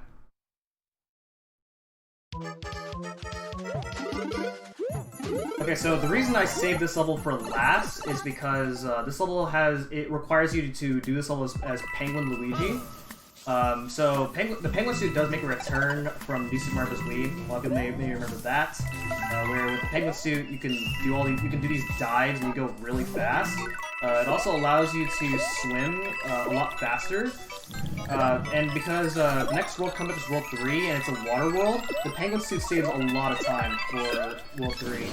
Okay, so the reason I saved this level for last is because this level requires you to do this level as Penguin Luigi. So the Penguin suit does make a return from New Super Mario Bros. Wii. A lot of people may remember that. Where with the Penguin suit you can do these dives and you go really fast. It also allows you to swim a lot faster. And because next world comes up is World 3, and it's a water world, the penguin suit saves a lot of time for World 3.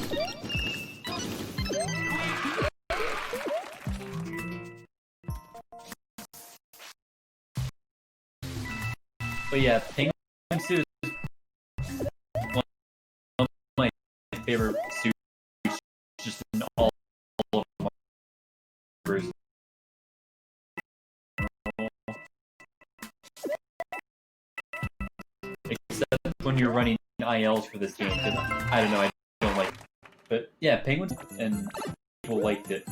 But yeah, penguin suit is one of my favorite suits, just in all of Mario's. Except when you're running ILs for this game, because I don't know, I don't like it. But yeah, penguins and people liked it.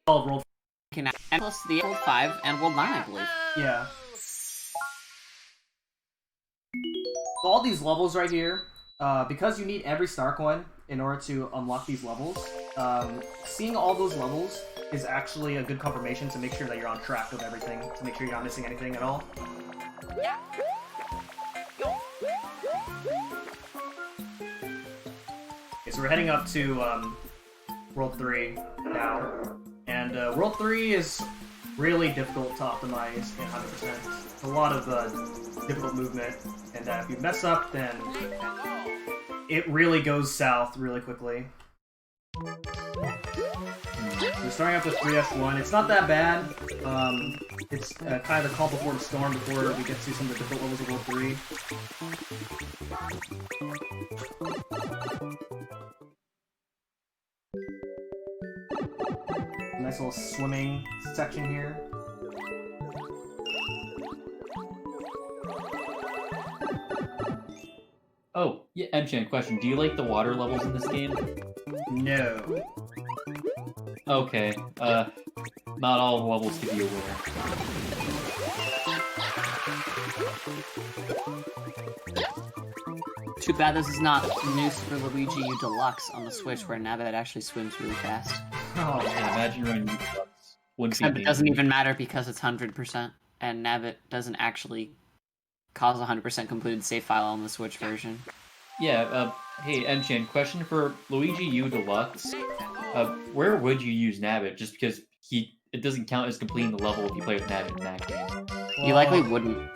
All World And plus the World 5 and World 9, I believe. Yeah. So all these levels right here, because you need every star coin in order to unlock these levels, seeing all those levels is actually a good confirmation to make sure that you're on track with everything, to make sure you're not missing anything at all. Okay, so we're heading up to World 3 now. And World 3 is really difficult to optimize in 100%. It's a lot of difficult movement, and if you mess up, then it really goes south really quickly. We're starting off with 3F1. It's not that bad. It's kind of the calm before the storm before we get to some of the difficult levels of World 3. Nice little swimming section here. Oh, yeah, Mchan, question. Do you like the water levels in this game? No. Okay, not all levels can be aware. Too bad this is not new Super Luigi U Deluxe on the Switch, where Nabbit actually swims really fast. Oh, Yeah, imagine running these levels. Wouldn't be Except it me. doesn't even matter because it's 100%, and Nabbit doesn't actually cause a 100% completed save file on the Switch version. Yeah, hey, Mchan, question for Luigi U Deluxe. Where would you use Nabbit? Just because it doesn't count as completing the level if you play with Nabbit in that game. You likely wouldn't.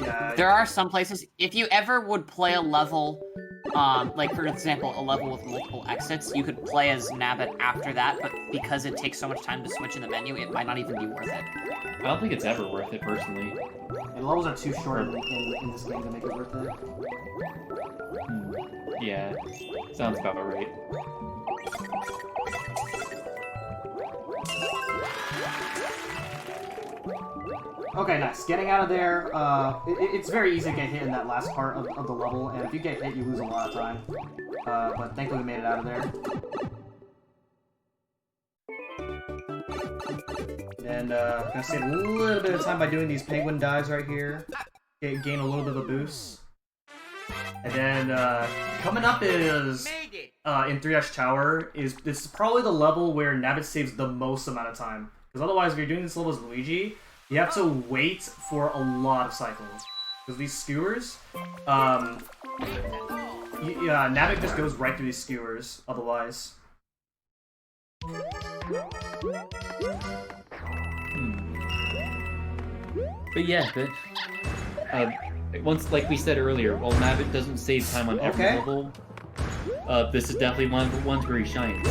Yeah. There are some places, if you ever would play a level, like for example, a level with multiple exits, you could play as Nabbit after that, but because it takes so much time to switch in the menu, it might not even be worth it. I don't think it's ever worth it, personally. And levels are too short in this game to make it worth it. Yeah, sounds about right. Okay, nice. Getting out of there, it's very easy to get hit in that last part of the level, and if you get hit, you lose a lot of time. But thankfully we made it out of there. And gonna save a little bit of time by doing these penguin dives right here. Gain a little bit of a boost. And then coming up is in 3Dash Tower this is probably the level where Nabbit saves the most amount of time. Because otherwise, if you're doing this level as Luigi, you have to wait for a lot of cycles. Because these skewers, Nabbit just goes right through these skewers. Otherwise. But yeah, once, like we said earlier, while Nabbit doesn't save time on every level, this is definitely one of the ones where he shines.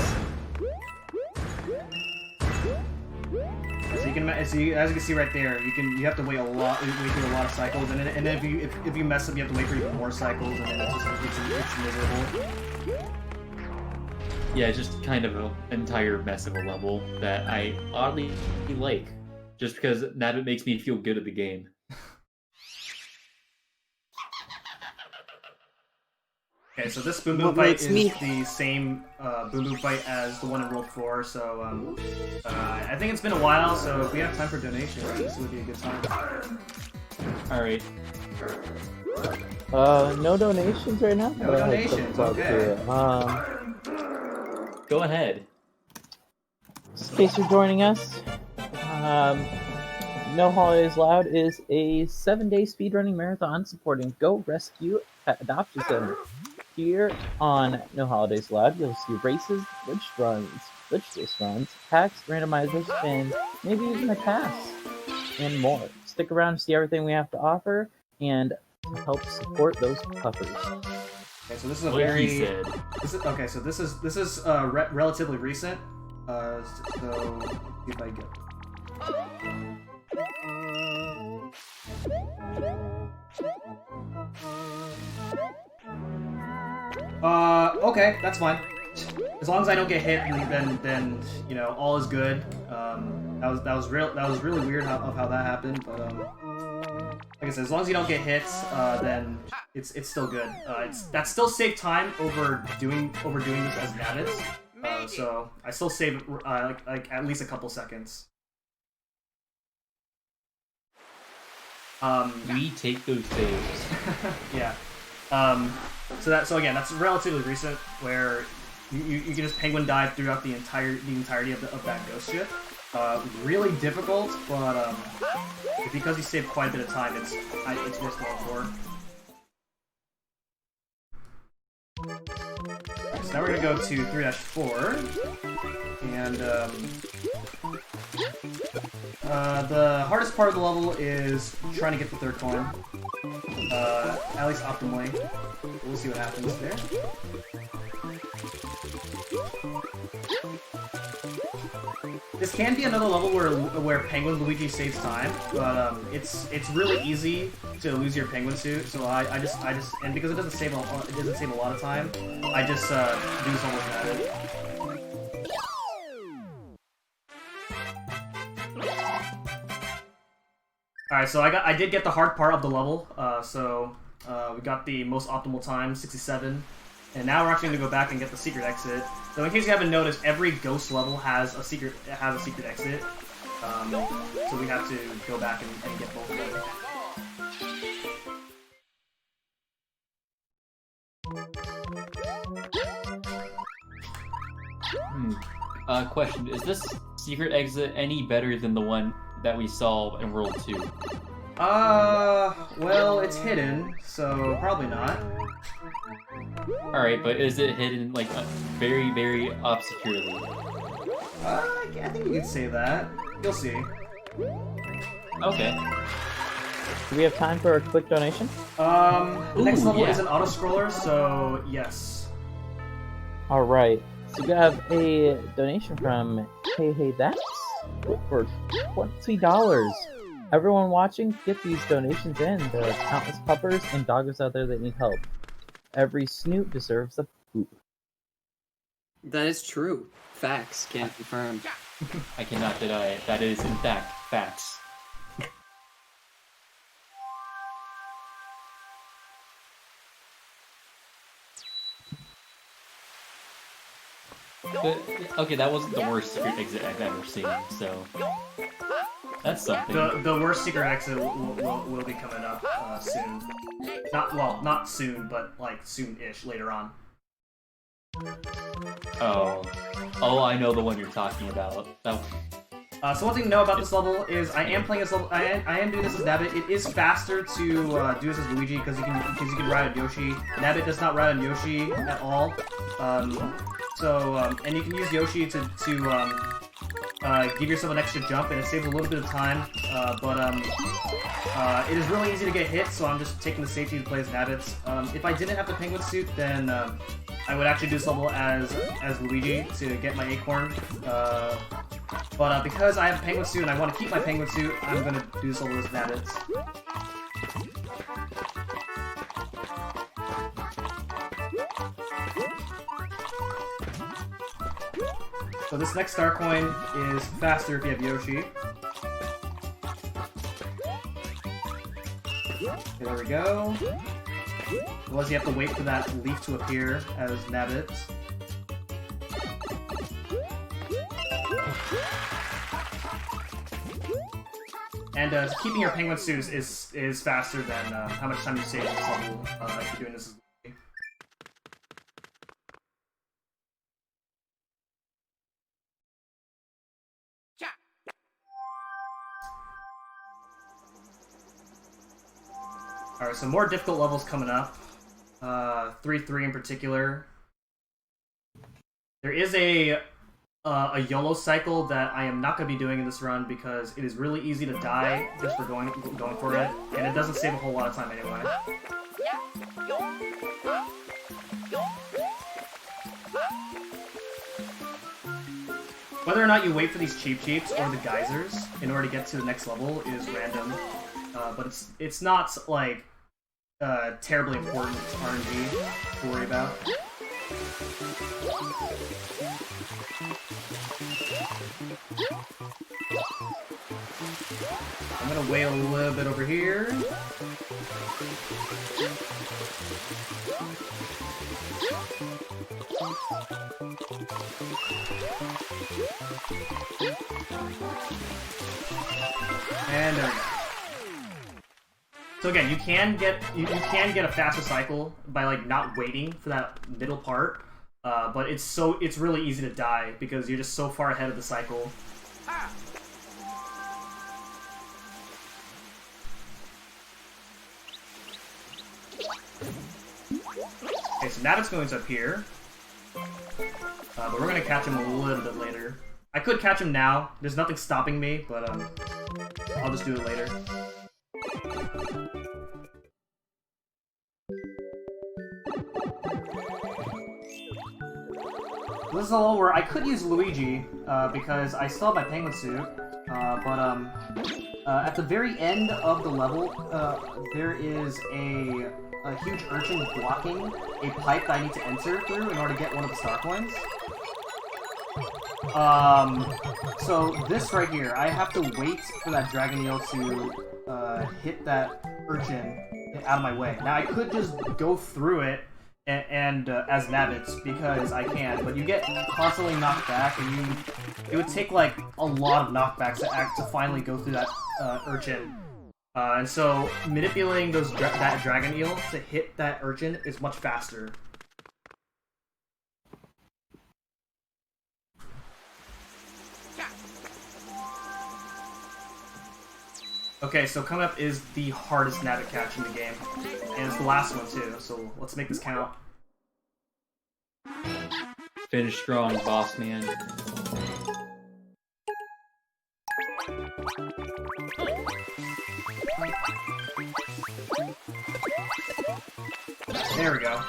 So as you can see right there, you have to wait through a lot of cycles, and then if you mess up, you have to wait for even more cycles, and then it's miserable. Yeah, it's just kind of an entire mess of a level that I oddly like, just because Nabbit makes me feel good at the game. Okay, so this Boom Boom fight is the same Boom Boom fight as the one in World 4, so I think it's been a while, so if we have time for donations, this would be a good time. Alright. No donations right now? No donations, okay. Go ahead. Just in case you're joining us, No Holidays Allowed is a 7-day speedrunning marathon supporting Go Rescue Pet Adoption Center. Here on No Holidays Allowed, you'll see races, glitch runs, glitchless runs, packs, randomizers, spins, maybe even a pass, and more. Stick around to see everything we have to offer and to help support those puppers. Okay, so this is a Like very. he said. This is relatively recent. So let's see if I get. Okay, that's fine. As long as I don't get hit, then you know all is good. That was really weird of how that happened, but like I said, as long as you don't get hit, then it's still good. That's still save time over doing this as Nabbits. So I still save like at least a couple seconds. We take those saves. Yeah. So again, that's relatively recent, where you can just penguin dive throughout the entirety of that ghost ship. Really difficult, but because you save quite a bit of time, it's worth going for. So now we're gonna go to 3-4, and the hardest part of the level is trying to get the third coin, at least optimally. We'll see what happens there. This can be another level where Penguin Luigi saves time, but it's really easy to lose your penguin suit. So I just and because it doesn't save a lot of time, I just do this almost at it. All right, so I did get the hard part of the level. We got the most optimal time, 67. And now we're actually going to go back and get the secret exit. So in case you haven't noticed, every ghost level has a secret exit. So we have to go back and get both of them. Question: is this secret exit any better than the one that we saw in World 2? Well, it's hidden, so probably not. Alright, but is it hidden, like, very, very obscurely? I think you could say that. You'll see. Okay. Do we have time for a quick donation? The next level yeah. is an auto-scroller, so yes. Alright, so we have a donation from Hey That's for $20. Everyone watching, get these donations in. There are countless puppers and doggers out there that need help. Every snoot deserves a poop. That is true. Facts can confirm. I cannot deny it. That is, in fact, facts. But, okay, that wasn't the worst secret exit I've ever seen, so that's something. The worst secret exit will be coming up soon. Not soon, but like soon-ish later on. Oh, I know the one you're talking about. Oh. So one thing to know about this level is I am playing this level. I am doing this as Nabbit. It is faster to do this as Luigi because you can ride on Yoshi. Nabbit does not ride on Yoshi at all. And you can use Yoshi to give yourself an extra jump, and it saves a little bit of time. It is really easy to get hit, so I'm just taking the safety to play as Nabbits. If I didn't have the penguin suit, then I would actually do this level as Luigi to get my acorn. But because I have a penguin suit and I want to keep my penguin suit, I'm gonna do this level as Nabbits. So this next star coin is faster if you have Yoshi. Okay, there we go. Otherwise you have to wait for that leaf to appear as Nabbit. And keeping your penguin suit is faster than how much time you save in this level if you're doing this as Luigi. Alright, so more difficult levels coming up. 3-3 in particular. There is a YOLO cycle that I am not going to be doing in this run because it is really easy to die just for going for it, and it doesn't save a whole lot of time anyway. Whether or not you wait for these cheeps or the geysers in order to get to the next level is random, but it's not like terribly important RNG to worry about. I'm gonna wait a little bit over here. And there we go. So again, you can get a faster cycle by like not waiting for that middle part, but it's really easy to die because you're just so far ahead of the cycle. Okay, so Nabbit's going up here, but we're gonna catch him a little bit later. I could catch him now. There's nothing stopping me, but I'll just do it later. This is a level where I could use Luigi, because I still have my penguin suit, but at the very end of the level, there is a huge urchin blocking a pipe that I need to enter through in order to get one of the star coins. So this right here, I have to wait for that dragon eel to hit that urchin out of my way. Now I could just go through it and as Nabbits because I can, but you get constantly knocked back, and it would take like a lot of knockbacks to finally go through that urchin. And so manipulating that dragon eel to hit that urchin is much faster. Okay, so coming up is the hardest Nabbit catch in the game, and it's the last one too, so let's make this count. Finish strong, boss man. There we go.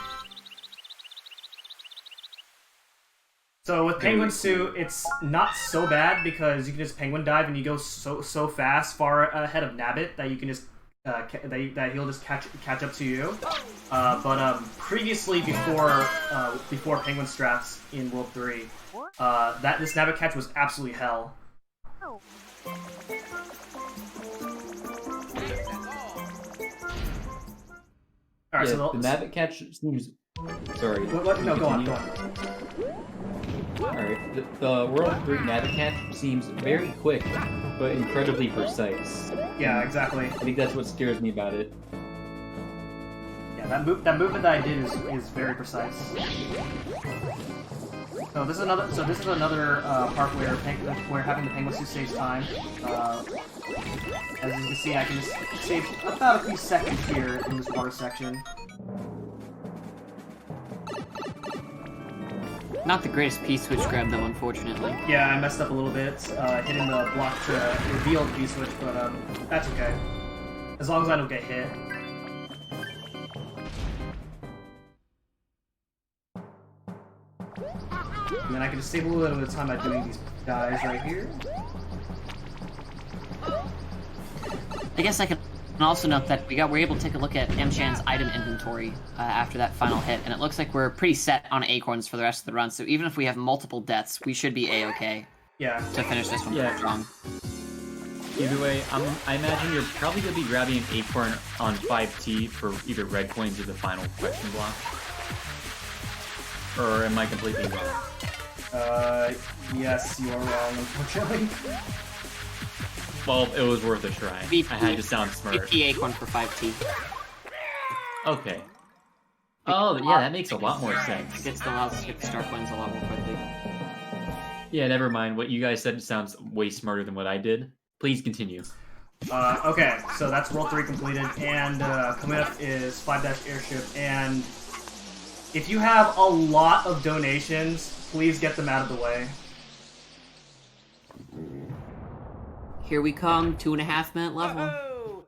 So with Penguin Suit, it's not so bad because you can just penguin dive and you go so fast, far ahead of Nabbit that you can just that he'll just catch up to you. But previously, before penguin strats in World 3, this Nabbit catch was absolutely hell. All right, Yeah, so the Nabbit catch seems. Sorry. What? No, go on. Alright, the World 3 Nabbit catch seems very quick, but incredibly precise. Yeah, exactly. I think that's what scares me about it. Yeah, that movement that I did is very precise. So this is another part where having the penguin suit saves time. As you can see, I can just save about a few seconds here in this water section. Not the greatest P-switch grab, though, unfortunately. Yeah, I messed up a little bit, hitting the block to reveal the P-switch, but that's okay. As long as I don't get hit. And then I can just save a little bit of time by doing these guys right here. I guess I can also note that we're able to take a look at M-Chan's item inventory after that final hit, and it looks like we're pretty set on acorns for the rest of the run, so even if we have multiple deaths, we should be A-okay to finish this one strong. Either way, I imagine you're probably going to be grabbing an acorn on 5T for either red coins or the final question block. Or am I completely wrong? Yes, you are wrong, unfortunately. Well, it was worth a try. I had to sound smart. VP acorn for 5T. Okay. Oh, yeah, that makes a lot more sense. It allows us to get the star coins a lot more quickly. Yeah, never mind. What you guys said sounds way smarter than what I did. Please continue. Okay, so that's World 3 completed, and coming up is 5-Airship, and if you have a lot of donations, please get them out of the way. Here we come, 2.5-minute level. Woohoo!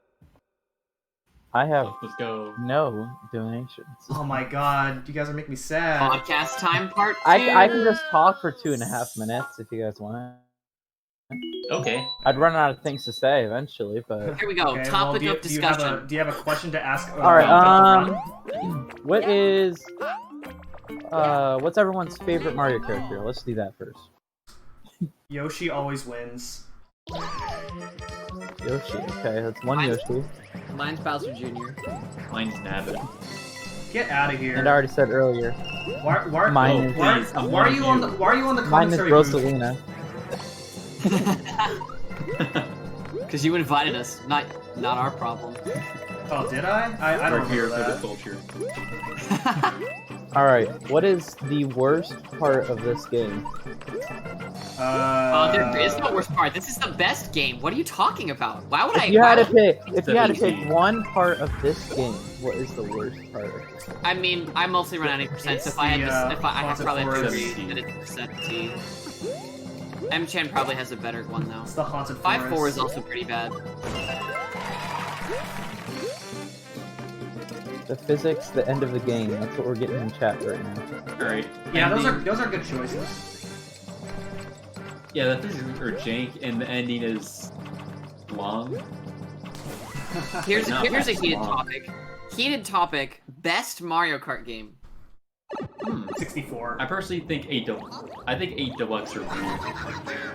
I have Let's go. no donations. Oh my god, you guys are making me sad. Podcast time part 2. I can just talk for 2.5 minutes if you guys want. Okay. I'd run out of things to say eventually, but Here we go. Okay, Topic well, of discussion. Do you have a question to ask? all right. Run? What is what's everyone's favorite Mario character? Let's do that first. Yoshi always wins. Yoshi. Okay, that's one Mine's- Yoshi. Mine's Bowser Jr. Mine's Nabbit. Get out of here. And I already said earlier, Mine is- why are you on the mine is commentary booth? Rosalina. Because you invited us, not our problem. Oh, did I? I We're don't here remember for the that. culture. All right, what is the worst part of this game? There is no worst part. This is the best game. What are you talking about? Why would I? If you had why to would- pick, if you had to pick one part of this game, what is the worst part of this game? I mean, I mostly run 90%. So if I had to, if I had Haunted probably have to Forest. agree that it's 70. M-Chan probably has a better one though. It's the Haunted 5-4 Forest. is also pretty bad. The physics, the end of the game. That's what we're getting in chat right now. Alright. Yeah, ending- those are good choices. Yeah, the physics are jank, and the ending is long. Here's Not a heated long. topic. Heated topic: best Mario Kart game. 64. I personally think 8 Deluxe. I think 8 Deluxe are weird.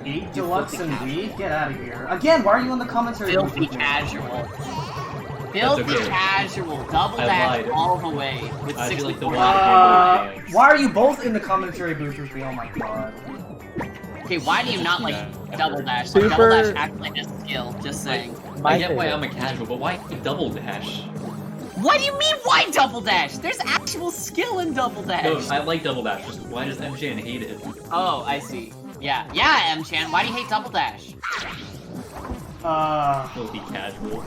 8 Deluxe and Wii? Get out of here. Again, why are you on the commentary booth Filthy with me? casual. Filthy okay. casual. Double I dash lied. all the way with I feel like the 64. one Why are you both in the commentary booth with me? Oh my god. Okay, why do you not like Yeah. double dash? Super- Like, double dash actually has skill. Just saying. My I get why favorite. I'm a casual, but why double dash? What do you mean? Why double dash? There's actual skill in double dash. No, I like double dash. Just why does MJ hate it? Oh, I see. Yeah, M-Chan. Why do you hate double dash? Filthy casual.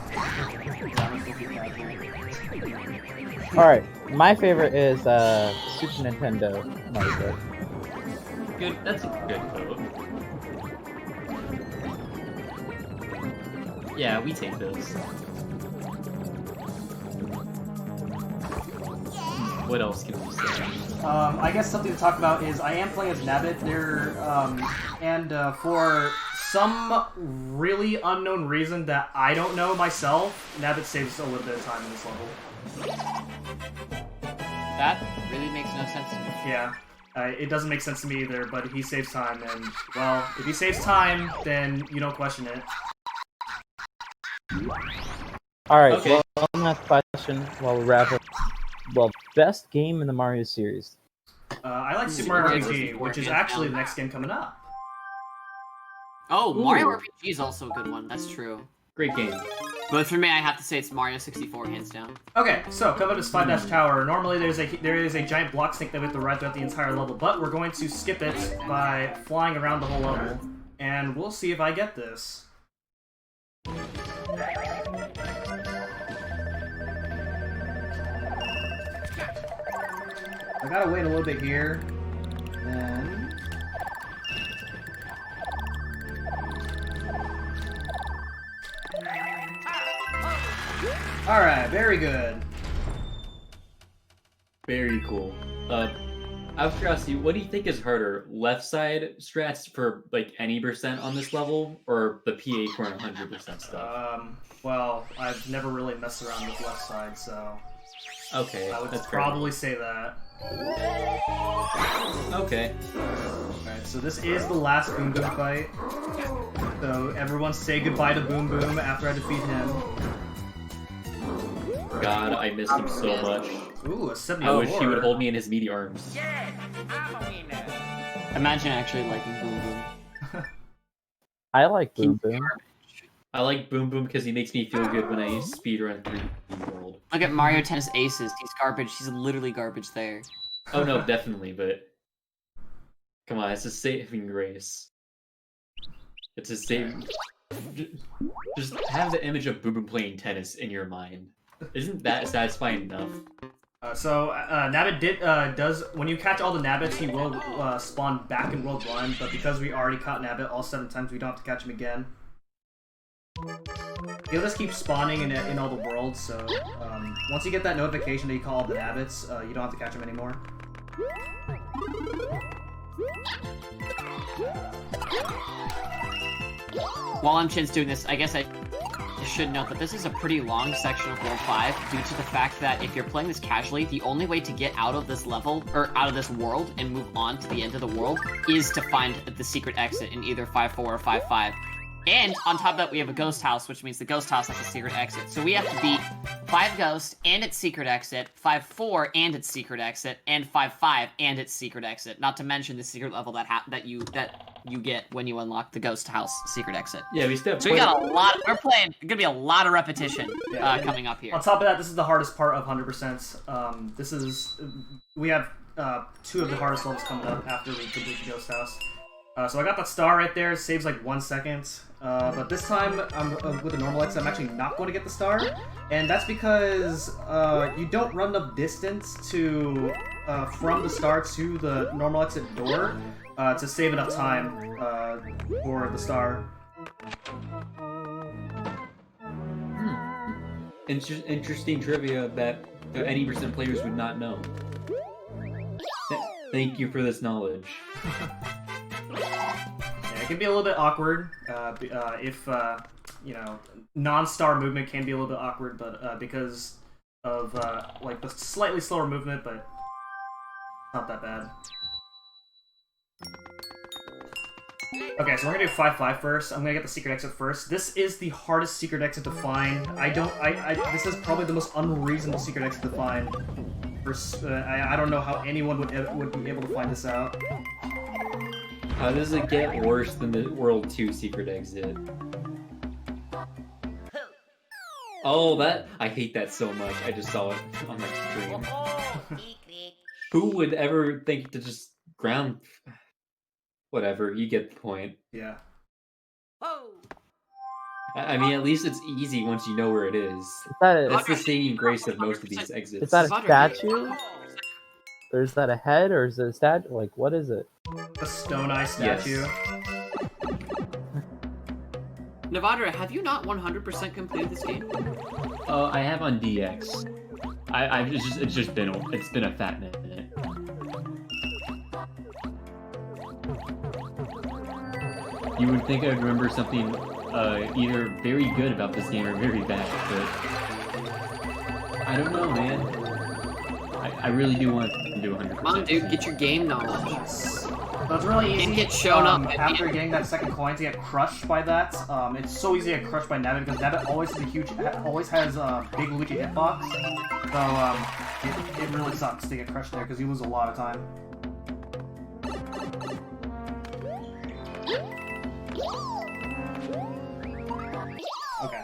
All right, my favorite is Super Nintendo Mario Kart. Good. That's a good vote. Yeah, we take those. What else can we say? I guess something to talk about is I am playing as Nabbit there, and for some really unknown reason that I don't know myself, Nabbit saves a little bit of time in this level. That really makes no sense to me. Yeah, it doesn't make sense to me either, but he saves time, and, well, if he saves time, then you don't question it. All right, Okay. well, one last question while we wrap up. Well, best game in the Mario series. I like Super Super Mario Mario RPG, 64, which is hands actually down. the next game coming up. Oh, Ooh. Mario RPG is also a good one. That's true. Great game. But for me, I have to say it's Mario 64, hands down. Okay, so coming up is 5-Dash Tower. Normally there is a giant block snake that we have to ride throughout the entire level, but we're going to skip it by flying around the whole level, and we'll see if I get this. I gotta wait a little bit here. Then... Alright, very good. Very cool. Out of curiosity, what do you think is harder? Left side strats for like any percent on this level, or the PA corner 100% stuff? Well, I've never really messed around with left side, so Okay, I would that's fair. probably say that. Okay. Alright, so this is the last Boom Boom fight. So everyone say goodbye to Boom Boom after I defeat him. God, I missed him so much. Ooh, a 74. I wish he would hold me in his meaty arms. Yes, I'm a winner. Imagine actually liking Boom Boom. I like Boom Boom. I like Boom Boom because he makes me feel good when I speedrun 3D World. Look at Mario Tennis Aces. He's garbage. He's literally garbage there. Oh no, definitely, but come on, it's a saving grace. It's a saving. Just have the image of Boo Boo playing tennis in your mind. Isn't that satisfying enough? Nabbit does when you catch all the Nabbits, he will spawn back in World 1, but because we already caught Nabbit all 7 times, we don't have to catch him again. He'll just keep spawning in all the worlds, so once you get that notification that you call all the Nabbits, you don't have to catch him anymore. While Chin's doing this, I guess I should note that this is a pretty long section of World 5 due to the fact that if you're playing this casually, the only way to get out of this level, or out of this world, and move on to the end of the world is to find the secret exit in either 5-4 or 5-5. And on top of that, we have a ghost house, which means the ghost house has a secret exit. So we have to beat 5 ghost and its secret exit, 5-4 and its secret exit, and 5-5 and its secret exit. Not to mention the secret level that you get when you unlock the ghost house secret exit. Yeah, we still. So we got a lot. We're playing. Gonna be a lot of repetition coming up here. On top of that, this is the hardest part of 100%. We have 2 of the hardest levels coming up after we complete the ghost house. So I got that star right there. It saves like 1 second. But this time, with the normal exit, I'm actually not going to get the star. And that's because you don't run enough distance to from the star to the normal exit door to save enough time for the star. Interesting trivia that 80% players would not know. Thank you for this knowledge. It can be a little bit awkward if non-star movement can be a little bit awkward, but because of like the slightly slower movement, but not that bad. Okay, so we're gonna do 5-5 first. I'm gonna get the secret exit first. This is the hardest secret exit to find. This is probably the most unreasonable secret exit to find. I don't know how anyone would be able to find this out. How does it get worse than the World 2 secret exit? Oh, I hate that so much. I just saw it on my stream. Who would ever think to just ground... Whatever, you get the point. Yeah. I mean, at least it's easy once you know where it is. That's the saving grace of most of these exits. Is that a statue? Or is that a head, or is it a statue? Like, what is it? A stone eye statue. Yes. Nevadra, have you not 100% completed this game? I have on DX. It's been a fat minute. You would think I'd remember something either very good about this game or very bad, but I don't know, man. I really do want to do 100%. Come on, dude, get your game knowledge. So it's really easy. And get shown up after getting that second coin to get crushed by that. It's so easy to get crushed by Nabbit because Nabbit always has a big Luigi hitbox. So it really sucks to get crushed there because you lose a lot of time. Okay.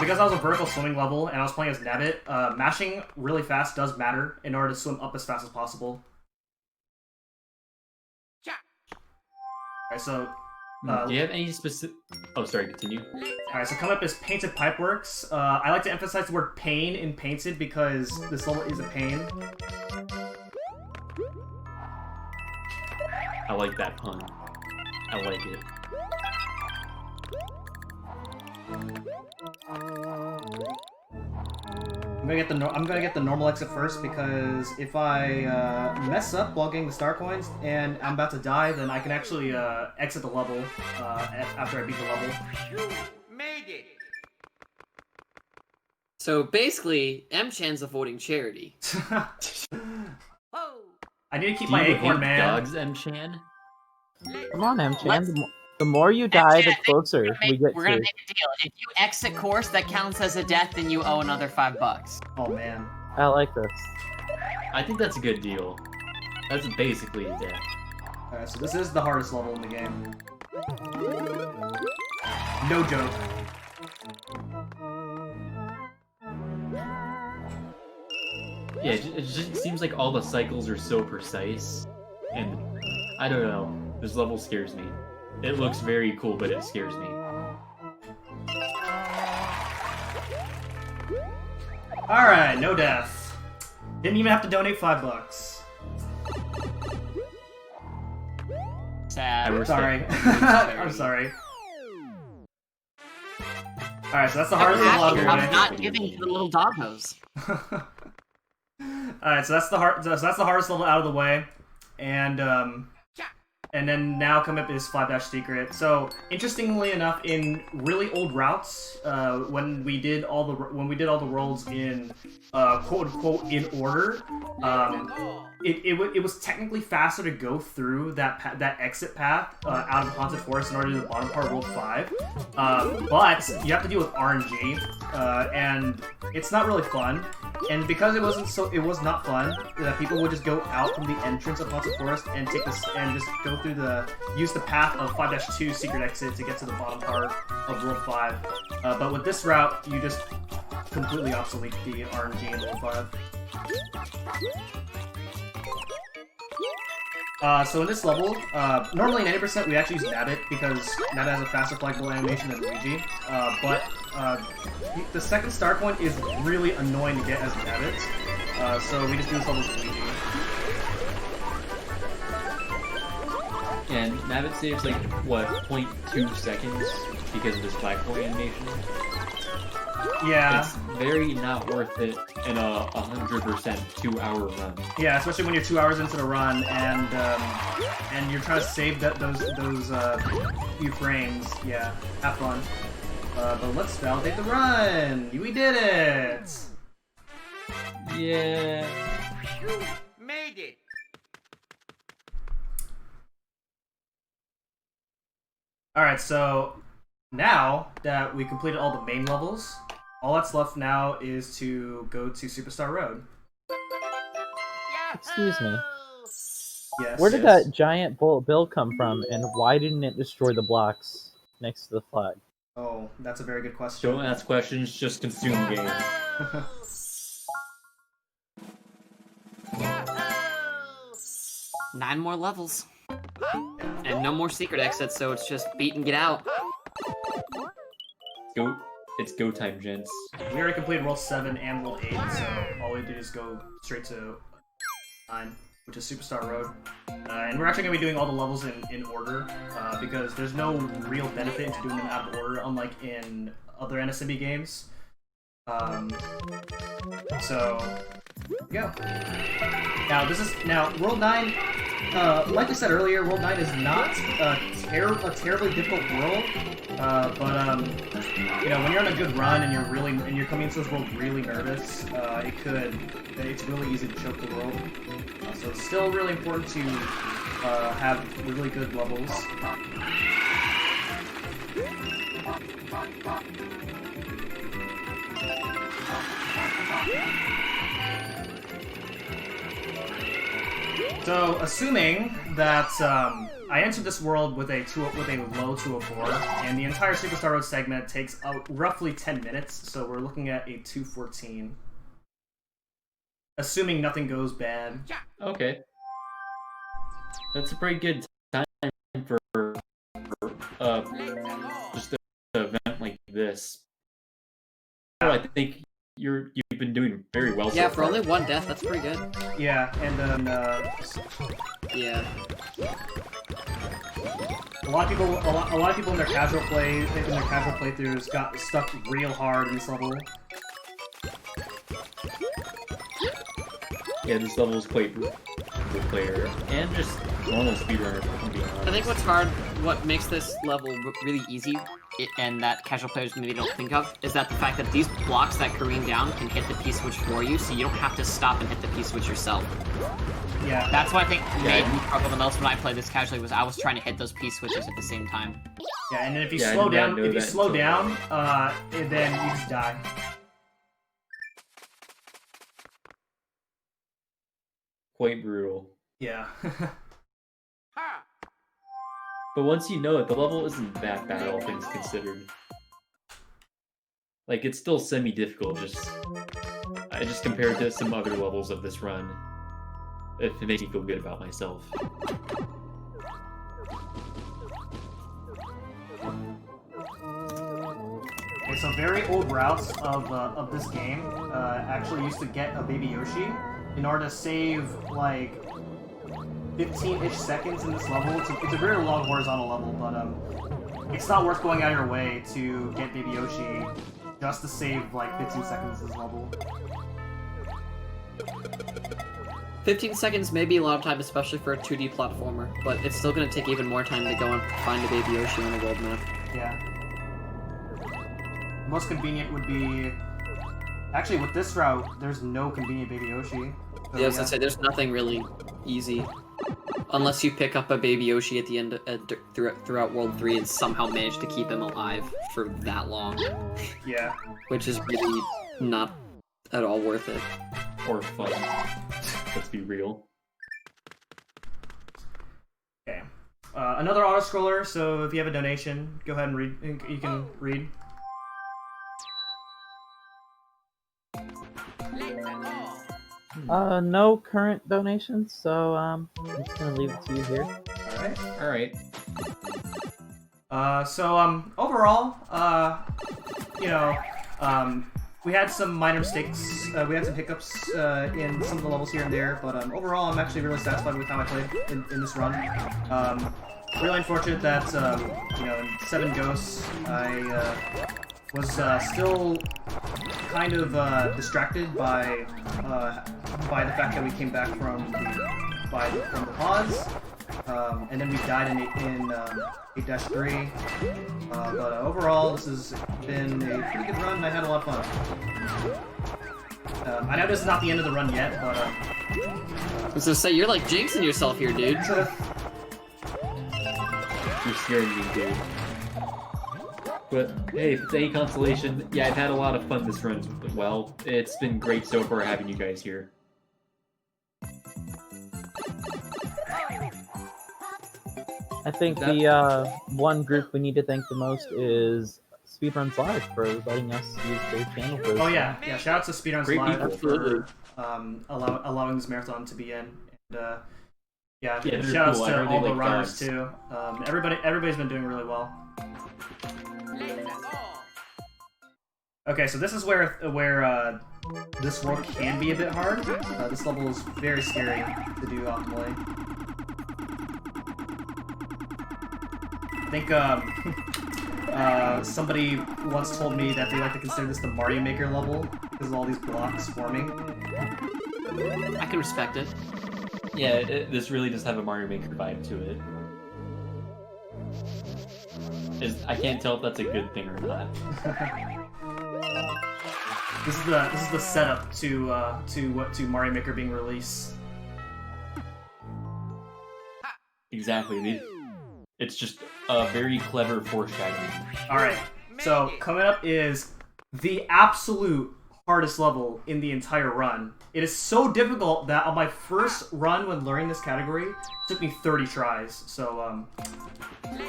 Because I was a vertical swimming level and I was playing as Nabbit, mashing really fast does matter in order to swim up as fast as possible. Alright, so... do you have any specific... Oh, sorry, continue. Alright, so coming up is Painted Pipeworks. I like to emphasize the word pain in Painted because this level is a pain. I like that pun. I like it. I'm gonna get the normal exit first because if I mess up while getting the star coins and I'm about to die, then I can actually exit the level after I beat the level. Made it. So basically, M-Chan's avoiding charity. I need to keep Do my you acorn, hate man. dogs, M-Chan? Come on, M-Chan. The more you die, the closer we get We're gonna to. make a deal. If you exit course, that counts as a death, then you owe another $5. Oh man. I like this. I think that's a good deal. That's basically a death. Alright, so this is the hardest level in the game. No joke. Yeah, it just seems like all the cycles are so precise, and I don't know. This level scares me. It looks very cool, but it scares me. Alright, no death. Didn't even have to donate $5. Sad. I Sorry. Very- I'm sorry. Alright, so that's the hardest level out of the I'm way. not giving to the little doggos. Alright, so that's the hardest level out of the way. And then now come up is Flapdash Secret. So interestingly enough, in really old routes, when we did all the worlds in quote unquote in order, it was technically faster to go through that exit path out of the haunted forest in order to do the bottom part of World 5. But you have to deal with RNG, and it's not really fun. And because it was not fun, people would just go out from the entrance of haunted forest and take this and just go through use the path of 5-2 secret exit to get to the bottom part of World 5. But with this route, you just completely obsolete the RNG in World 5. So in this level, normally in 90% we actually use Nabbit because Nabbit has a faster flaggable animation than Luigi. But the second start point is really annoying to get as Nabbit. So we just do this level as Luigi. And Nabbit saves like, what, 0.2 seconds because of his flagpole animation? Yeah. It's very not worth it in a 100% 2-hour run. Yeah, especially when you're 2 hours into the run and you're trying to save those few frames. Yeah, have fun. But let's validate the run. We did it. Yeah. Made it. Alright, so now that we completed all the main levels, all that's left now is to go to Superstar Road. Excuse me. Yes. Where did yes. that giant bullet bill come from, and why didn't it destroy the blocks next to the flag? Oh, that's a very good question. Don't ask questions, just consume the game. 9 more levels. And no more secret exits, so it's just beat and get out. It's go time, gents. We already completed World 7 and World 8, so all we did is go straight to 9, which is Superstar Road. And we're actually going to be doing all the levels in order, because there's no real benefit into doing them out of order, unlike in other NSMB games. So, here we go. Now World 9, like I said earlier, World 9 is not a terribly difficult world, but you know, when you're on a good run and you're coming into this world really nervous, it's really easy to choke the world. So it's still really important to have really good levels. So, assuming that I entered this world with a low 204, and the entire Superstar Road segment takes roughly 10 minutes, so we're looking at a 214. Assuming nothing goes bad. Okay. That's a pretty good time for just an event like this. I think you've been doing very well. Yeah, so for far. only 1 death, that's pretty good. Yeah, and then Yeah. a lot of people in their casual playthroughs got stuck real hard in this level. Yeah, this level is quite good player and just normal speedrunner. If I'm being honest. I think what makes this level really easy, and that casual players maybe don't think of, is that the fact that these blocks that careen down can hit the P-switch for you, so you don't have to stop and hit the P-switch yourself. Yeah. That's what I think made me struggle the most when I played this casually, was I was trying to hit those P-switches at the same time. Yeah, and then if you Yeah, I slow did not down, know if you that slow until down, then you just die. Quite brutal. Yeah. But once you know it, the level isn't that bad, all things considered. Like, it's still semi-difficult, I just compared to some other levels of this run. If it makes me feel good about myself. so very old routes of this game actually used to get a baby Yoshi in order to save like 15-ish seconds in this level. It's a very long horizontal level, but it's not worth going out of your way to get baby Yoshi just to save like 15 seconds in this level. 15 seconds may be a lot of time, especially for a 2D platformer, but it's still going to take even more time to go and find a baby Yoshi on the world map. Yeah. Most convenient would be... Actually, with this route, there's no convenient baby Yoshi. So, Yeah, I was gonna say, there's nothing really easy. Unless you pick up a baby Yoshi at the end throughout World 3 and somehow manage to keep him alive for that long. Yeah. Which is really not at all worth it. Or fun. Let's be real. Okay. Another auto-scroller, so if you have a donation, go ahead and read. You can read. No current donations, so I'm just gonna leave it to you here. Alright. Overall, we had some minor mistakes, we had some hiccups in some of the levels here and there, but overall I'm actually really satisfied with how I played in this run. Really unfortunate that, in 7 Ghosts, I was still kind of distracted by the fact that we came back from the pause, and then we died in 8-3. But overall, this has been a pretty good run, and I had a lot of fun. I know this is not the end of the run yet, but... I was gonna say, you're like jinxing yourself here, dude. You're scaring me, dude. But hey, if it's any consolation, yeah, I've had a lot of fun this run. Well, it's been great so far having you guys here. I think the one group we need to thank the most is Speedruns Live for letting us use their channel for this. Oh yeah, shout out to Speedruns Great Live people. for allowing this marathon to be in. And shout they're outs cool. to I all the like runners dogs. too. Everybody's been doing really well. Okay, so this is where this world can be a bit hard. This level is very scary to do optimally. I think somebody once told me that they like to consider this the Mario Maker level because of all these blocks forming. I can respect it. Yeah, this really does have a Mario Maker vibe to it. I can't tell if that's a good thing or not. This is the setup to Mario Maker being released. Exactly. It's just a very clever foreshadowing. Alright, so coming up is the absolute hardest level in the entire run. It is so difficult that on my first run when learning this category, it took me 30 tries. So,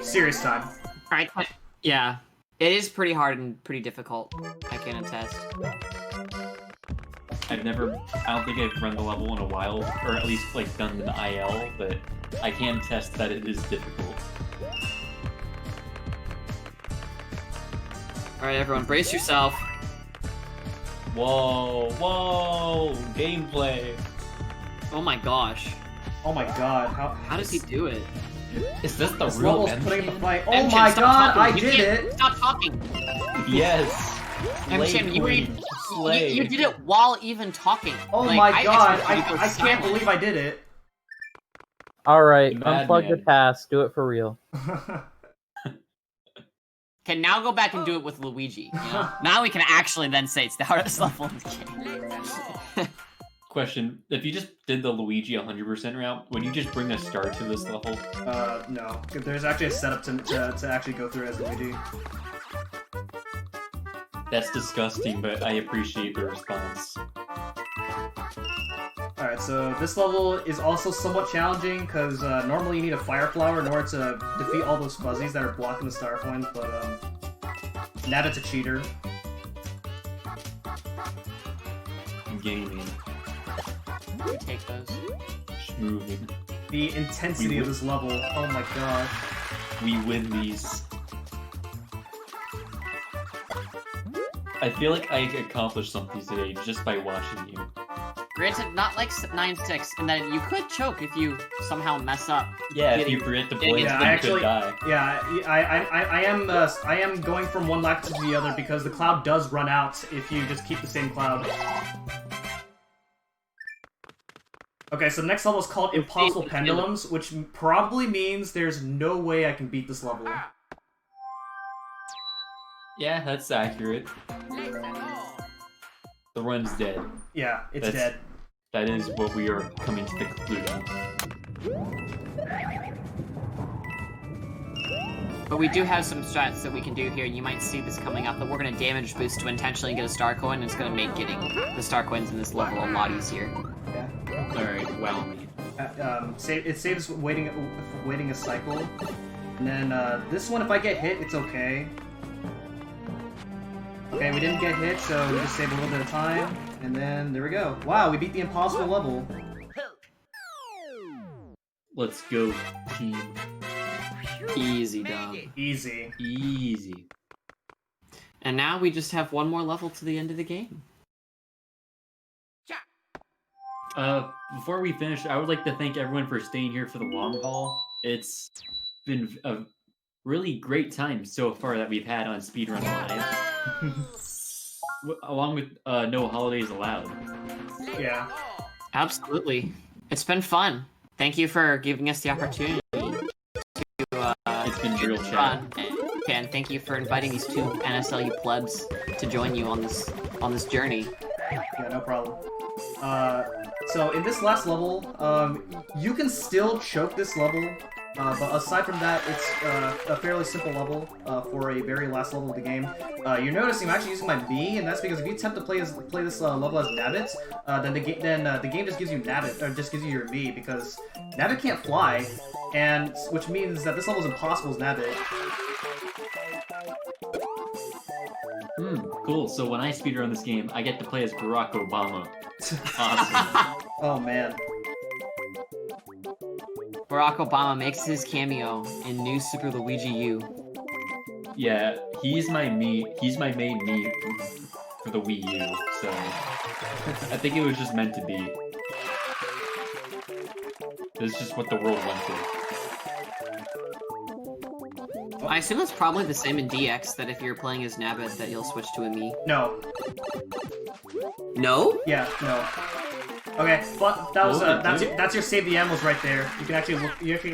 serious time. Alright, yeah. It is pretty hard and pretty difficult, I can attest. I don't think I've run the level in a while, or at least like done an IL, but I can attest that it is difficult. Alright, everyone, brace yourself. Whoa, gameplay. Oh my gosh. Oh my god, How does he do it? Is this the this real level's putting up a fight. Oh Emchin, my stop god, talking. I did it! Stop talking! Yes! Emchin, you did it while even talking. Oh Like, my I god, expected you to go I can't silent. believe I did it. Alright, Madman. unplug the task, do it for real. Okay, now go back and do it with Luigi. You know? Now we can actually then say it's the hardest level in the game. Question, if you just did the Luigi 100% route, would you just bring a star to this level? No. There's actually a setup to actually go through as Luigi. That's disgusting, but I appreciate the response. Alright, so this level is also somewhat challenging, because normally you need a fire flower in order to defeat all those fuzzies that are blocking the star coins, but Nabbit's a cheater. Gaming. We take those. Moving. The intensity of this level, oh my gosh. We win these. I feel like I accomplished something today just by watching you. Granted, not like 9-6, and that you could choke if you somehow mess up. Yeah, if you forget to blade, Yeah, then you could die. Yeah, I am going from one lack to the other because the cloud does run out if you just keep the same cloud. Okay, so the next level is called Impossible Pendulums, which probably means there's no way I can beat this level. Yeah, that's accurate. The run's dead. Yeah, it's dead. That is what we are coming to the conclusion. But we do have some strats that we can do here, and you might see this coming up, but we're going to damage boost to intentionally get a star coin, and it's going to make getting the star coins in this level a lot easier. Yeah. Alright, wow. It saves waiting a cycle. And then this one, if I get hit, it's okay. Okay, we didn't get hit, so we just saved a little bit of time. And then, there we go. Wow, we beat the impossible level. Let's go, team. Easy, dub. Easy. Easy. And now we just have one more level to the end of the game. Before we finish, I would like to thank everyone for staying here for the long haul. It's been a really great time so far that we've had on Speedrun Live. Along with no holidays allowed. Yeah. Absolutely. It's been fun. Thank you for giving us the opportunity to it's been real chat. fun. And thank you for inviting these two NSLU plebs to join you on this journey. Yeah, no problem. So in this last level, you can still choke this level, but aside from that, it's a fairly simple level for a very last level of the game. You're noticing I'm actually using my B, and that's because if you attempt to play this level as Nabbit, then the game just gives you Nabbit, or just gives you your V, because Nabbit can't fly, and which means that this level is impossible as Nabbit. Cool. So when I speedrun this game, I get to play as Barack Obama. Awesome. Oh man. Barack Obama makes his cameo in New Super Luigi U. Yeah, he's my main me for the Wii U, so I think it was just meant to be. This is just what the world wanted. I assume it's probably the same in DX, that if you're playing as Nabbit, that you'll switch to a Mii. No. No? Yeah, no. Okay, but that was that's your save the animals right there. You can actually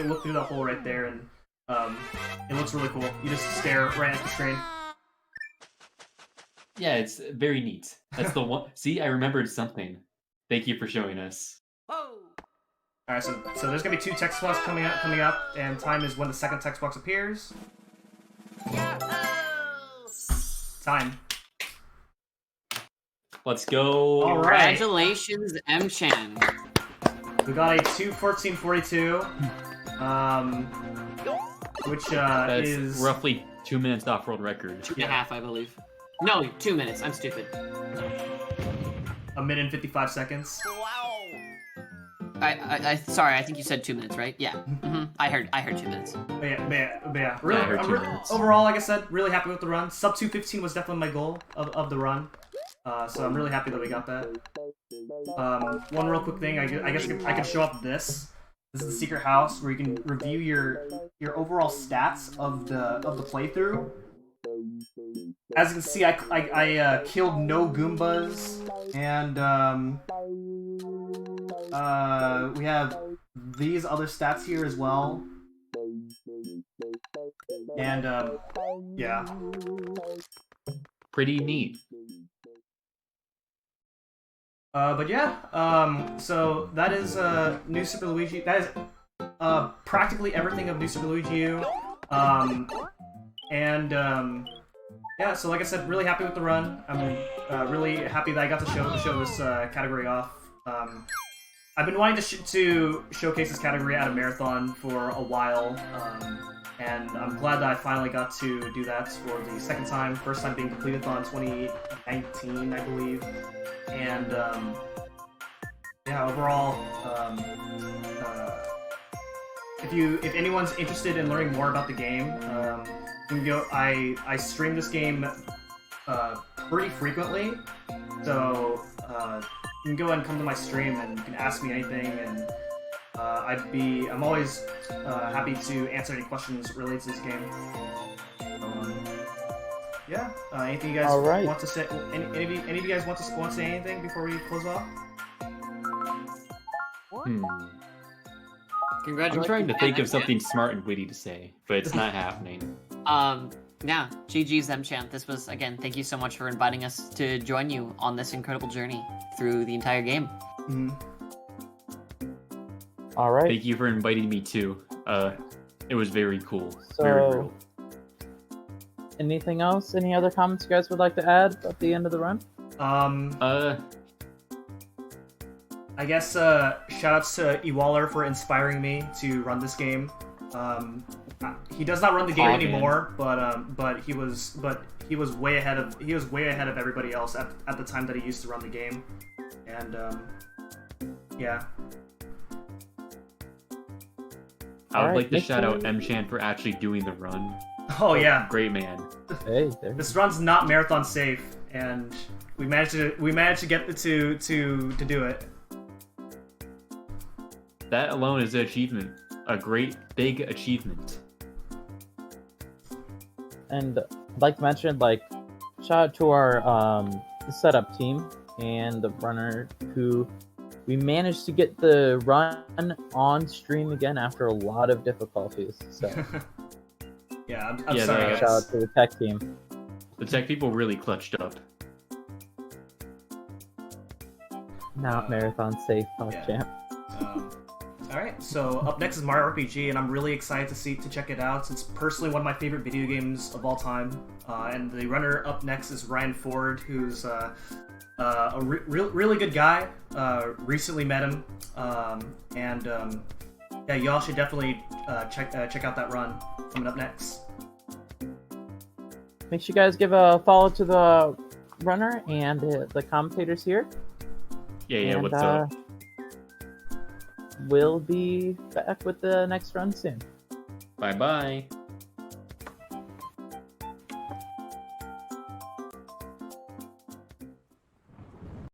look through that hole right there, and it looks really cool. You just stare right at the screen. Yeah, it's very neat. That's the one. See, I remembered something. Thank you for showing us. Alright, so there's gonna be 2 text boxes coming up, and time is when the second text box appears. Time. Let's go. All right. Congratulations, M-Chan. We got a 2:14:42, which That's is roughly 2 minutes off world record. 2.5, I believe. No, 2 minutes. I'm stupid. a minute and 55 seconds. Sorry, I think you said 2 minutes, right? Yeah. I heard 2 minutes. But yeah. Really, I heard 2 minutes. Overall, like I said, really happy with the run. Sub 2:15 was definitely my goal of the run. So I'm really happy that we got that. One real quick thing, I guess I can show up this. This is the secret house where you can review your overall stats of the playthrough. As you can see, I killed no Goombas, and we have these other stats here as well. And yeah. Pretty neat. But yeah, so that is New Super Luigi. That is practically everything of New Super Luigi U. Yeah, so like I said, really happy with the run. I'm really happy that I got to show this category off. I've been wanting to showcase this category at a marathon for a while, and I'm glad that I finally got to do that for the second time. First time being completed on 2019, I believe. And yeah, overall, if anyone's interested in learning more about the game, you can go. I streamed this game pretty frequently. So you can go and come to my stream and you can ask me anything, and I'm always happy to answer any questions related to this game. Yeah. Anything you guys want to say? Any of you guys want to say anything before we close off? Congratulations. I'm trying to think of something smart and witty to say, but it's not happening. Yeah, GG's Mchant. This was, again, thank you so much for inviting us to join you on this incredible journey through the entire game. All right. Thank you for inviting me too. It was very cool. So, very real. Anything else? Any other comments you guys would like to add at the end of the run? I guess shoutouts to Ewaller for inspiring me to run this game. He does not run the game anymore, but he was way ahead of everybody else at the time that he used to run the game, and yeah. I would like to shout out Mchan for actually doing the run. Oh yeah, great man. Hey, this run's not marathon safe, and we managed to get to do it. That alone is an achievement, a great big achievement. And I'd like to mention, like, shout out to our setup team and the runner who we managed to get the run on stream again after a lot of difficulties. So yeah, I'm sorry, guys. Shout out to the tech team. The tech people really clutched up. Not marathon safe, champ. Alright, so up next is Mario RPG, and I'm really excited to check it out. It's personally one of my favorite video games of all time. And the runner up next is Ryan Ford, who's a really good guy. Recently met him, yeah, y'all should definitely check out that run coming up next. Make sure you guys give a follow to the runner and the commentators here. Yeah, what's up? We'll be back with the next run soon. Bye-bye.